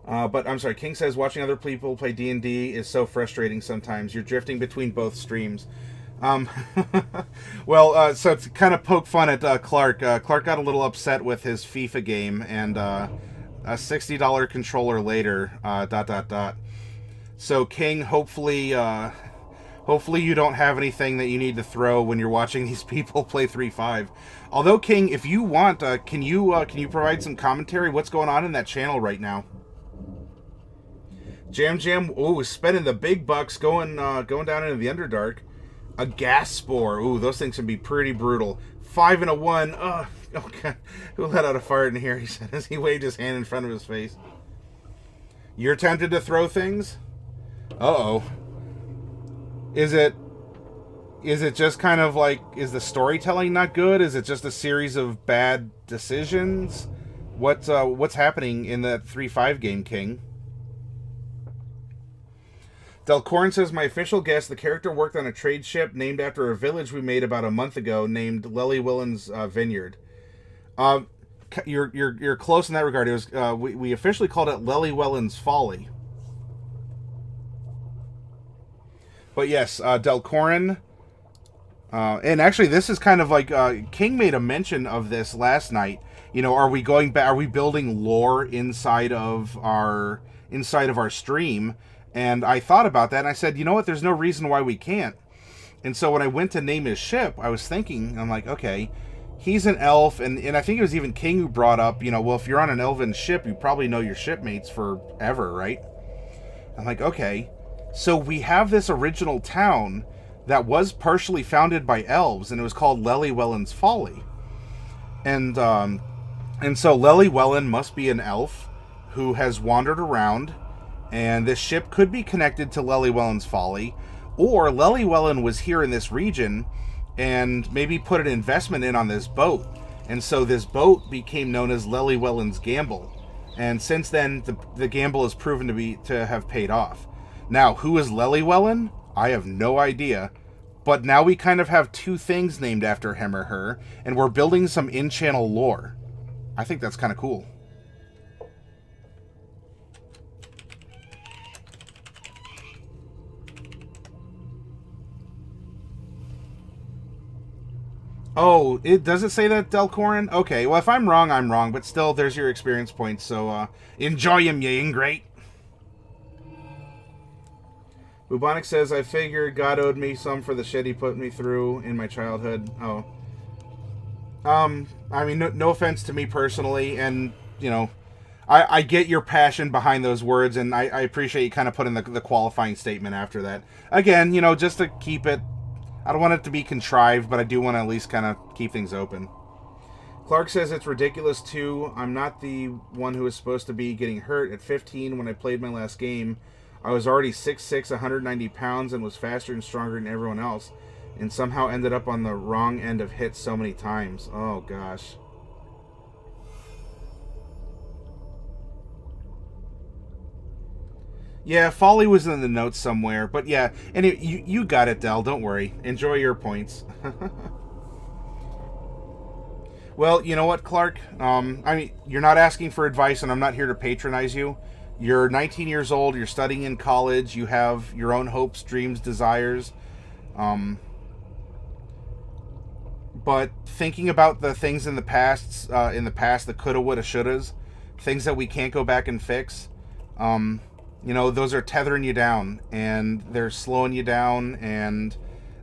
But I'm sorry, King says watching other people play D&D is so frustrating sometimes. You're drifting between both streams. Um, well, so to kind of poke fun at Clark, Clark got a little upset with his FIFA game, and a $60 controller later, ... So King, hopefully you don't have anything that you need to throw when you're watching these people play 3-5. Although King, if you want, can you provide some commentary? What's going on in that channel right now? Jam, ooh, spending the big bucks going down into the Underdark. A gas spore, ooh, those things can be pretty brutal. 5 and a 1. Oh God, who let out a fart in here? He said as he waved his hand in front of his face. You're tempted to throw things? Uh-oh. Is it just kind of like, is the storytelling not good? Is it just a series of bad decisions? What's happening in that 3-5 game, King? Delcorn says, my official guess, the character worked on a trade ship named after a village we made about a month ago named Lely Willen's Vineyard. You're close in that regard. It was we officially called it Lely Wellen's Folly. But yes, Delcorin, and actually this is kind of like King made a mention of this last night. You know, are we going back? Are we building lore inside of our stream? And I thought about that, and I said, you know what? There's no reason why we can't. And so when I went to name his ship, I was thinking, I'm like, okay, he's an elf, and I think it was even King who brought up, you know, well, if you're on an elven ship, you probably know your shipmates forever, right? I'm like, okay. So we have this original town that was partially founded by elves, and it was called Lely Wellen's Folly. And so Lely Wellen must be an elf who has wandered around, and this ship could be connected to Lely Wellen's Folly, or Lely Wellen was here in this region and maybe put an investment in on this boat. And so this boat became known as Lely Wellen's Gamble. And since then, the gamble has proven to have paid off. Now, who is Lely Wellen? I have no idea. But now we kind of have two things named after him or her, and we're building some in-channel lore. I think that's kind of cool. Oh, does it say that, Delcorin? Okay, well, if I'm wrong, I'm wrong, but still, there's your experience points, so enjoy them, you ingrate. Bubonic says, I figured God owed me some for the shit he put me through in my childhood. Oh. I mean, no offense to me personally, and, you know, I get your passion behind those words, and I appreciate you kind of putting the qualifying statement after that. Again, you know, just to keep it, I don't want it to be contrived, but I do want to at least kind of keep things open. Clark says it's ridiculous too. I'm not the one who was supposed to be getting hurt. At 15, when I played my last game, I was already 6'6", 190 pounds, and was faster and stronger than everyone else, and somehow ended up on the wrong end of hits so many times. Oh, gosh. Yeah, Folly was in the notes somewhere, but yeah, and you got it, Del. Don't worry. Enjoy your points. Well, you know what, Clark? I mean, you're not asking for advice, and I'm not here to patronize you. You're 19 years old. You're studying in college. You have your own hopes, dreams, desires. But thinking about the things in the past, the coulda, woulda, shouldas, things that we can't go back and fix. You know, those are tethering you down, and they're slowing you down, and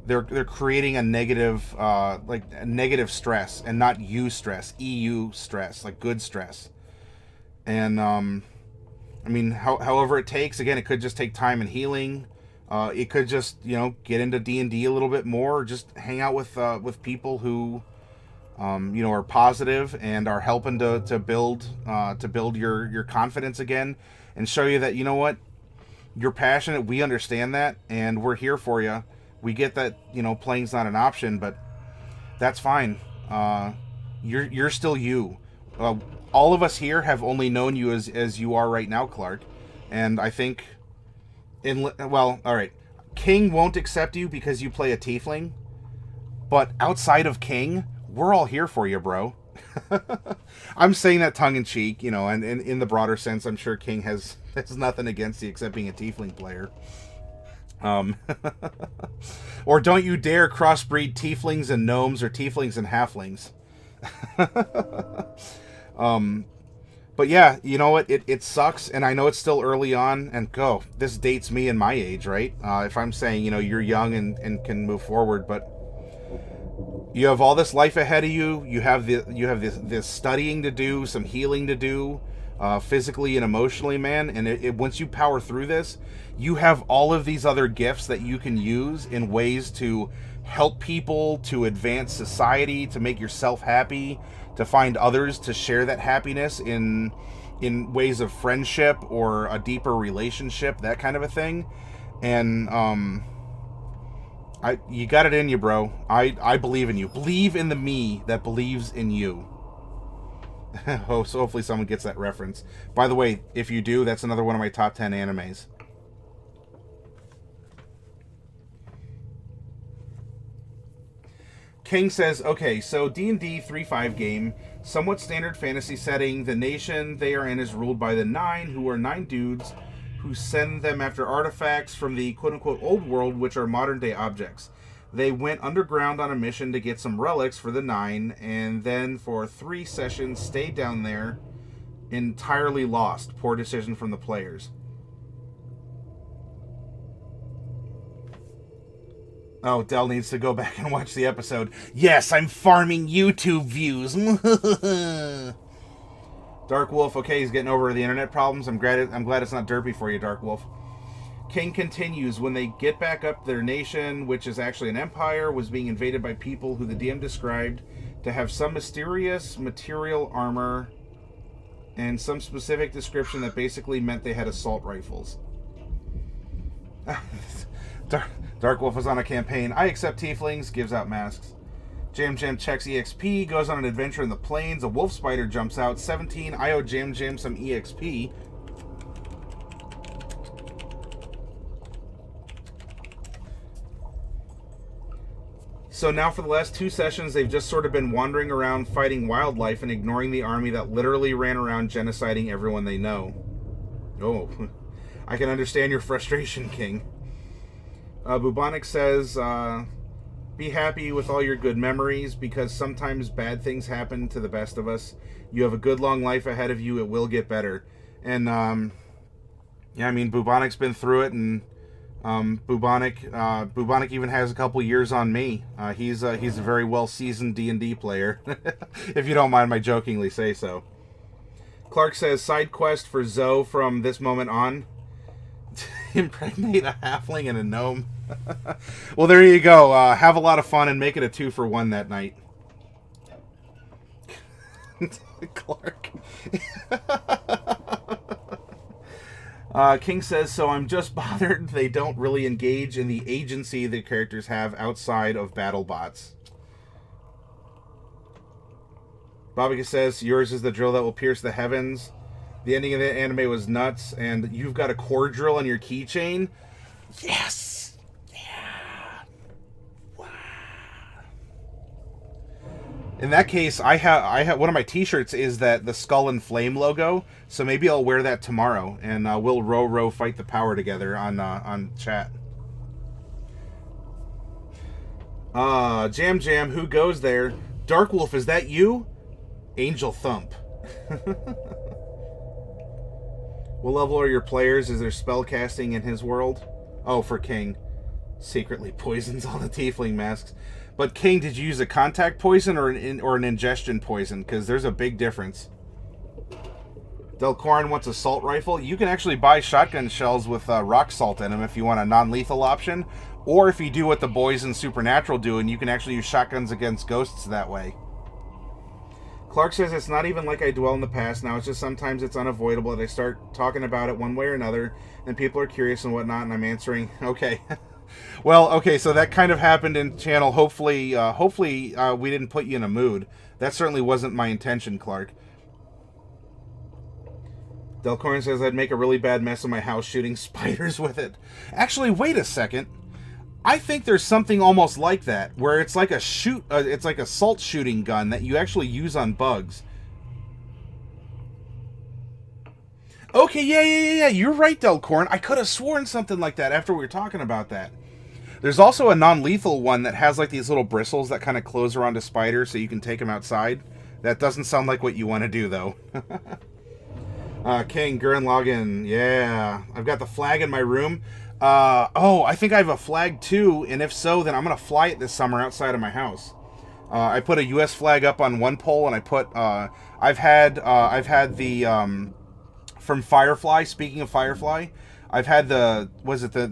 they're creating a negative, like a negative stress, and not you stress, EU stress, like good stress. And I mean, however it takes. Again, it could just take time and healing. It could just, you know, get into D&D a little bit more, or just hang out with people who, you know, are positive and are helping to build your confidence again. And show you that, you know what, you're passionate, we understand that, and we're here for you. We get that, you know, playing's not an option, but that's fine. You're still you. All of us here have only known you as you are right now, Clark. And I think, well, all right, King won't accept you because you play a tiefling. But outside of King, we're all here for you, bro. I'm saying that tongue-in-cheek, you know, and in the broader sense, I'm sure King has nothing against you except being a tiefling player. Or don't you dare crossbreed tieflings and gnomes or tieflings and halflings. But yeah, you know what? It sucks, and I know it's still early on, and this dates me and my age, right? If I'm saying, you know, you're young and can move forward, but you have all this life ahead of you. You have this studying to do, some healing to do, physically and emotionally, man. And once you power through this, you have all of these other gifts that you can use in ways to help people, to advance society, to make yourself happy, to find others to share that happiness in ways of friendship or a deeper relationship, that kind of a thing. And you got it in you, bro. I believe in you. Believe in the me that believes in you. So hopefully someone gets that reference. By the way, if you do, that's another one of my top 10 animes. King says, okay, so D&D 3.5 game, somewhat standard fantasy setting. The nation they are in is ruled by the Nine, who are 9 dudes who send them after artifacts from the quote-unquote old world, which are modern-day objects. They went underground on a mission to get some relics for the Nine, and then for 3 sessions stayed down there, entirely lost. Poor decision from the players. Oh, Del needs to go back and watch the episode. Yes, I'm farming YouTube views. Dark Wolf, okay, he's getting over the internet problems. I'm glad it's not derpy for you, Dark Wolf. King continues, when they get back up, their nation, which is actually an empire, was being invaded by people who the DM described to have some mysterious material armor and some specific description that basically meant they had assault rifles. Dark Wolf was on a campaign. I accept tieflings, gives out masks. Jam Jam checks EXP, goes on an adventure in the plains. A wolf spider jumps out. 17, I owe Jam Jam some EXP. So now for the last 2 sessions, they've just sort of been wandering around fighting wildlife and ignoring the army that literally ran around genociding everyone they know. Oh, I can understand your frustration, King. Bubonic says, be happy with all your good memories, because sometimes bad things happen to the best of us. You have a good long life ahead of you. It will get better. And, yeah, I mean, Bubonic's been through it, and Bubonic even has a couple years on me. He's a very well-seasoned D&D player, if you don't mind my jokingly say so. Clark says, side quest for Zoe from this moment on. Impregnate a halfling and a gnome. Well, there you go. Have a lot of fun and make it a 2-for-1 that night. Clark. King says, so I'm just bothered they don't really engage in the agency the characters have outside of battle bots. Bobika says, yours is the drill that will pierce the heavens. The ending of the anime was nuts, and you've got a core drill on your keychain? Yes! Yeah! Wow! In that case, I have one of my t-shirts is the Skull and Flame logo, so maybe I'll wear that tomorrow, and we'll row fight the power together on chat. Jam Jam, who goes there? Dark Wolf, is that you? Angel Thump. What level are your players? Is there spell casting in his world? Oh, for King. Secretly poisons all the tiefling masks. But King, did you use a contact poison or an ingestion poison? Because there's a big difference. Delcorin wants a assault rifle. You can actually buy shotgun shells with rock salt in them if you want a non-lethal option. Or if you do what the boys in Supernatural do, and you can actually use shotguns against ghosts that way. Clark says, it's not even like I dwell in the past now. It's just sometimes it's unavoidable that I start talking about it one way or another, and people are curious and whatnot, and I'm answering, okay. Well, okay, so that kind of happened in channel. Hopefully we didn't put you in a mood. That certainly wasn't my intention, Clark. Delcorn says, I'd make a really bad mess of my house shooting spiders with it. Actually, wait a second. I think there's something almost like that, where it's like a it's like a salt shooting gun that you actually use on bugs. Okay, yeah. You're right, Delcorn. I could have sworn something like that after we were talking about that. There's also a non-lethal one that has like these little bristles that kind of close around a spider so you can take them outside. That doesn't sound like what you want to do, though. King, Gurren Lagann, yeah. I've got the flag in my room. Oh, I think I have a flag too, and if so, then I'm going to fly it this summer outside of my house. I put a U.S. flag up on one pole, and I put, I've had the, from Firefly, speaking of Firefly, I've had the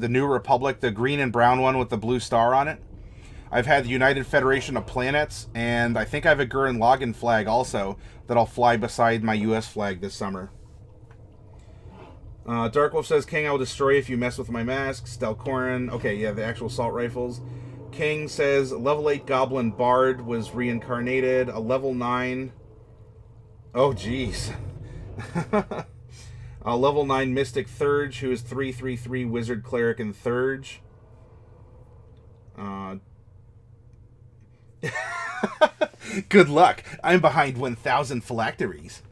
New Republic, the green and brown one with the blue star on it. I've had the United Federation of Planets, and I think I have a Gurren Lagann flag also that I'll fly beside my U.S. flag this summer. Darkwolf says, King, I will destroy if you mess with my masks. Delcorin, okay, yeah, the actual assault rifles. King says, level 8 Goblin Bard was reincarnated. A level 9... Oh, jeez. A level 9 Mystic Thurge, who is 3/3/3 Wizard Cleric and Thurge. Good luck. I'm behind 1,000 phylacteries.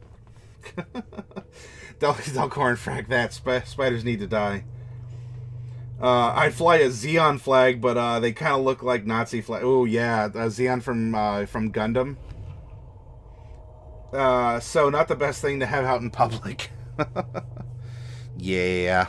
Delcorn, frag that. Spiders need to die. I'd fly a Xeon flag, but they kind of look like Nazi flag. Oh, yeah. A Xeon from Gundam. So not the best thing to have out in public. Yeah.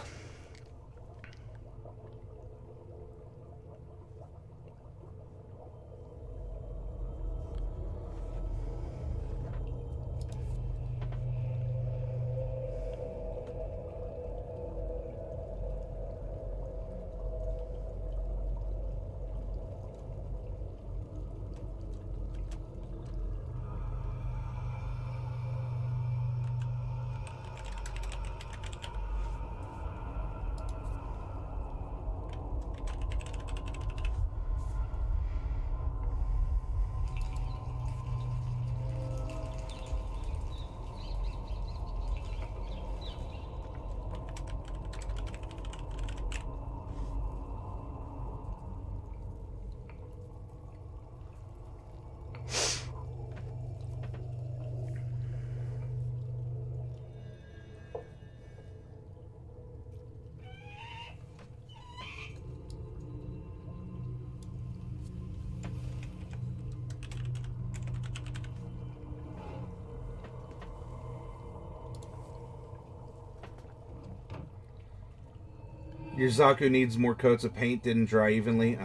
Your Zaku needs more coats of paint, didn't dry evenly.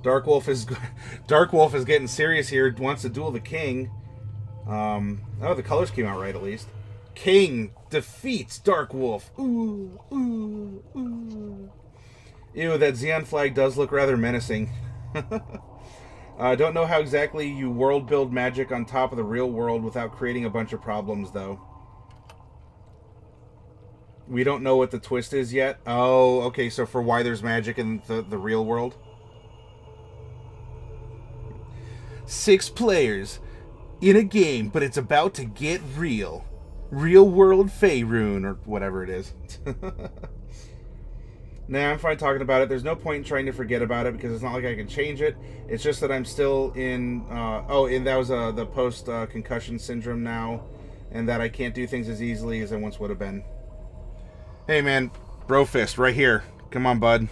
Darkwolf is getting serious here. Wants to duel the king. Oh, the colors came out right at least. King defeats Darkwolf. Ooh, ooh, ooh. Ew, that Xeon flag does look rather menacing. I don't know how exactly you world build magic on top of the real world without creating a bunch of problems, though. We don't know what the twist is yet. Oh, okay, so for why there's magic in the real world. 6 players in a game, but it's about to get real. Real world Faerun, or whatever it is. Nah, I'm fine talking about it. There's no point in trying to forget about it because it's not like I can change it. It's just that I'm still in... and that was the post-concussion syndrome now, and that I can't do things as easily as I once would have been. Hey, man. Bro fist, right here. Come on, bud.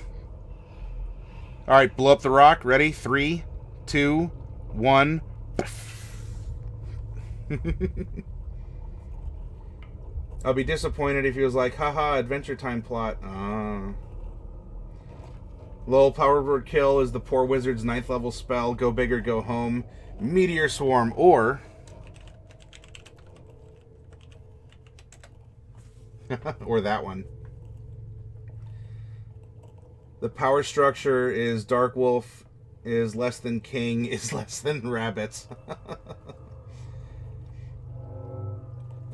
Alright, blow up the rock. Ready? 3, 2, 1. I'll be disappointed if he was like, haha, Adventure Time plot. Lol, Power Word Kill is the poor wizard's 9th level spell. Go big or go home. Meteor Swarm, or... or that one. The power structure is Darkwolf is less than King is less than Rabbits.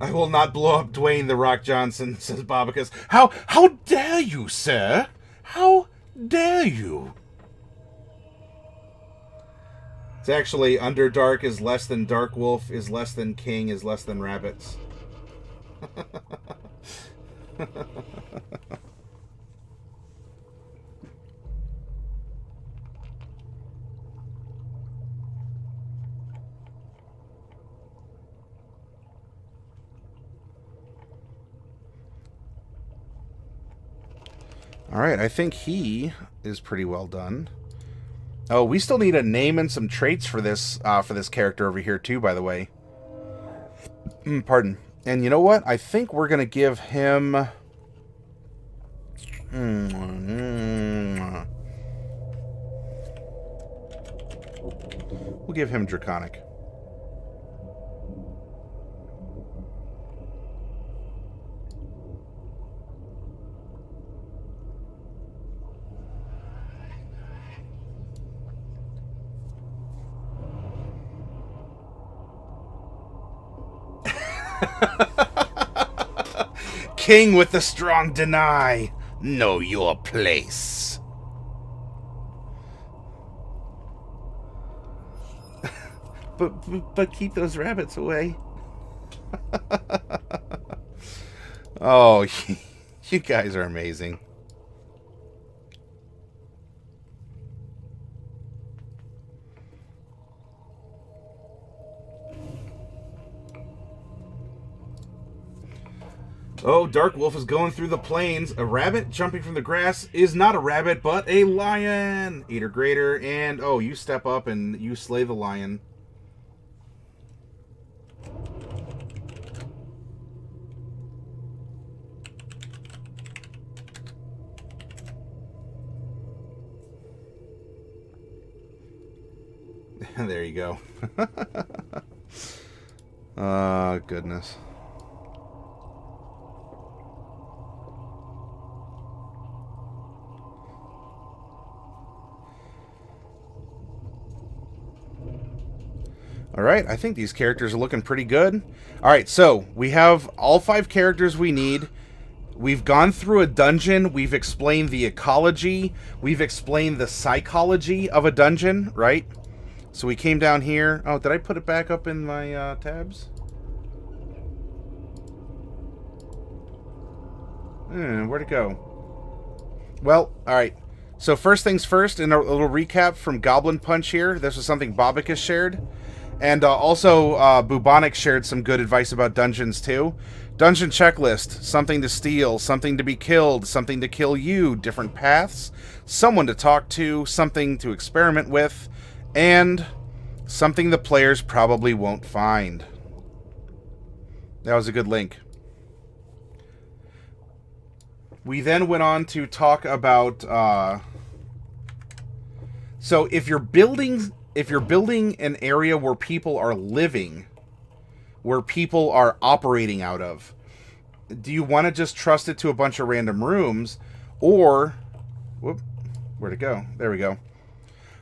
I will not blow up Dwayne The Rock Johnson, says Bobicus. How dare you, sir? How dare you? It's actually Underdark is less than Darkwolf is less than King is less than Rabbits. All right, I think he is pretty well done. Oh, we still need a name and some traits for this character over here too, by the way. Pardon. And you know what? I think we're going to give him... We'll give him Draconic. King with the strong deny. Know your place. but keep those rabbits away. Oh, you guys are amazing. Oh, Dark Wolf is going through the plains. A rabbit jumping from the grass is not a rabbit, but a lion. 8 or greater, and oh, you step up and you slay the lion. There you go. Oh, goodness. All right, I think these characters are looking pretty good. All right, so we have all 5 characters we need. We've gone through a dungeon. We've explained the ecology. We've explained the psychology of a dungeon, right? So we came down here. Oh, did I put it back up in my tabs? Where'd it go? Well, all right. So first things first, in a little recap from Goblin Punch here. This was something Bobicus shared. And also, Bubonic shared some good advice about dungeons, too. Dungeon checklist. Something to steal, something to be killed, something to kill you, different paths, someone to talk to, something to experiment with, and something the players probably won't find. That was a good link. We then went on to talk about... so if you're building an area where people are living, where people are operating out of, do you want to just trust it to a bunch of random rooms, or... Whoop, where'd it go? There we go.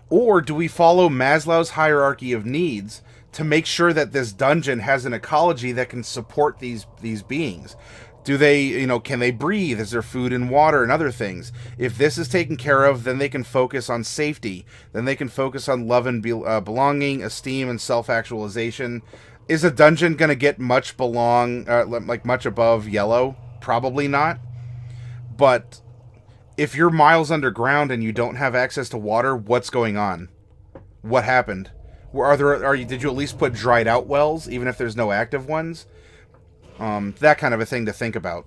Or do we follow Maslow's hierarchy of needs to make sure that this dungeon has an ecology that can support these beings? Do they, can they breathe? Is there food and water and other things? If this is taken care of, then they can focus on safety. Then they can focus on love and belonging, esteem, and self-actualization. Is a dungeon going to get much much above yellow? Probably not. But if you're miles underground and you don't have access to water, what's going on? What happened? Did you at least put dried out wells, even if there's no active ones? That kind of a thing to think about.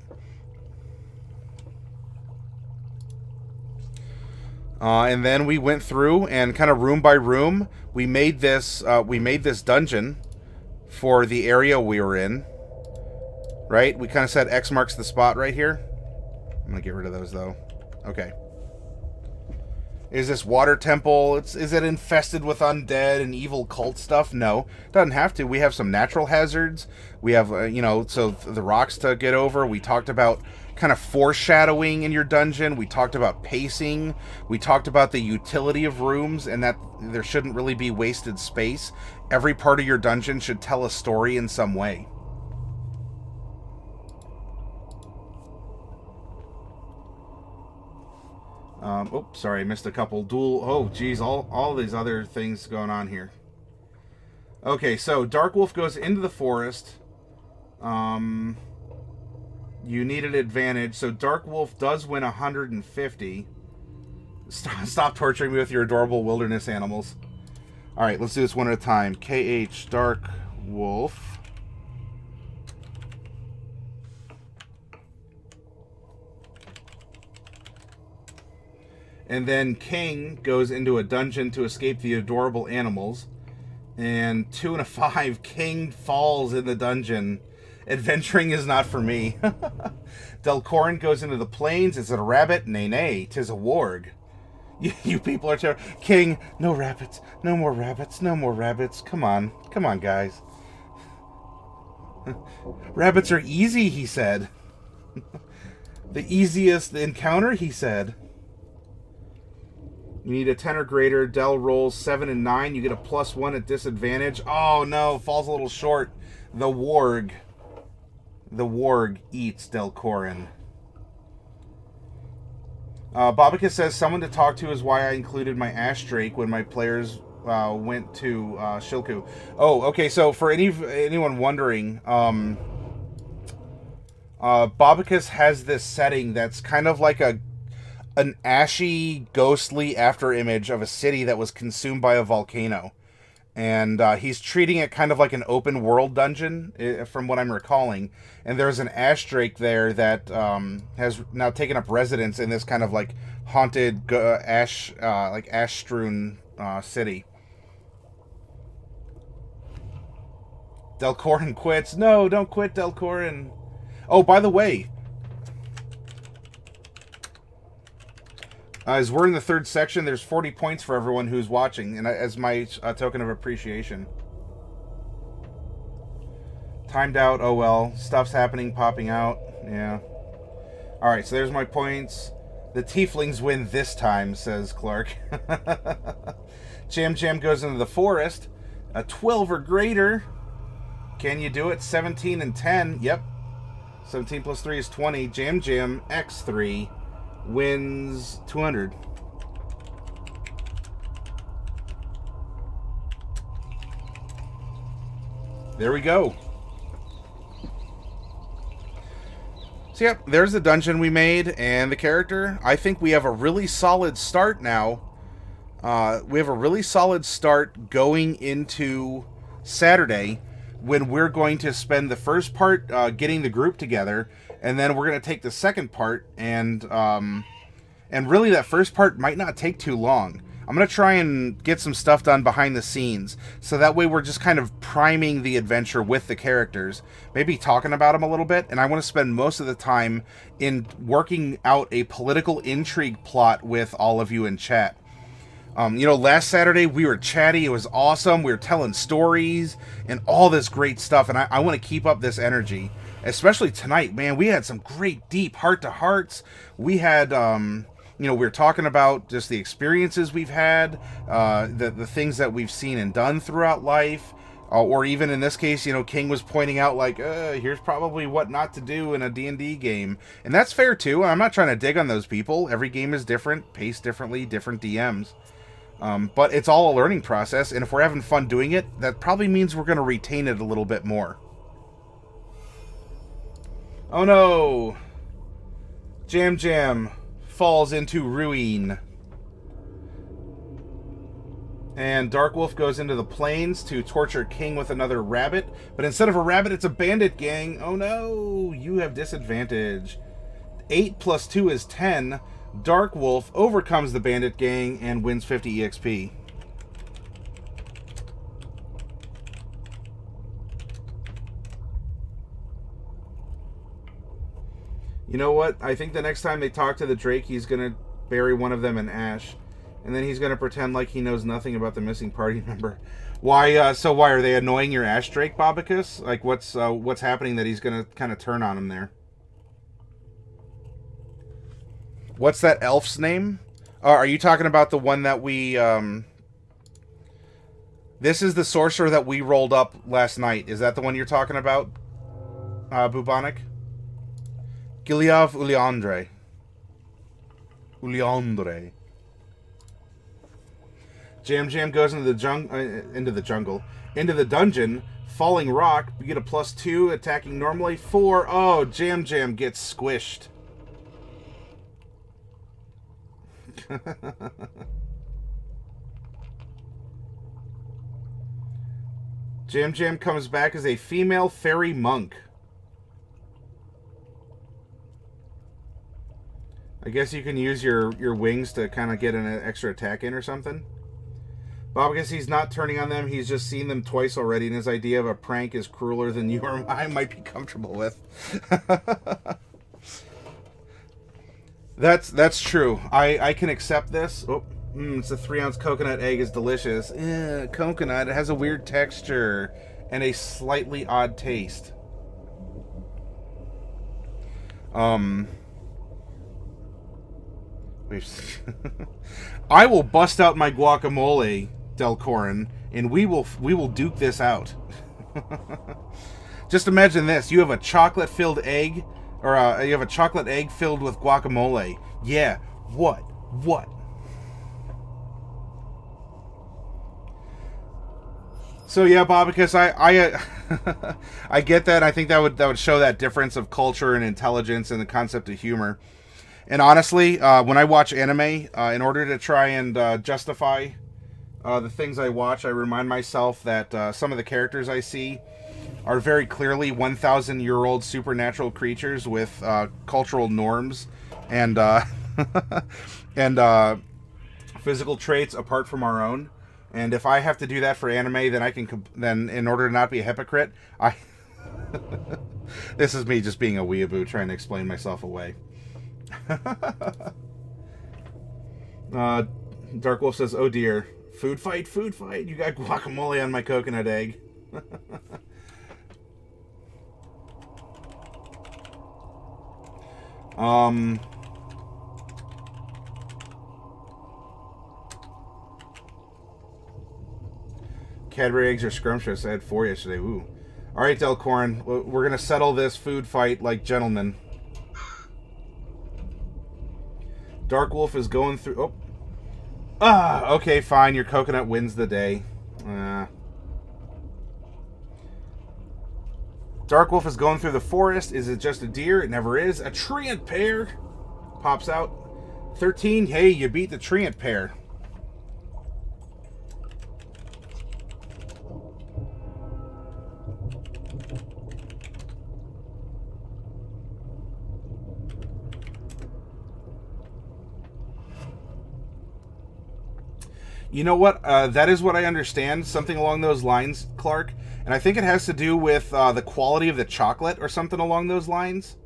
And then we went through and kind of room by room, we made this dungeon for the area we were in. Right? We kind of said X marks the spot right here. I'm going to get rid of those, though. Okay. Is this water temple, is it infested with undead and evil cult stuff? No. Doesn't have to. We have some natural hazards. We have, so the rocks to get over. We talked about kind of foreshadowing in your dungeon. We talked about pacing. We talked about the utility of rooms and that there shouldn't really be wasted space. Every part of your dungeon should tell a story in some way. Oops, sorry, I missed a couple dual... Oh, geez, all these other things going on here. Okay, so Dark Wolf goes into the forest. You need an advantage, so Dark Wolf does win 150. Stop torturing me with your adorable wilderness animals. Alright, let's do this one at a time. KH Dark Wolf. And then King goes into a dungeon to escape the adorable animals. And 2 and a 5, King falls in the dungeon. Adventuring is not for me. Delcorin goes into the plains. Is it a rabbit? Nay, nay, 'tis a warg. You people are terrible. King, no rabbits. No more rabbits. No more rabbits. Come on. Come on, guys. Rabbits are easy, he said. The easiest encounter, he said. You need a 10 or greater. Del rolls 7 and 9. You get a +1 at disadvantage. Oh, no. Falls a little short. The warg. The warg eats Delcorin. Babika says, someone to talk to is why I included my Ash Drake when my players went to Shilku. Oh, okay, so for anyone wondering, Babicus has this setting that's kind of like an ashy, ghostly after image of a city that was consumed by a volcano. And he's treating it kind of like an open world dungeon, from what I'm recalling. And there's an Ash Drake there that has now taken up residence in this kind of like haunted ash-strewn city. Delcorin quits. No, don't quit, Delcorin. Oh, by the way, as we're in the 3rd section, there's 40 points for everyone who's watching, and as my token of appreciation. Timed out, oh well. Stuff's happening, popping out. Yeah. Alright, so there's my points. The tieflings win this time, says Clark. Jam Jam goes into the forest. A 12 or greater. Can you do it? 17 and 10. Yep. 17 plus 3 is 20. Jam Jam X3 wins 200. There we go. So yep, there's the dungeon we made and the character. I think we have a really solid start now. We have a really solid start going into Saturday, when we're going to spend the first part getting the group together, and then we're going to take the second part, and really that first part might not take too long. I'm going to try and get some stuff done behind the scenes, so that way we're just kind of priming the adventure with the characters, maybe talking about them a little bit, and I want to spend most of the time in working out a political intrigue plot with all of you in chat. Last Saturday we were chatty, it was awesome, we were telling stories, and all this great stuff, and I want to keep up this energy, especially tonight, man. We had some great, deep heart-to-hearts. We had, we were talking about just the experiences we've had, the things that we've seen and done throughout life, or even in this case, King was pointing out, like, here's probably what not to do in a D&D game, and that's fair too. I'm not trying to dig on those people. Every game is different, paced differently, different DMs. But it's all a learning process, and if we're having fun doing it, that probably means we're going to retain it a little bit more. Oh no! Jam Jam falls into ruin. And Darkwolf goes into the plains to torture King with another rabbit, but instead of a rabbit, it's a bandit gang. Oh no! You have disadvantage. 8 plus 2 is 10. Darkwolf overcomes the bandit gang and wins 50 EXP. You know what? I think the next time they talk to the Drake, he's going to bury one of them in ash. And then he's going to pretend like he knows nothing about the missing party member. Why, so why, are they annoying your Ash Drake, Bobicus? Like, what's happening that he's going to kind of turn on him there? What's that elf's name? Are you talking about the one that we, This is the sorcerer that we rolled up last night. Is that the one you're talking about, Bubonic? Giliav Uliandre. Jam Jam goes into the dungeon. Falling rock. You get a +2, attacking normally. 4. Oh, Jam Jam gets squished. Jam Jam comes back as a female fairy monk. I guess you can use your wings to kind of get an extra attack in or something. Bob, I guess he's not turning on them. He's just seen them twice already, and his idea of a prank is crueler than you or I might be comfortable with. That's true. I can accept this. Oh, it's a 3-ounce coconut egg is delicious. Coconut. It has a weird texture and a slightly odd taste. I will bust out my guacamole, Delcorin, and we will duke this out. Just imagine this: you have a chocolate-filled egg, or you have a chocolate egg filled with guacamole. Yeah, what? So yeah, Bob, because I I get that. I think that would show that difference of culture and intelligence and the concept of humor. And honestly, when I watch anime, in order to try and justify the things I watch, I remind myself that some of the characters I see are very clearly 1,000-year-old supernatural creatures with cultural norms and and physical traits apart from our own. And if I have to do that for anime, then in order to not be a hypocrite, this is me just being a weeaboo trying to explain myself away. Dark Wolf says, "Oh dear, food fight. You got guacamole on my coconut egg." Cadbury eggs are scrumptious. I had 4 yesterday. Ooh. All right, Delcorn, we're gonna settle this food fight like gentlemen. Dark Wolf is going through... Oh. Okay, fine. Your coconut wins the day. Dark Wolf is going through the forest. Is it just a deer? It never is. A treant pear pops out. 13. Hey, you beat the treant pear. You know what? That is what I understand. Something along those lines, Clark. And I think it has to do with the quality of the chocolate or something along those lines.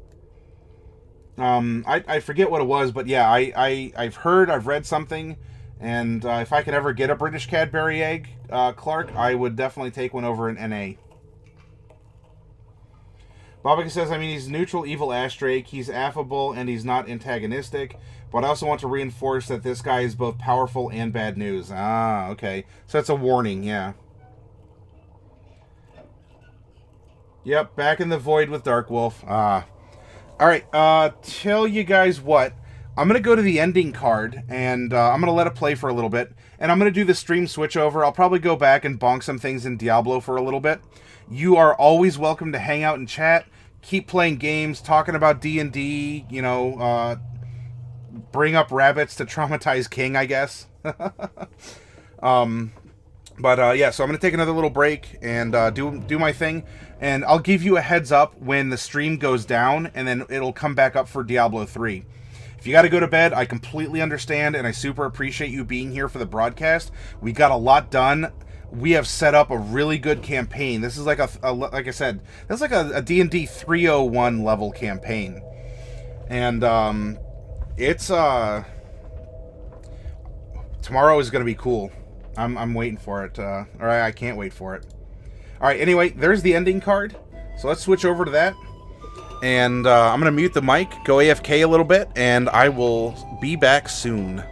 I forget what it was, but yeah, I've read something. And if I could ever get a British Cadbury egg, Clark, I would definitely take one over an NA. Bobika says, I mean, he's neutral, evil Ashdrake. He's affable, and he's not antagonistic. But I also want to reinforce that this guy is both powerful and bad news. Ah, okay. So that's a warning, yeah. Yep, back in the void with Dark Wolf. Ah. Alright, tell you guys what. I'm going to go to the ending card, and I'm going to let it play for a little bit. And I'm going to do the stream switch over. I'll probably go back and bonk some things in Diablo for a little bit. You are always welcome to hang out and chat. Keep playing games, talking about D&D, you know, bring up rabbits to traumatize King, I guess. Yeah, so I'm going to take another little break and do my thing. And I'll give you a heads up when the stream goes down, and then it'll come back up for Diablo 3. If you got to go to bed, I completely understand, and I super appreciate you being here for the broadcast. We got a lot done. We have set up a really good campaign. This is like like I said, that's like a D&D 301 level campaign. And it's tomorrow is going to be cool. I'm waiting for it. Or I can't wait for it. All right, anyway, there's the ending card. So let's switch over to that. And I'm going to mute the mic, go AFK a little bit, and I will be back soon.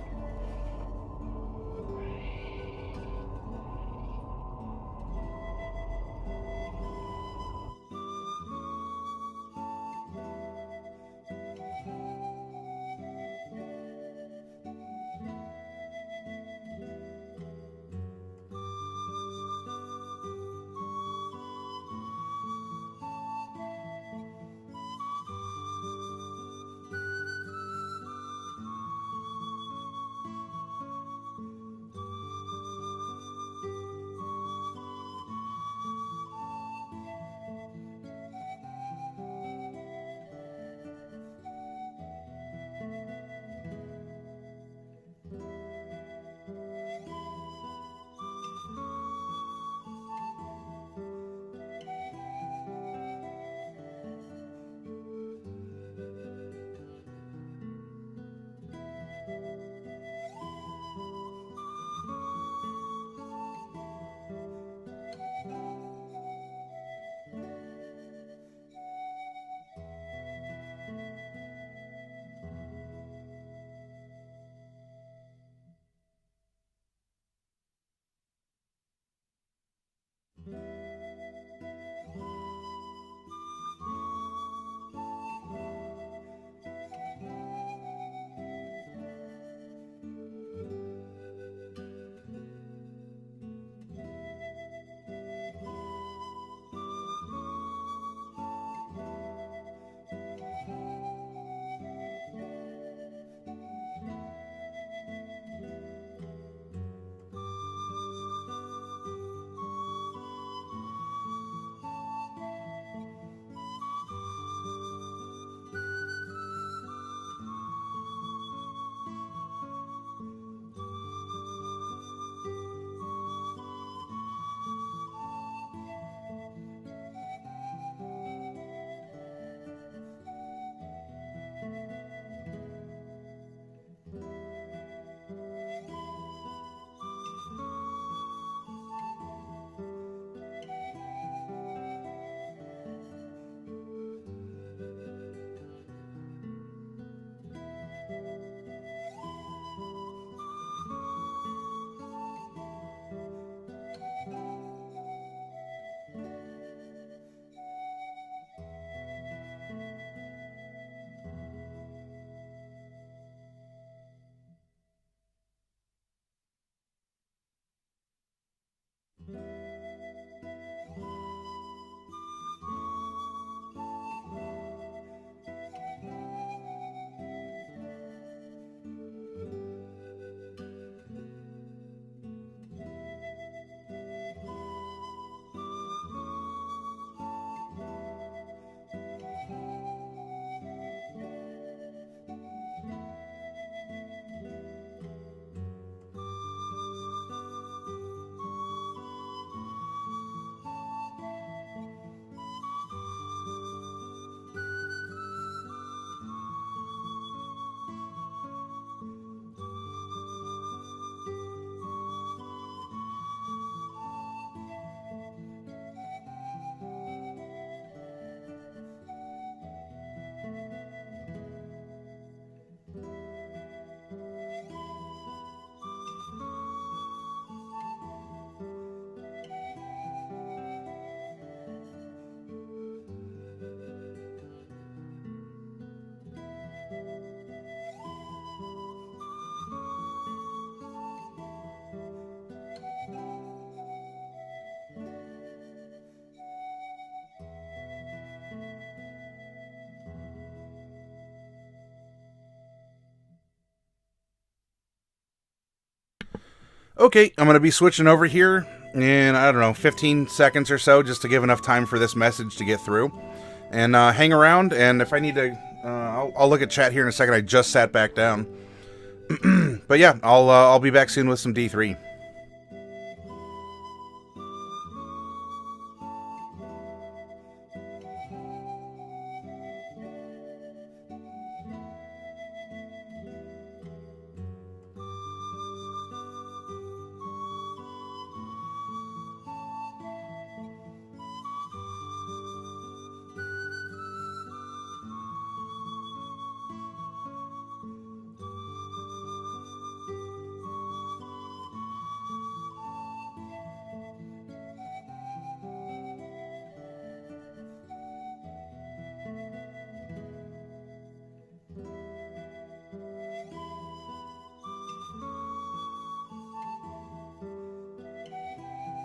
Okay, I'm going to be switching over here in, I don't know, 15 seconds or so, just to give enough time for this message to get through. And hang around, and if I need to, I'll look at chat here in a second. I just sat back down. But yeah, I'll be back soon with some D3.